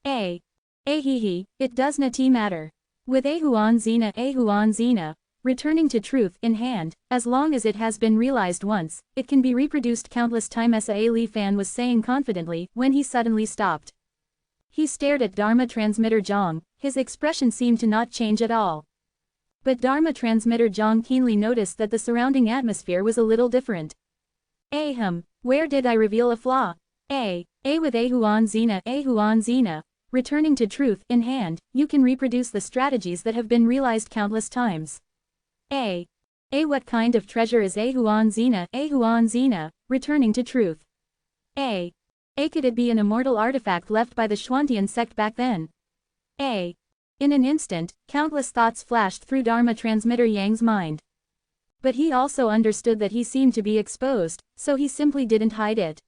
S1: It does not matter. With Ahuan Zina, returning to truth in hand, as long as it has been realized once, it can be reproduced countless times. Li Fan was saying confidently when he suddenly stopped. He stared at Dharma transmitter Zhang, his expression seemed to not change at all. But Dharma transmitter Zhang keenly noticed that the surrounding atmosphere was a little different. Where did I reveal a flaw? With Ahuan Zina, returning to truth in hand, you can reproduce the strategies that have been realized countless times. What kind of treasure is Ahuan Zina, returning to truth? Could it be an immortal artifact left by the Xuantian sect back then? In an instant, countless thoughts flashed through Dharma transmitter Yang's mind. But he also understood that he seemed to be exposed, so he simply didn't hide it.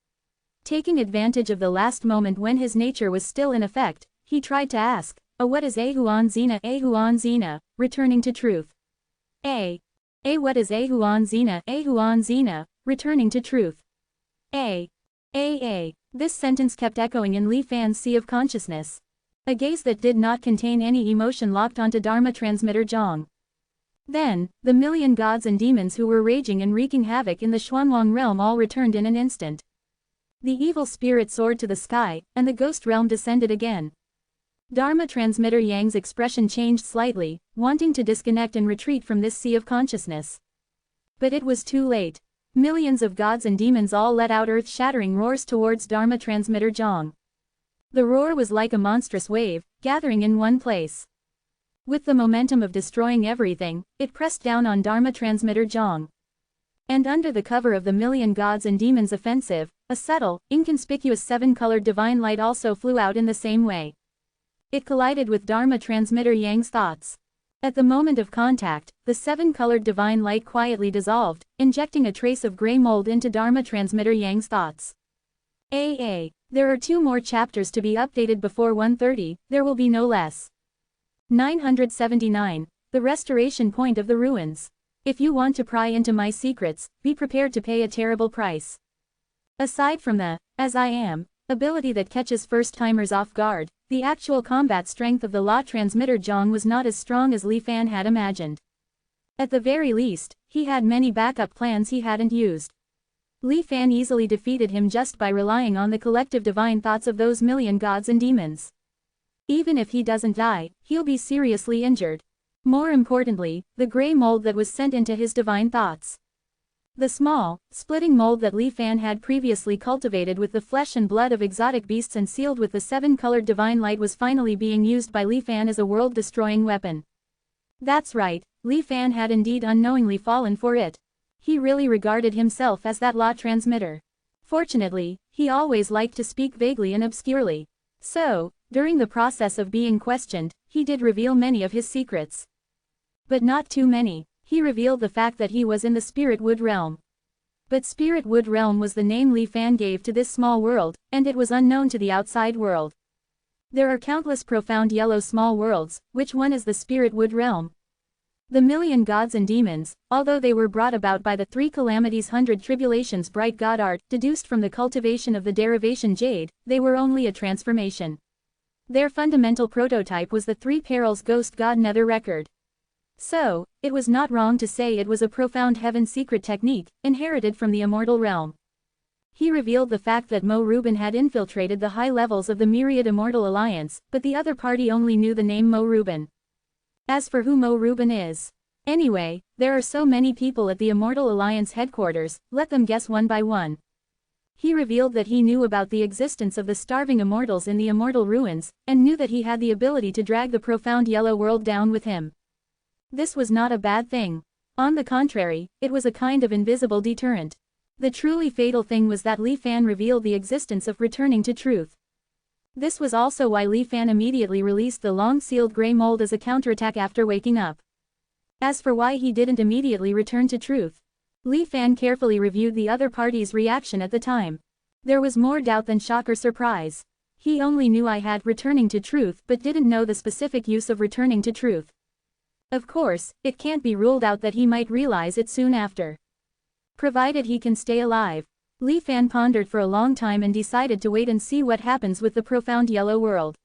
S1: Taking advantage of the last moment when his nature was still in effect, he tried to ask, what is Ahuan Zina, returning to truth? What is Ahuan Zina, returning to truth? This sentence kept echoing in Li Fan's sea of consciousness. A gaze that did not contain any emotion locked onto Dharma transmitter Zhang. Then, the million gods and demons who were raging and wreaking havoc in the Xuanwang realm all returned in an instant. The evil spirit soared to the sky, and the ghost realm descended again. Dharma transmitter Yang's expression changed slightly, wanting to disconnect and retreat from this sea of consciousness. But it was too late. Millions of gods and demons all let out earth-shattering roars towards Dharma transmitter Zhang. The roar was like a monstrous wave, gathering in one place. With the momentum of destroying everything, it pressed down on Dharma transmitter Zhang. And under the cover of the million gods and demons offensive, a subtle, inconspicuous 7-colored divine light also flew out in the same way. It collided with Dharma transmitter Yang's thoughts. At the moment of contact, the 7-colored divine light quietly dissolved, injecting a trace of gray mold into Dharma transmitter Yang's thoughts. There are 2 more chapters to be updated before 1:30, there will be no less. 979. The Restoration Point of the Ruins. If you want to pry into my secrets, be prepared to pay a terrible price. Aside from the, as I am, ability that catches first-timers off guard, the actual combat strength of the law transmitter Zhang was not as strong as Li Fan had imagined. At the very least, he had many backup plans he hadn't used. Li Fan easily defeated him just by relying on the collective divine thoughts of those million gods and demons. Even if he doesn't die, he'll be seriously injured. More importantly, the gray mold that was sent into his divine thoughts. The small, splitting mold that Li Fan had previously cultivated with the flesh and blood of exotic beasts and sealed with the 7-colored divine light was finally being used by Li Fan as a world-destroying weapon. That's right, Li Fan had indeed unknowingly fallen for it. He really regarded himself as that law transmitter. Fortunately, he always liked to speak vaguely and obscurely. So, during the process of being questioned, he did reveal many of his secrets. But not too many. He revealed the fact that he was in the Spirit Wood realm. But Spirit Wood realm was the name Li Fan gave to this small world, and it was unknown to the outside world. There are countless profound yellow small worlds, which one is the Spirit Wood realm? The million gods and demons, although they were brought about by the 3 calamities 100 tribulations bright god art, deduced from the cultivation of the derivation jade, they were only a transformation. Their fundamental prototype was the 3 perils ghost god nether record. So, it was not wrong to say it was a profound heaven secret technique, inherited from the immortal realm. He revealed the fact that Mo Rubin had infiltrated the high levels of the myriad Immortal Alliance, but the other party only knew the name Mo Rubin. As for who Mo Rubin is. Anyway, there are so many people at the Immortal Alliance headquarters, let them guess one by one. He revealed that he knew about the existence of the starving immortals in the immortal ruins, and knew that he had the ability to drag the profound yellow world down with him. This was not a bad thing. On the contrary, it was a kind of invisible deterrent. The truly fatal thing was that Li Fan revealed the existence of returning to truth. This was also why Li Fan immediately released the long-sealed grey mold as a counterattack after waking up. As for why he didn't immediately return to truth, Li Fan carefully reviewed the other party's reaction at the time. There was more doubt than shock or surprise. He only knew I had returning to truth but didn't know the specific use of returning to truth. Of course, it can't be ruled out that he might realize it soon after. Provided he can stay alive. Li Fan pondered for a long time and decided to wait and see what happens with the profound yellow world.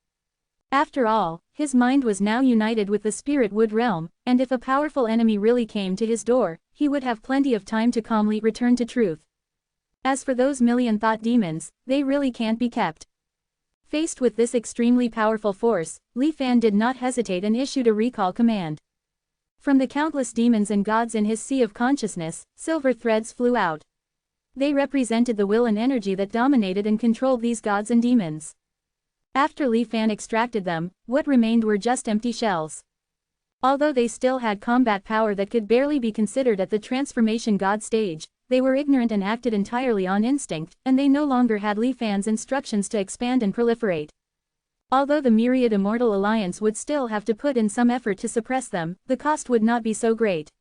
S1: After all, his mind was now united with the spirit wood realm, and if a powerful enemy really came to his door, he would have plenty of time to calmly return to truth. As for those million thought demons, they really can't be kept. Faced with this extremely powerful force, Li Fan did not hesitate and issued a recall command. From the countless demons and gods in his sea of consciousness, silver threads flew out. They represented the will and energy that dominated and controlled these gods and demons. After Li Fan extracted them, what remained were just empty shells. Although they still had combat power that could barely be considered at the transformation god stage, they were ignorant and acted entirely on instinct, and they no longer had Li Fan's instructions to expand and proliferate. Although the myriad Immortal Alliance would still have to put in some effort to suppress them, the cost would not be so great.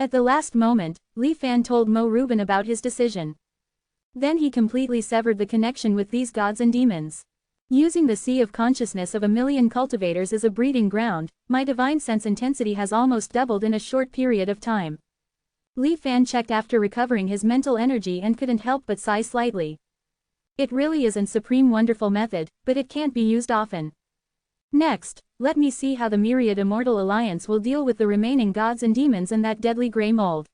S1: At the last moment, Li Fan told Mo Rubin about his decision. Then he completely severed the connection with these gods and demons. Using the sea of consciousness of a million cultivators as a breeding ground, my divine sense intensity has almost doubled in a short period of time. Li Fan checked after recovering his mental energy and couldn't help but sigh slightly. It really is a supreme wonderful method, but it can't be used often. Next, let me see how the myriad Immortal Alliance will deal with the remaining gods and demons and that deadly grey mold.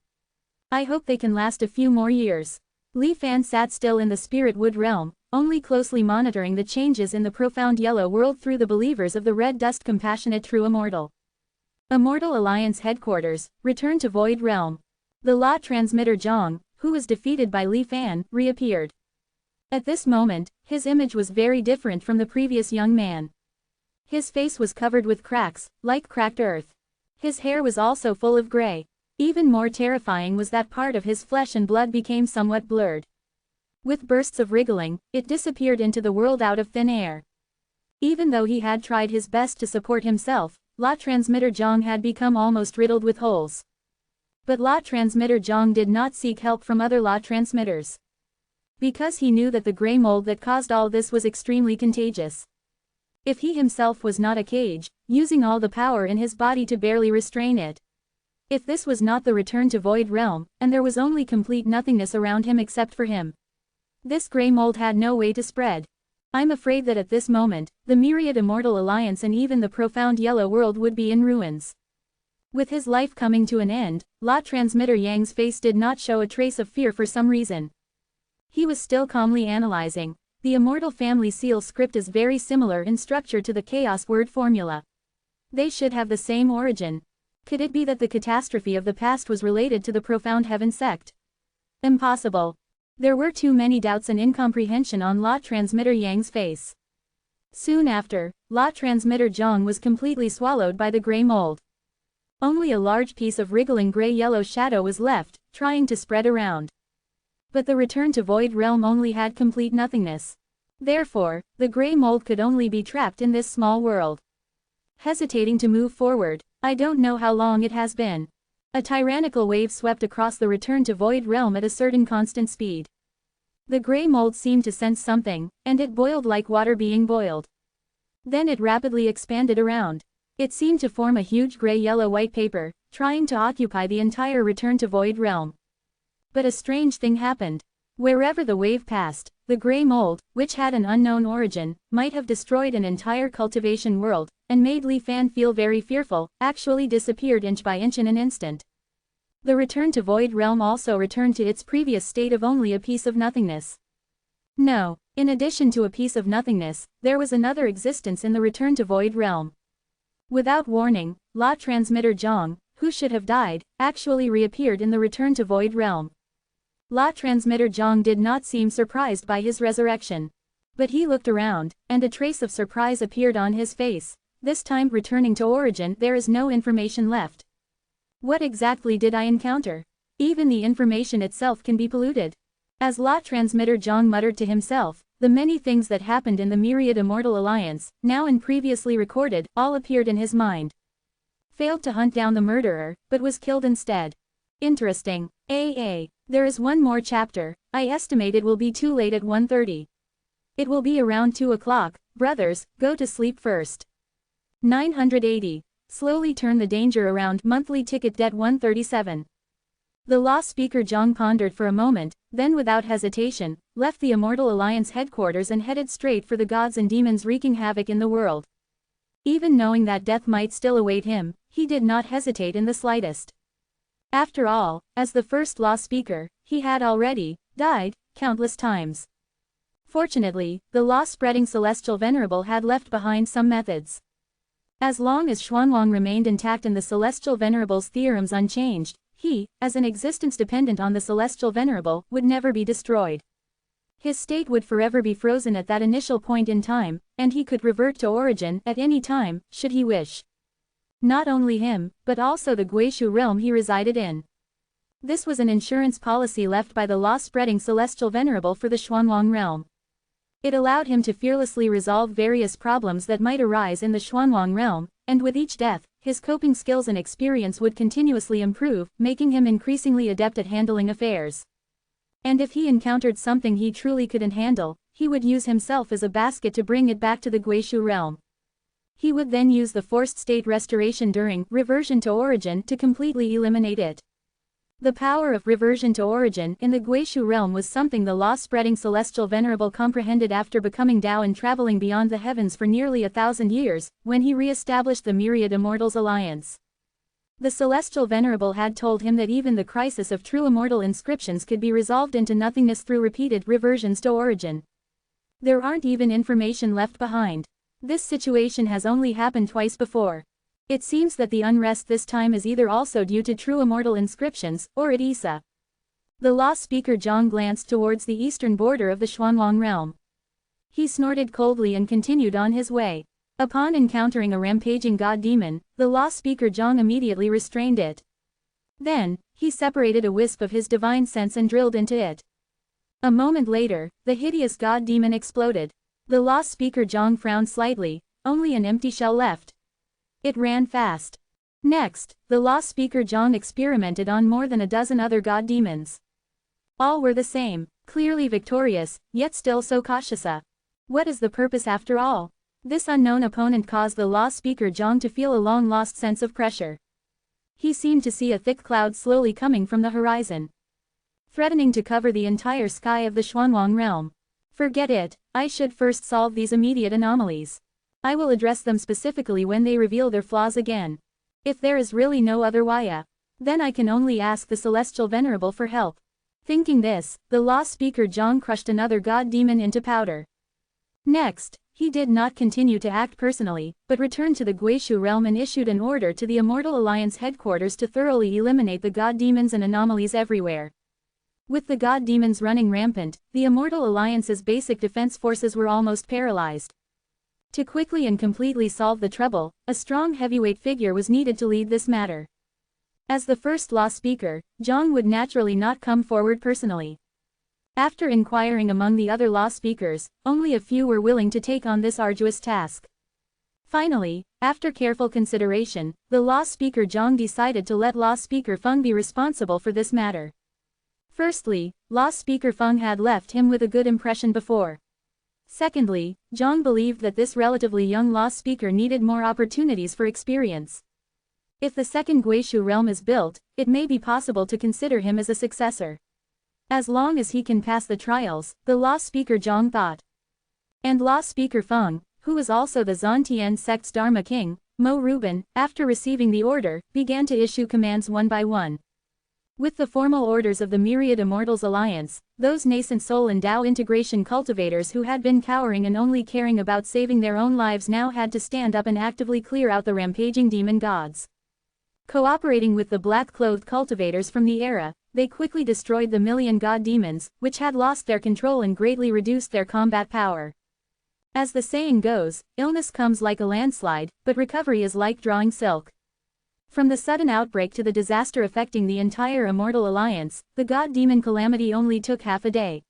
S1: I hope they can last a few more years. Li Fan sat still in the spirit wood realm, only closely monitoring the changes in the profound yellow world through the believers of the red dust compassionate true Immortal. Immortal Alliance headquarters, return to Void Realm. The law transmitter Zhang, who was defeated by Li Fan, reappeared. At this moment, his image was very different from the previous young man. His face was covered with cracks, like cracked earth. His hair was also full of gray. Even more terrifying was that part of his flesh and blood became somewhat blurred. With bursts of wriggling, it disappeared into the world out of thin air. Even though he had tried his best to support himself, law transmitter Zhang had become almost riddled with holes. But law transmitter Zhang did not seek help from other law transmitters. Because he knew that the grey mold that caused all this was extremely contagious. If he himself was not a cage, using all the power in his body to barely restrain it. If this was not the return to Void Realm, and there was only complete nothingness around him except for him. This grey mold had no way to spread. I'm afraid that at this moment, the myriad Immortal Alliance and even the profound yellow world would be in ruins. With his life coming to an end, law transmitter Yang's face did not show a trace of fear for some reason. He was still calmly analyzing. The Immortal family seal script is very similar in structure to the chaos word formula. They should have the same origin. Could it be that the catastrophe of the past was related to the profound heaven sect? Impossible. There were too many doubts and incomprehension on law transmitter Yang's face. Soon after, law transmitter Zhang was completely swallowed by the grey mold. Only a large piece of wriggling grey-yellow shadow was left, trying to spread around. But the return to Void Realm only had complete nothingness. Therefore, the grey mold could only be trapped in this small world. Hesitating to move forward, I don't know how long it has been. A tyrannical wave swept across the return to Void Realm at a certain constant speed. The grey mold seemed to sense something, and it boiled like water being boiled. Then it rapidly expanded around. It seemed to form a huge grey-yellow-white paper, trying to occupy the entire return to Void Realm. But a strange thing happened. Wherever the wave passed, the grey mold, which had an unknown origin, might have destroyed an entire cultivation world, and made Li Fan feel very fearful, actually disappeared inch by inch in an instant. The return to Void Realm also returned to its previous state of only a piece of nothingness. No, in addition to a piece of nothingness, there was another existence in the return to Void Realm. Without warning, law transmitter Zhang, who should have died, actually reappeared in the return to Void Realm. Law transmitter Zhang did not seem surprised by his resurrection. But he looked around, and a trace of surprise appeared on his face. This time returning to origin, there is no information left. What exactly did I encounter? Even the information itself can be polluted. As Law Transmitter Zhang muttered to himself, the many things that happened in the myriad Immortal Alliance, now and previously recorded, all appeared in his mind. Failed to hunt down the murderer, but was killed instead. Interesting. There is one more chapter. I estimate it will be too late at 1:30. It will be around 2 o'clock. Brothers, go to sleep first. 980. Slowly turn the danger around. Monthly ticket debt 137. The Law Speaker Zhang pondered for a moment, then without hesitation, left the Immortal Alliance headquarters and headed straight for the gods and demons wreaking havoc in the world. Even knowing that death might still await him, he did not hesitate in the slightest. After all, as the first Law Speaker, he had already died countless times. Fortunately, the law-spreading Celestial Venerable had left behind some methods. As long as Xuanwang remained intact and the Celestial Venerable's theorems unchanged, he, as an existence dependent on the Celestial Venerable, would never be destroyed. His state would forever be frozen at that initial point in time, and he could revert to origin at any time, should he wish. Not only him, but also the Guishu realm he resided in. This was an insurance policy left by the law-spreading Celestial Venerable for the Xuanwang realm. It allowed him to fearlessly resolve various problems that might arise in the Xuanwang realm, and with each death, his coping skills and experience would continuously improve, making him increasingly adept at handling affairs. And if he encountered something he truly couldn't handle, he would use himself as a basket to bring it back to the Guishu realm. He would then use the forced state restoration during reversion to origin to completely eliminate it. The power of reversion to origin in the Guishu realm was something the law-spreading Celestial Venerable comprehended after becoming Tao and traveling beyond the heavens for nearly 1,000 years, when he re-established the Myriad Immortals Alliance. The Celestial Venerable had told him that even the crisis of true immortal inscriptions could be resolved into nothingness through repeated reversions to origin. There aren't even information left behind. This situation has only happened twice before. It seems that the unrest this time is either also due to true immortal inscriptions, or it Isa. The Law Speaker Zhang glanced towards the eastern border of the Xuanwang realm. He snorted coldly and continued on his way. Upon encountering a rampaging god-demon, the Law Speaker Zhang immediately restrained it. Then, he separated a wisp of his divine sense and drilled into it. A moment later, the hideous god-demon exploded. The Law Speaker Zhang frowned slightly, only an empty shell left. It ran fast. Next, the Law Speaker Zhang experimented on more than a dozen other god demons. All were the same, clearly victorious, yet still so cautious. What is the purpose after all? This unknown opponent caused the Law Speaker Zhang to feel a long-lost sense of pressure. He seemed to see a thick cloud slowly coming from the horizon, threatening to cover the entire sky of the Xuanwang realm. Forget it, I should first solve these immediate anomalies. I will address them specifically when they reveal their flaws again. If there is really no other way, then I can only ask the Celestial Venerable for help. Thinking this, the Law Speaker Zhang crushed another god demon into powder. Next, he did not continue to act personally, but returned to the Guishu realm and issued an order to the Immortal Alliance headquarters to thoroughly eliminate the god demons and anomalies everywhere. With the god demons running rampant, the Immortal Alliance's basic defense forces were almost paralyzed. To quickly and completely solve the trouble, a strong heavyweight figure was needed to lead this matter. As the first Law Speaker, Zhang would naturally not come forward personally. After inquiring among the other Law Speakers, only a few were willing to take on this arduous task. Finally, after careful consideration, the Law Speaker Zhang decided to let Law Speaker Feng be responsible for this matter. Firstly, Law Speaker Feng had left him with a good impression before. Secondly, Zhang believed that this relatively young Law Speaker needed more opportunities for experience. If the second Guishu realm is built, it may be possible to consider him as a successor. As long as he can pass the trials, the Law Speaker Zhang thought. And Law Speaker Feng, who was also the Zhantian sect's Dharma King, Mo Ruben, after receiving the order, began to issue commands one by one. With the formal orders of the Myriad Immortals Alliance, those nascent soul and Tao integration cultivators who had been cowering and only caring about saving their own lives now had to stand up and actively clear out the rampaging demon gods. Cooperating with the black-clothed cultivators from the era, they quickly destroyed the million god demons, which had lost their control and greatly reduced their combat power. As the saying goes, illness comes like a landslide, but recovery is like drawing silk. From the sudden outbreak to the disaster affecting the entire Immortal Alliance, the God-Demon calamity only took half a day.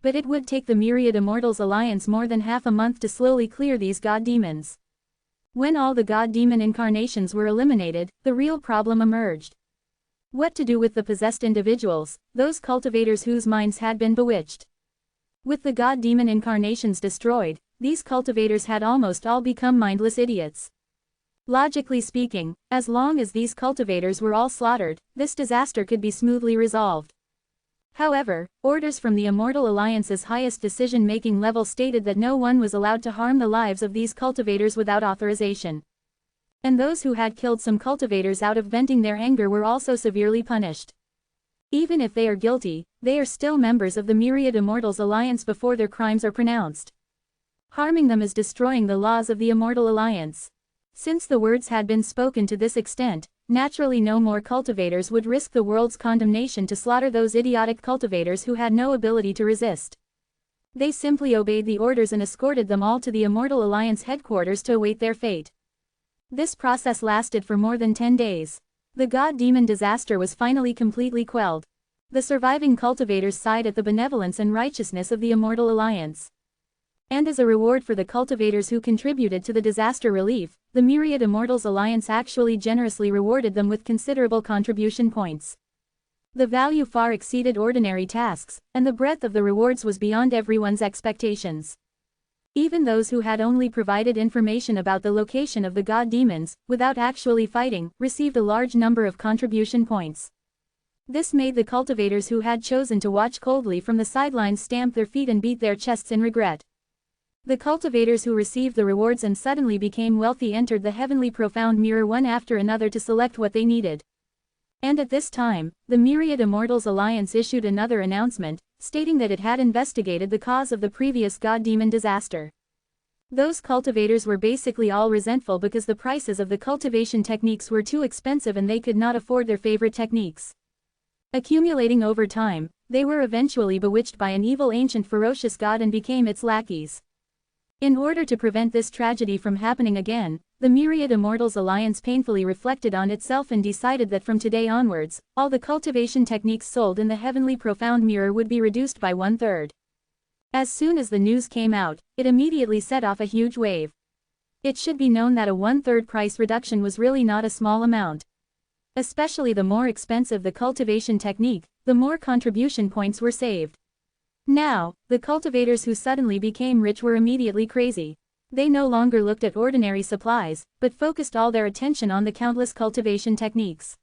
S1: But it would take the myriad Immortals Alliance more than half a month to slowly clear these God-Demons. When all the God-Demon incarnations were eliminated, the real problem emerged. What to do with the possessed individuals, those cultivators whose minds had been bewitched? With the God-Demon incarnations destroyed, these cultivators had almost all become mindless idiots. Logically speaking, as long as these cultivators were all slaughtered, this disaster could be smoothly resolved. However, orders from the Immortal Alliance's highest decision-making level stated that no one was allowed to harm the lives of these cultivators without authorization. And those who had killed some cultivators out of venting their anger were also severely punished. Even if they are guilty, they are still members of the Myriad Immortals Alliance before their crimes are pronounced. Harming them is destroying the laws of the Immortal Alliance. Since the words had been spoken to this extent, naturally no more cultivators would risk the world's condemnation to slaughter those idiotic cultivators who had no ability to resist. They simply obeyed the orders and escorted them all to the Immortal Alliance headquarters to await their fate. This process lasted for more than 10 days. The God-Demon disaster was finally completely quelled. The surviving cultivators sighed at the benevolence and righteousness of the Immortal Alliance. And as a reward for the cultivators who contributed to the disaster relief, the Myriad Immortals Alliance actually generously rewarded them with considerable contribution points. The value far exceeded ordinary tasks, and the breadth of the rewards was beyond everyone's expectations. Even those who had only provided information about the location of the God-Demons, without actually fighting, received a large number of contribution points. This made the cultivators who had chosen to watch coldly from the sidelines stamp their feet and beat their chests in regret. The cultivators who received the rewards and suddenly became wealthy entered the heavenly profound mirror one after another to select what they needed. And at this time, the Myriad Immortals Alliance issued another announcement, stating that it had investigated the cause of the previous God-Demon disaster. Those cultivators were basically all resentful because the prices of the cultivation techniques were too expensive and they could not afford their favorite techniques. Accumulating over time, they were eventually bewitched by an evil ancient ferocious god and became its lackeys. In order to prevent this tragedy from happening again, the Myriad Immortals Alliance painfully reflected on itself and decided that from today onwards, all the cultivation techniques sold in the heavenly profound mirror would be reduced by 1/3. As soon as the news came out, it immediately set off a huge wave. It should be known that a 1/3 price reduction was really not a small amount. Especially the more expensive the cultivation technique, the more contribution points were saved. Now, the cultivators who suddenly became rich were immediately crazy. They no longer looked at ordinary supplies, but focused all their attention on the countless cultivation techniques.